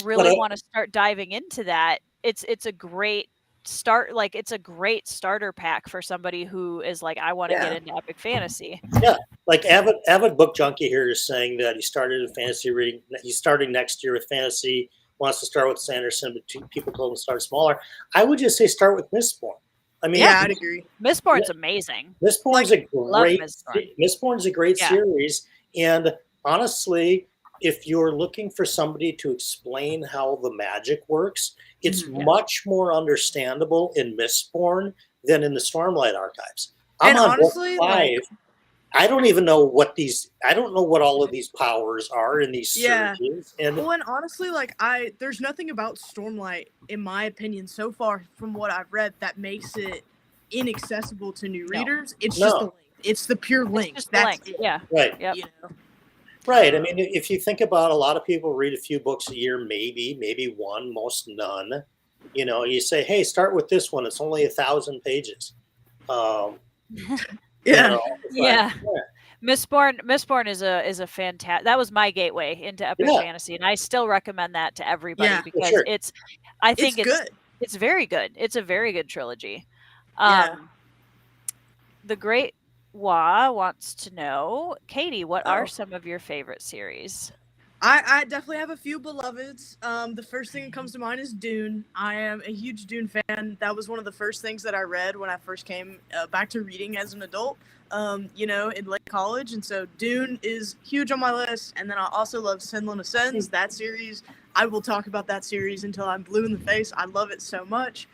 really want to start diving into that, it's a great start. Like, it's a great starter pack for somebody who is like, I want to get into epic fantasy. Yeah, like avid book junkie here is saying that he started in fantasy reading. He's starting next year with fantasy. Wants to start with Sanderson, but people told him to start smaller. I would just say start with Mistborn. I mean, I'd agree. Mistborn's amazing. Mistborn's a great series, and honestly, if you're looking for somebody to explain how the magic works, it's much more understandable in Mistborn than in the Stormlight archives. I'm on honestly, book 5. I don't even know what all of these powers are in these surges. And honestly, there's nothing about Stormlight, in my opinion, so far from what I've read, that makes it inaccessible to new readers. It's just the link. It's the pure link. That's it. Yeah. Right. Yep. Right. I mean, if you think about, a lot of people read a few books a year, maybe one, most none. You say, hey, start with this one. It's only 1,000 pages. Mistborn is a fantastic. That was my gateway into epic fantasy, and I still recommend that to everybody because it's good. It's very good. It's a very good trilogy. The Great Wah wants to know, Katie, what are some of your favorite series? I definitely have a few beloveds. The first thing that comes to mind is Dune. I am a huge Dune fan. That was one of the first things that I read when I first came back to reading as an adult, in late college. And so Dune is huge on my list. And then I also love Senlin Ascends, that series. I will talk about that series until I'm blue in the face. I love it so much.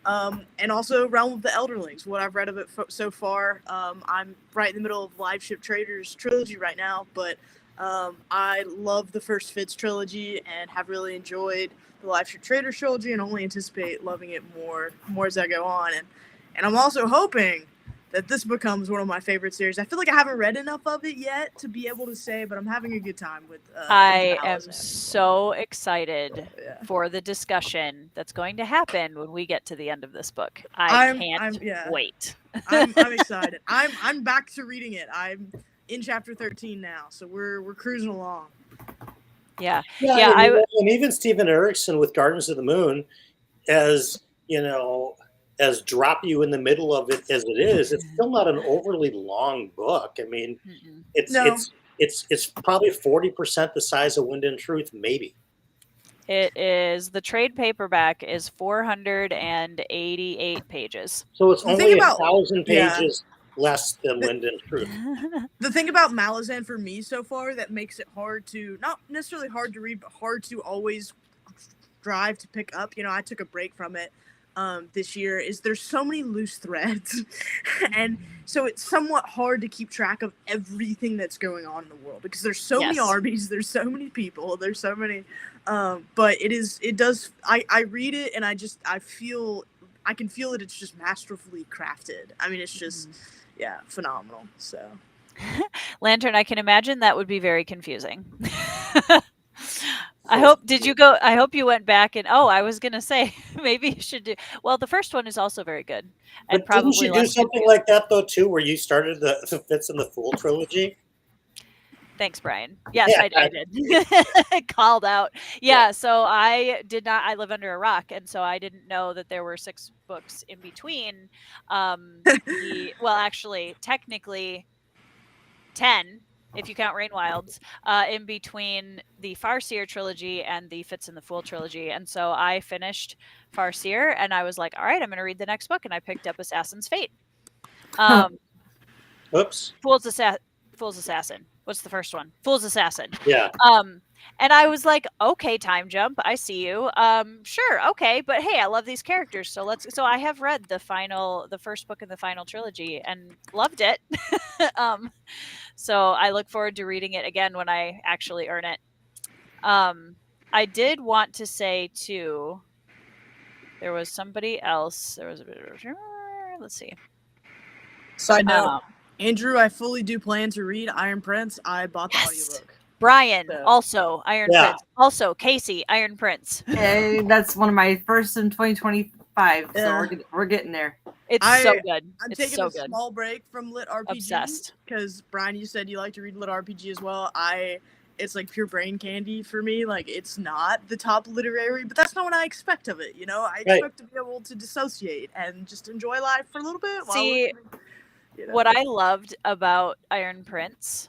And also Realm of the Elderlings, what I've read of it so far. I'm right in the middle of Live Ship Traders trilogy right now, but I love the first Fitz trilogy and have really enjoyed the Live Ship Traders trilogy and only anticipate loving it more as I go on. And I'm also hoping that this becomes one of my favorite series. I feel like I haven't read enough of it yet to be able to say, but I'm having a good time with I am so excited for the discussion that's going to happen when we get to the end of this book. I can't wait. I'm excited. I'm back to reading it. I'm in chapter 13 now, so we're cruising along. Yeah. And even Steven Erikson with Gardens of the Moon, as drop you in the middle of it as it is, it's still not an overly long book. I mean, it's probably 40% the size of Wind and Truth, maybe. It is. The trade paperback is 488 pages. So it's only 1,000 pages less than Wind and Truth. The thing about Malazan for me so far that makes it not necessarily hard to read, but hard to always drive to pick up. I took a break from it this year, is there's so many loose threads. And so it's somewhat hard to keep track of everything that's going on in the world because there's so many armies, there's so many people, there's so many, but I read it and I can feel that it's just masterfully crafted. I mean, it's just, phenomenal. So Lantern, I can imagine that would be very confusing. I hope you went back and I was gonna say maybe you should do. Well, the first one is also very good, and but probably didn't you do something like that though too, where you started the Fitz and the Fool trilogy? Thanks, Brian. Yes, I did. Called out. Yeah, so I did not. I live under a rock, and so I didn't know that there were 6 books in between. Actually, technically, 10. If you count Rain Wilds, in between the Farseer trilogy and the Fitz and the Fool trilogy. And so I finished Farseer and I was like, all right, I'm going to read the next book. And I picked up Assassin's Fate. Oops. Fool's Assassin. What's the first one? Fool's Assassin. Yeah. And I was like, okay, time jump. I see you. Sure. Okay. But hey, I love these characters. So I have read the first book in the final trilogy and loved it. So I look forward to reading it again when I actually earn it. I did want to say too, There was somebody else. There was a bit of, let's see. Side note, Andrew, I fully do plan to read Iron Prince. I bought the audiobook. Brian, also Iron Prince. Also Casey, Iron Prince. Hey, that's one of my first in 2025. So we're getting there. It's so good. I'm it's taking so a good. small break from Lit RPG. Obsessed. Because Brian, you said you like to read Lit RPG as well. It's like pure brain candy for me. Like, it's not the top literary, but that's not what I expect of it. You know, I expect to be able to dissociate and just enjoy life for a little bit. See, what I loved about Iron Prince,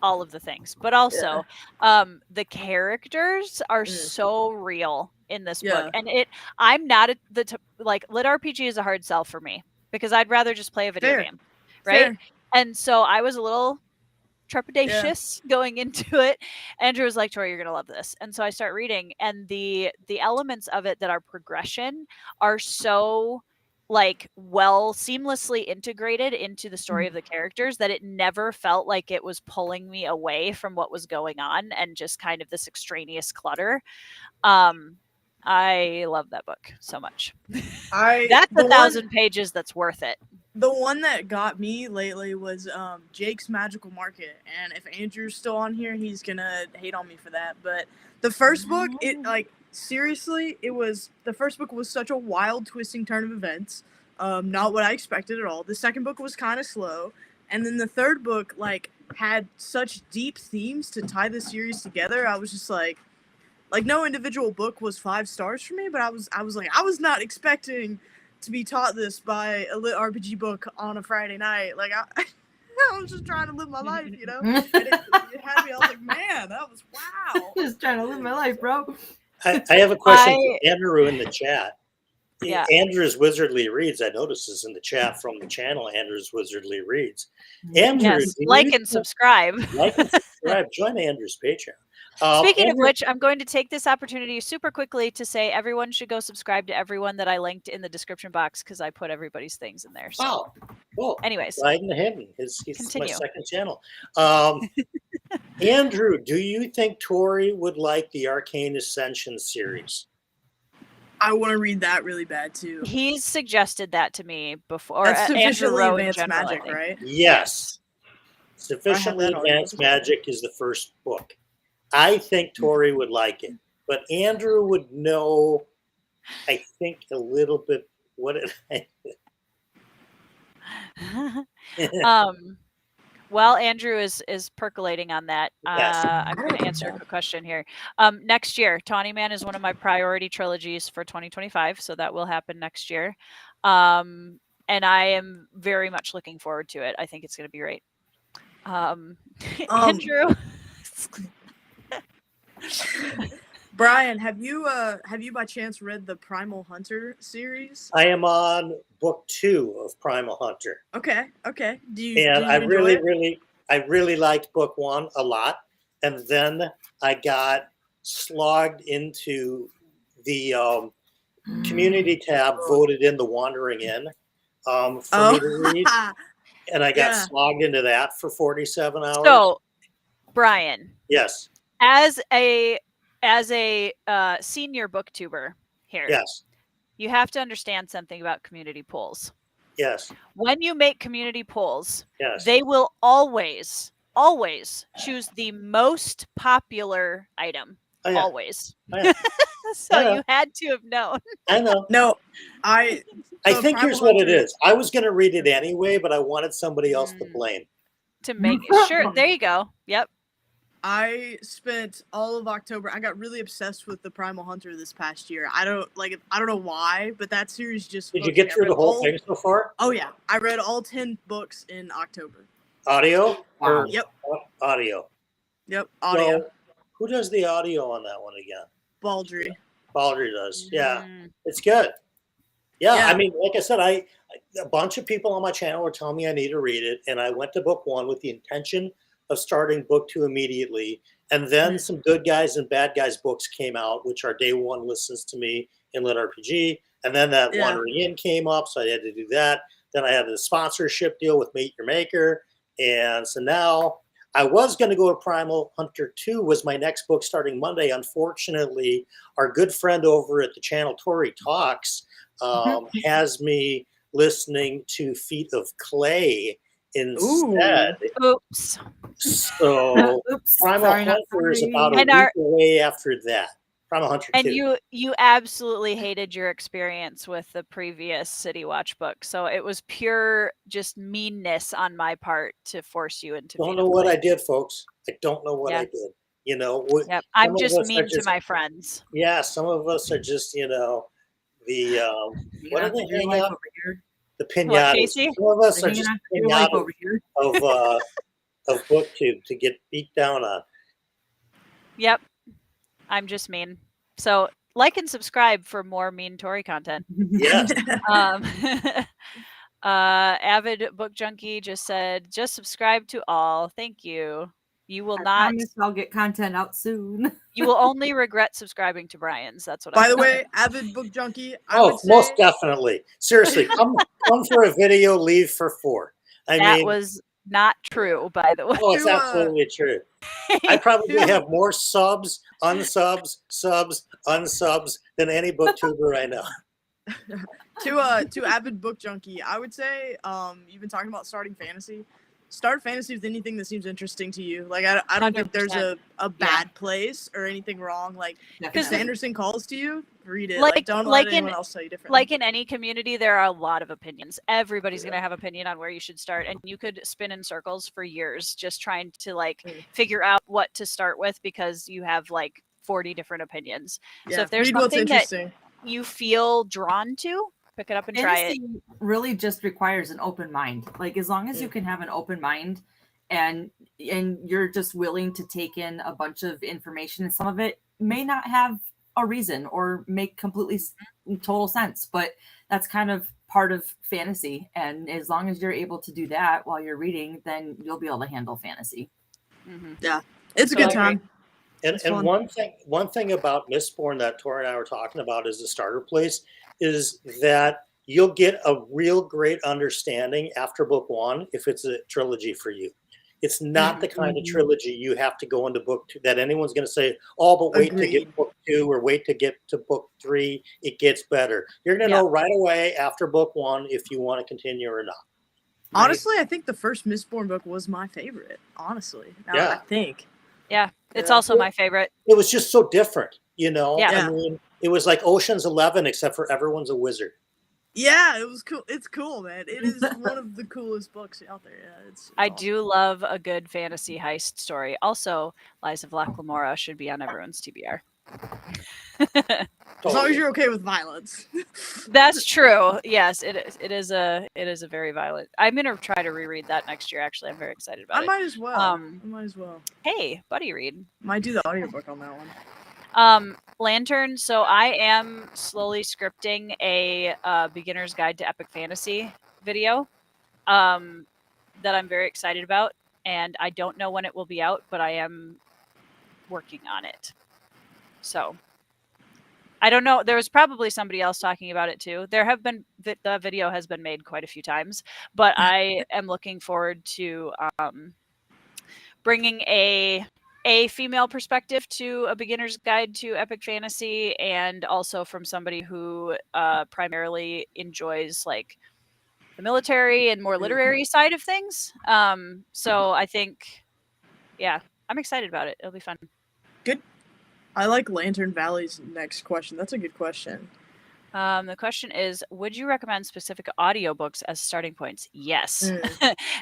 all of the things, but also the characters are so real in this book. And I'm not like, Lit RPG is a hard sell for me because I'd rather just play a video game. Right. Fair. And so I was a little trepidatious going into it. Andrew was like, Tori, you're gonna love this. And so I start reading, and the elements of it that are progression are so like seamlessly integrated into the story of the characters that it never felt like it was pulling me away from what was going on and just kind of this extraneous clutter. I love that book so much. That's 1,000 pages that's worth it. The one that got me lately was Jake's Magical Market, and if Andrew's still on here, he's gonna hate on me for that. But the first book, seriously, the first book was such a wild, twisting turn of events. Not what I expected at all. The second book was kind of slow, and then the third book had such deep themes to tie the series together. I was just like no individual book was 5 stars for me, but I was not expecting to be taught this by a Lit RPG book on a Friday night. Like, I was just trying to live my life, you know? And it had me, I was like, man, that was wow. Just trying to live my life, bro. I have a question for Andrew in the chat. Yeah. Andrew's Wizardly Reads, I noticed, is in the chat from the channel, Andrew's Wizardly Reads. Andrew, like and subscribe. Like and subscribe. Join Andrew's Patreon. Speaking of which, I'm going to take this opportunity super quickly to say everyone should go subscribe to everyone that I linked in the description box because I put everybody's things in there. So, cool. Anyways, riding him. He's my second channel. Andrew, do you think Tori would like the Arcane Ascension series? I want to read that really bad too. He's suggested that to me before. That's Sufficiently Advanced Magic, right? Yes. Sufficiently Advanced Magic is the first book. I think Tori would like it, but Andrew would know, I think, a little bit what it. While Andrew is percolating on that, Yes. I'm going to answer a question here. Next year, Tawny Man is one of my priority trilogies for 2025, so that will happen next year. And I am very much looking forward to it. I think it's going to be great. Andrew. Brian, have you by chance read the Primal Hunter series? I am on book 2 of Primal Hunter. Okay. I really liked book 1 a lot, and then I got slogged into the community tab, voted in the Wandering Inn for me to read, and I got slogged into that for 47 hours. So, Brian. Yes. As a senior booktuber here, yes, you have to understand something about community polls. Yes. When you make community polls, yes, they will always choose the most popular item. Oh, yeah. Always. Oh, yeah. So you had to have known. I know. No, I think here's what it is. I was going to read it anyway, but I wanted somebody else to blame. To make sure. There you go. Yep. I spent all of October. I got really obsessed with the Primal Hunter this past year. I don't know why, but that series just. Did you get through the whole thing so far? Oh yeah, I read all 10 books in October. Audio? Wow. Yep. Audio. Yep. Audio. So, who does the audio on that one again? Baldry. Baldry does. Yeah, it's good. Yeah, I mean, like I said, a bunch of people on my channel were telling me I need to read it, and I went to book 1 with the intention of starting book 2 immediately, and then some good guys and bad guys books came out, which are day 1 listens to me in Lit RPG, and then that Wandering Inn came up, so I had to do that. Then I had the sponsorship deal with Meet Your Maker, and so now I was going to go to Primal Hunter 2 was my next book starting Monday. Unfortunately, our good friend over at the channel, Tori Talks, has me listening to Feet of Clay instead. Oops. So Primal Hunter is about a week away after that. Primal Hunter 2. And you absolutely hated your experience with the previous City Watch book. So it was pure just meanness on my part to force you into Don't know what I did, folks. I don't know what I did. You know, yep. I'm just mean to my friends. Yeah, some of us are just, you know, the what are they hanging out? The pinatas. Some of us are just pinatas of BookTube to get beat down on. Yep. I'm just mean. So like and subscribe for more mean Tory content. Yes. Avid Book Junkie just said, just subscribe to all. Thank you. You will not. I'll get content out soon. You will only regret subscribing to Brian's. That's what. By the way, Avid Book Junkie. Most definitely. Seriously, come for a video, leave for 4. That was not true, by the way. Oh, it's absolutely true. I probably have more subs, unsubs, subs, unsubs than any booktuber I know. To Avid Book Junkie, I would say you've been talking about starting fantasy. Start fantasy with anything that seems interesting to you. Like I don't think there's a bad place or anything wrong. Like if Sanderson calls to you, read it. Like don't let anyone else tell you different. Like in any community, there are a lot of opinions. Everybody's gonna have opinion on where you should start, and you could spin in circles for years just trying to figure out what to start with because you have 40 different opinions. Yeah. So if there's something that you feel drawn to, pick it up and try it. Really just requires an open mind. Like as long as you can have an open mind and you're just willing to take in a bunch of information, and some of it may not have a reason or make completely total sense, but that's kind of part of fantasy. And as long as you're able to do that while you're reading, then you'll be able to handle fantasy. Mm-hmm. Yeah, it's a good time. And one thing about Mistborn that Tori and I were talking about as a starter place is that you'll get a real great understanding after book 1 if it's a trilogy for you. It's not the kind of trilogy you have to go into book 2 that anyone's going to say, oh, but wait to get book 2 or wait to get to book 3. It gets better. You're going to know right away after book 1 if you want to continue or not. Right? Honestly, I think the first Mistborn book was my favorite. Honestly, I think. Yeah, it's also my favorite. It was just so different, you know? Yeah. I mean, it was like Ocean's 11, except for everyone's a wizard. Yeah, it was cool. It's cool, man. It is one of the coolest books out there. Yeah, it's I do love a good fantasy heist story. Also, Lies of Locke Lamora should be on everyone's TBR. As long as you're okay with violence. That's true. Yes, it is a very violent. I'm gonna try to reread that next year. Actually, I'm very excited about it. I might as well. Hey, buddy, read. Might do the audiobook on that one. Lantern. So I am slowly scripting a beginner's guide to epic fantasy video that I'm very excited about, and I don't know when it will be out, but I am working on it. So I don't know. There was probably somebody else talking about it too. There have been the video has been made quite a few times, but I am looking forward to bringing a female perspective to a beginner's guide to epic fantasy, and also from somebody who primarily enjoys the military and more literary side of things. So I think, I'm excited about it. It'll be fun. Good. I like Lantern Valley's next question. That's a good question. The question is, would you recommend specific audiobooks as starting points? Yes.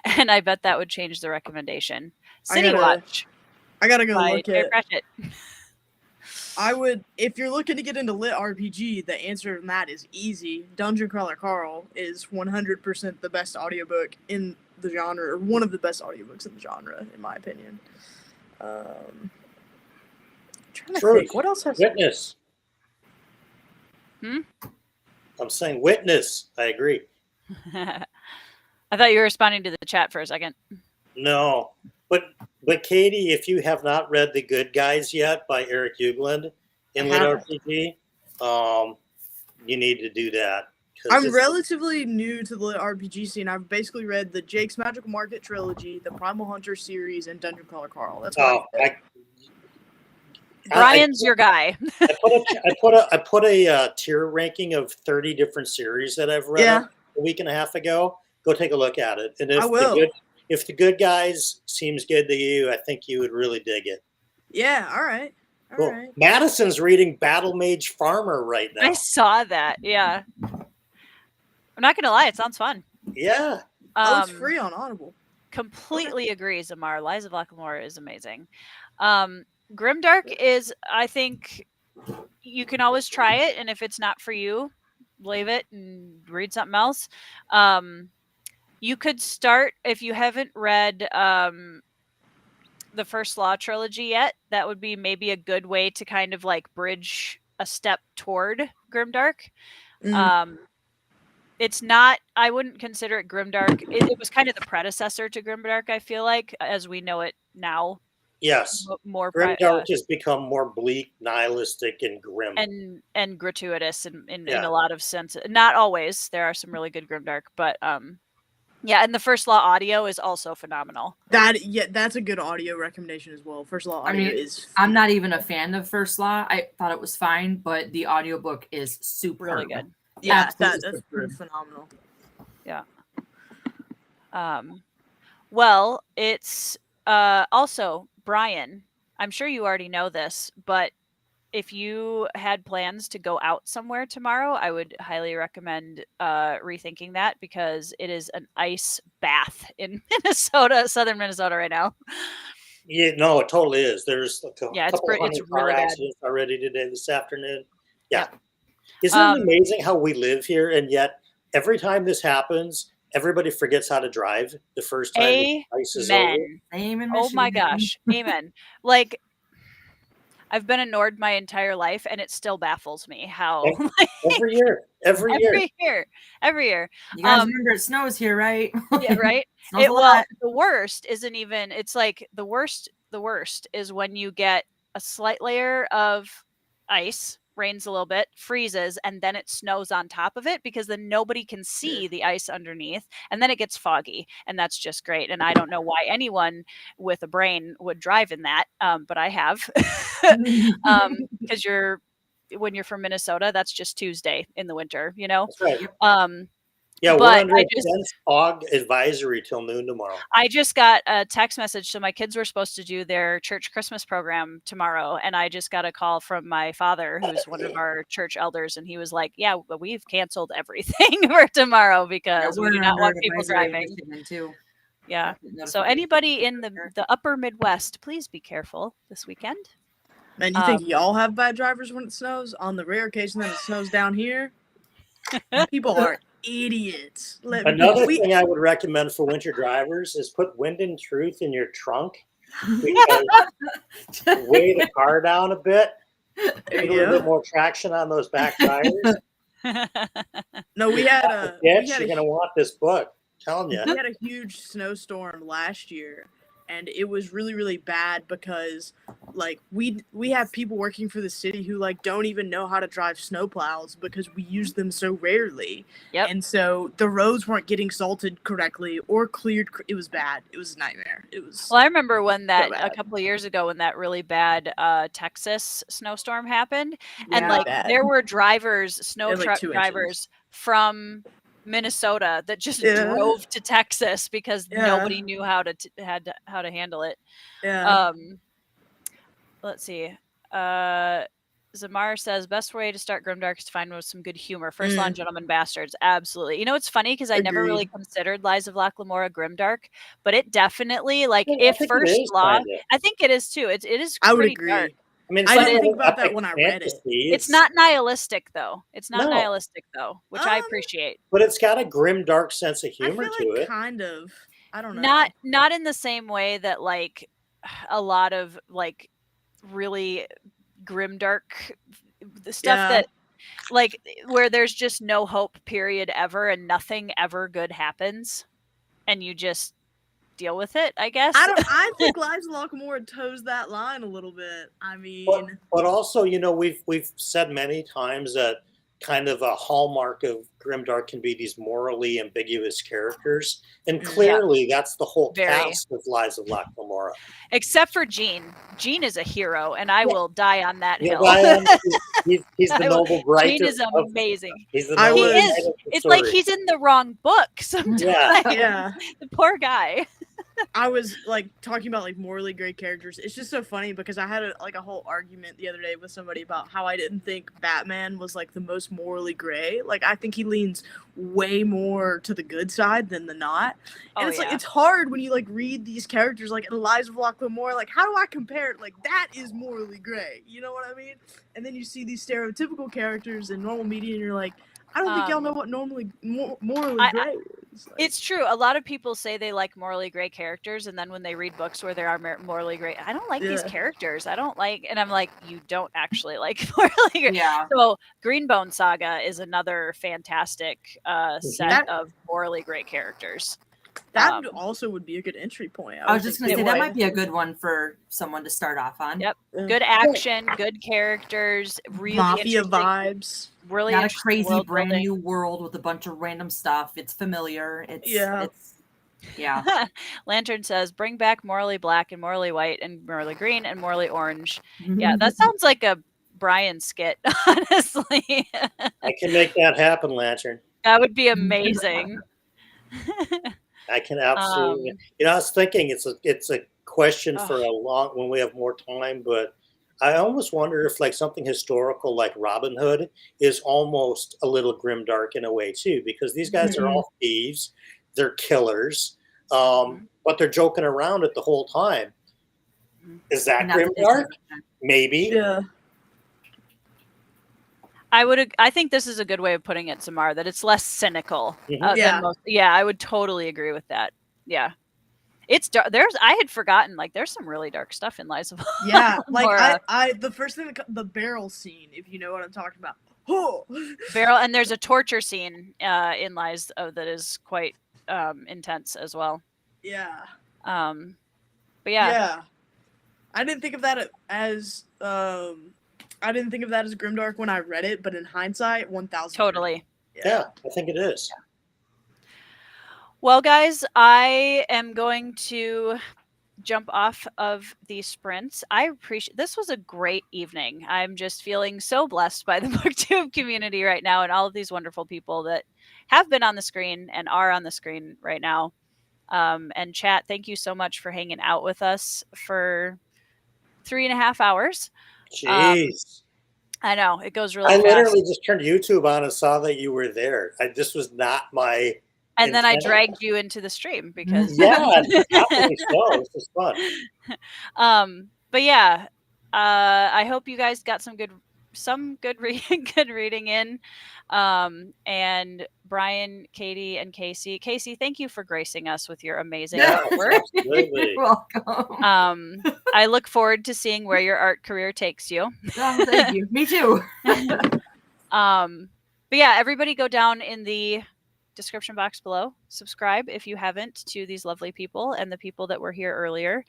And I bet that would change the recommendation. City Watch. I gotta go look at it. I would, if you're looking to get into lit RPG, the answer to that is easy. Dungeon Crawler Carl is 100% the best audiobook in the genre, or one of the best audiobooks in the genre, in my opinion. Trying to think, what else has Witness? I'm saying Witness. I agree. I thought you were responding to the chat for a second. No, but Katie, if you have not read The Good Guys yet by Eric Uegland in lit RPG, you need to do that. I'm relatively new to the RPG scene. I've basically read the Jake's Magical Market trilogy, the Primal Hunter series, and Dungeon Crawler Carl. That's what Brian's your guy. I put a tier ranking of 30 different series that I've read a week and a half ago. Go take a look at it. And if the good guys seems good to you, I think you would really dig it. Yeah, all right. Cool. Right. Madison's reading Battle Mage Farmer right now. I saw that. Yeah. I'm not gonna lie, it sounds fun. Yeah. It's free on Audible. Completely agree, Zamar. Lies of Lockamore is amazing. Grimdark is, I think, you can always try it, and if it's not for you, leave it and read something else. You could start, if you haven't read the First Law trilogy yet, that would be maybe a good way to kind of like bridge a step toward Grimdark. It's not, I wouldn't consider it Grimdark. It was kind of the predecessor to Grimdark, I feel like, as we know it now. Yes. More Grimdark has become more bleak, nihilistic, and grim. And gratuitous in a lot of sense. Not always. There are some really good Grimdark, but yeah, and the First Law audio is also phenomenal. That's a good audio recommendation as well. First Law audio is. I'm not even a fan of First Law. I thought it was fine, but the audiobook is super really good. Yeah, that's pretty phenomenal. Yeah. Well, it's also Brian. I'm sure you already know this, but if you had plans to go out somewhere tomorrow, I would highly recommend rethinking that, because it is an ice bath in Minnesota, southern Minnesota right now. Yeah, no, it totally is. There's a couple it's car really accidents already today, this afternoon. Yeah. Isn't it amazing how we live here, and yet every time this happens, everybody forgets how to drive the first time the ice is over? Amen. Oh my gosh. Amen. Like, I've been annoyed my entire life, and it still baffles me how every year. You guys remember it snows here, right? Yeah, right. The worst isn't even. It's like the worst. The worst is when you get a slight layer of ice, rains a little bit, freezes, and then it snows on top of it, because then nobody can see the ice underneath, and then it gets foggy, and that's just great. And I don't know why anyone with a brain would drive in that, but I have, because when you're from Minnesota, that's just Tuesday in the winter, you know. That's right. Yeah, we're under a dense fog advisory till noon tomorrow. I just got a text message. So my kids were supposed to do their church Christmas program tomorrow, and I just got a call from my father, who's one of our church elders, and he was like, "Yeah, we've canceled everything for tomorrow because we do not want people driving." Too. Yeah. So anybody in the upper Midwest, please be careful this weekend. Man, you think y'all have bad drivers when it snows? On the rare occasion that it snows down here, people are idiots. Another thing I would recommend for winter drivers is put Wind and Truth in your trunk, because weigh the car down a bit, get a little bit more traction on those back tires. No, we had you're gonna want this book. I'm telling you. We had a huge snowstorm last year, and it was really, really bad because, like, we have people working for the city who, like, don't even know how to drive snowplows because we use them so rarely. Yep. And so the roads weren't getting salted correctly or cleared. It was bad. It was a nightmare. It was. Well, I remember when a couple of years ago, when that really bad Texas snowstorm happened, and there were snow truck drivers from Minnesota that just drove to Texas because nobody knew how to handle it. Yeah. Let's see. Zamar says best way to start Grimdark is to find with some good humor. First Law and Gentlemen Bastards, absolutely. You know, it's funny because I never really considered Lies of Lockamore Grimdark, but it definitely if First Law, I think it is too. It is. I would agree. Dark. I mean, I didn't think about that when I read it. It's not nihilistic though. It's not nihilistic though, which I appreciate. But it's got a grim, dark sense of humor I feel to like it. Kind of. I don't know. Not in the same way that like a lot of like really grim, dark stuff that like where there's just no hope period ever and nothing ever good happens, and you just deal with it, I guess. I think Lies of Lockamore toes that line a little bit. I mean, but also, you know, we've said many times that kind of a hallmark of grimdark can be these morally ambiguous characters, and clearly that's the whole cast of Lies of Locke Lamora. Except for Gene. Gene is a hero, and I will die on that hill. He's the noble bright. Gene is amazing. He's the noble he is. It's like he's in the wrong book sometimes. Yeah. The poor guy. I was like talking about like morally great characters. It's just so funny because I had a whole argument the other day with somebody about how I didn't think Batman was like the most morally gray. Like I think he leans way more to the good side than the not. And it's like it's hard when you like read these characters like in Lies of Locke Lamora. Like how do I compare it? Like that is morally gray. You know what I mean? And then you see these stereotypical characters in normal media, and you're like, I don't think y'all know what morally gray is. Like, it's true. A lot of people say they like morally gray characters, and then when they read books where there are morally gray, I don't like these characters. I don't like, and I'm like, you don't actually like morally gray. Yeah. So Greenbone Saga is another fantastic set of morally gray characters. That also would be a good entry point. I was just going to say that might be a good one for someone to start off on. Yep. Good action, good characters, really mafia vibes. Really not a crazy brand new world with a bunch of random stuff. It's familiar. It's Lantern says, bring back morally black and morally white and morally green and morally orange. Yeah, that sounds like a Brian skit, honestly. I can make that happen, Lantern. That would be amazing. I can absolutely. I was thinking it's a question for a long when we have more time, but I almost wonder if like something historical like Robin Hood is almost a little grimdark in a way too, because these guys are all thieves, they're killers, but they're joking around it the whole time. Is that grimdark? Maybe. Yeah. I think this is a good way of putting it, Samar, that it's less cynical than most. Yeah, I would totally agree with that. Yeah. It's dark. I had forgotten, like, there's some really dark stuff in Lies of Locke. Yeah, like I the first thing the barrel scene, if you know what I'm talking about. Barrel, and there's a torture scene in Lies that is quite intense as well. Yeah. But yeah. I didn't think of that as grimdark when I read it, but in hindsight, 1000. Totally. Yeah, I think it is. Yeah. Well, guys, I am going to jump off of these sprints. I appreciate this. Was a great evening. I'm just feeling so blessed by the BookTube community right now and all of these wonderful people that have been on the screen and are on the screen right now. And chat, thank you so much for hanging out with us for 3.5 hours. Jeez. I know, it goes really fast. I literally just turned YouTube on and saw that you were there. This was not my And then I dragged you into the stream because happily so. This is fun. But yeah, I hope you guys got some good reading in. And Brian, Katie, and Casey, thank you for gracing us with your amazing artwork. You're welcome. I look forward to seeing where your art career takes you. Oh, thank you. Me too. But yeah, everybody go down in the description box below. Subscribe if you haven't to these lovely people and the people that were here earlier,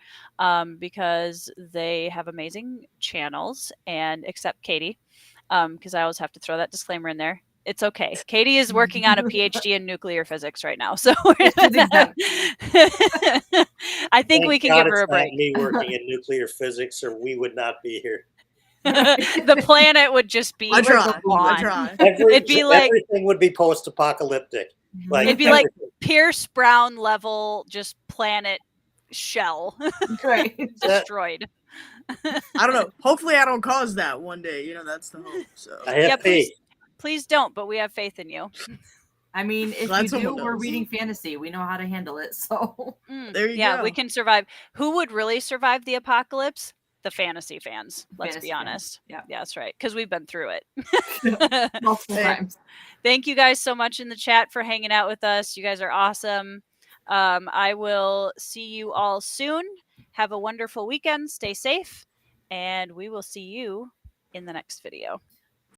because they have amazing channels, and except Katie, because I always have to throw that disclaimer in there. It's okay. Katie is working on a PhD in nuclear physics right now, so I think we can give her a break. Me working in nuclear physics, or we would not be here. The planet would just be. I try. It'd be like everything would be post-apocalyptic. Like it'd be like Pierce Brown level, just planet shell, destroyed. I don't know. Hopefully, I don't cause that one day. You know, that's the hope. So I have faith. Please don't, but we have faith in you. I mean, if you do, we're reading fantasy. We know how to handle it. So there you go. Yeah, we can survive. Who would really survive the apocalypse? The fantasy fans. Let's be honest. Yeah, that's right. Because we've been through it multiple times. Thank you guys so much in the chat for hanging out with us. You guys are awesome. I will see you all soon. Have a wonderful weekend. Stay safe. And we will see you in the next video.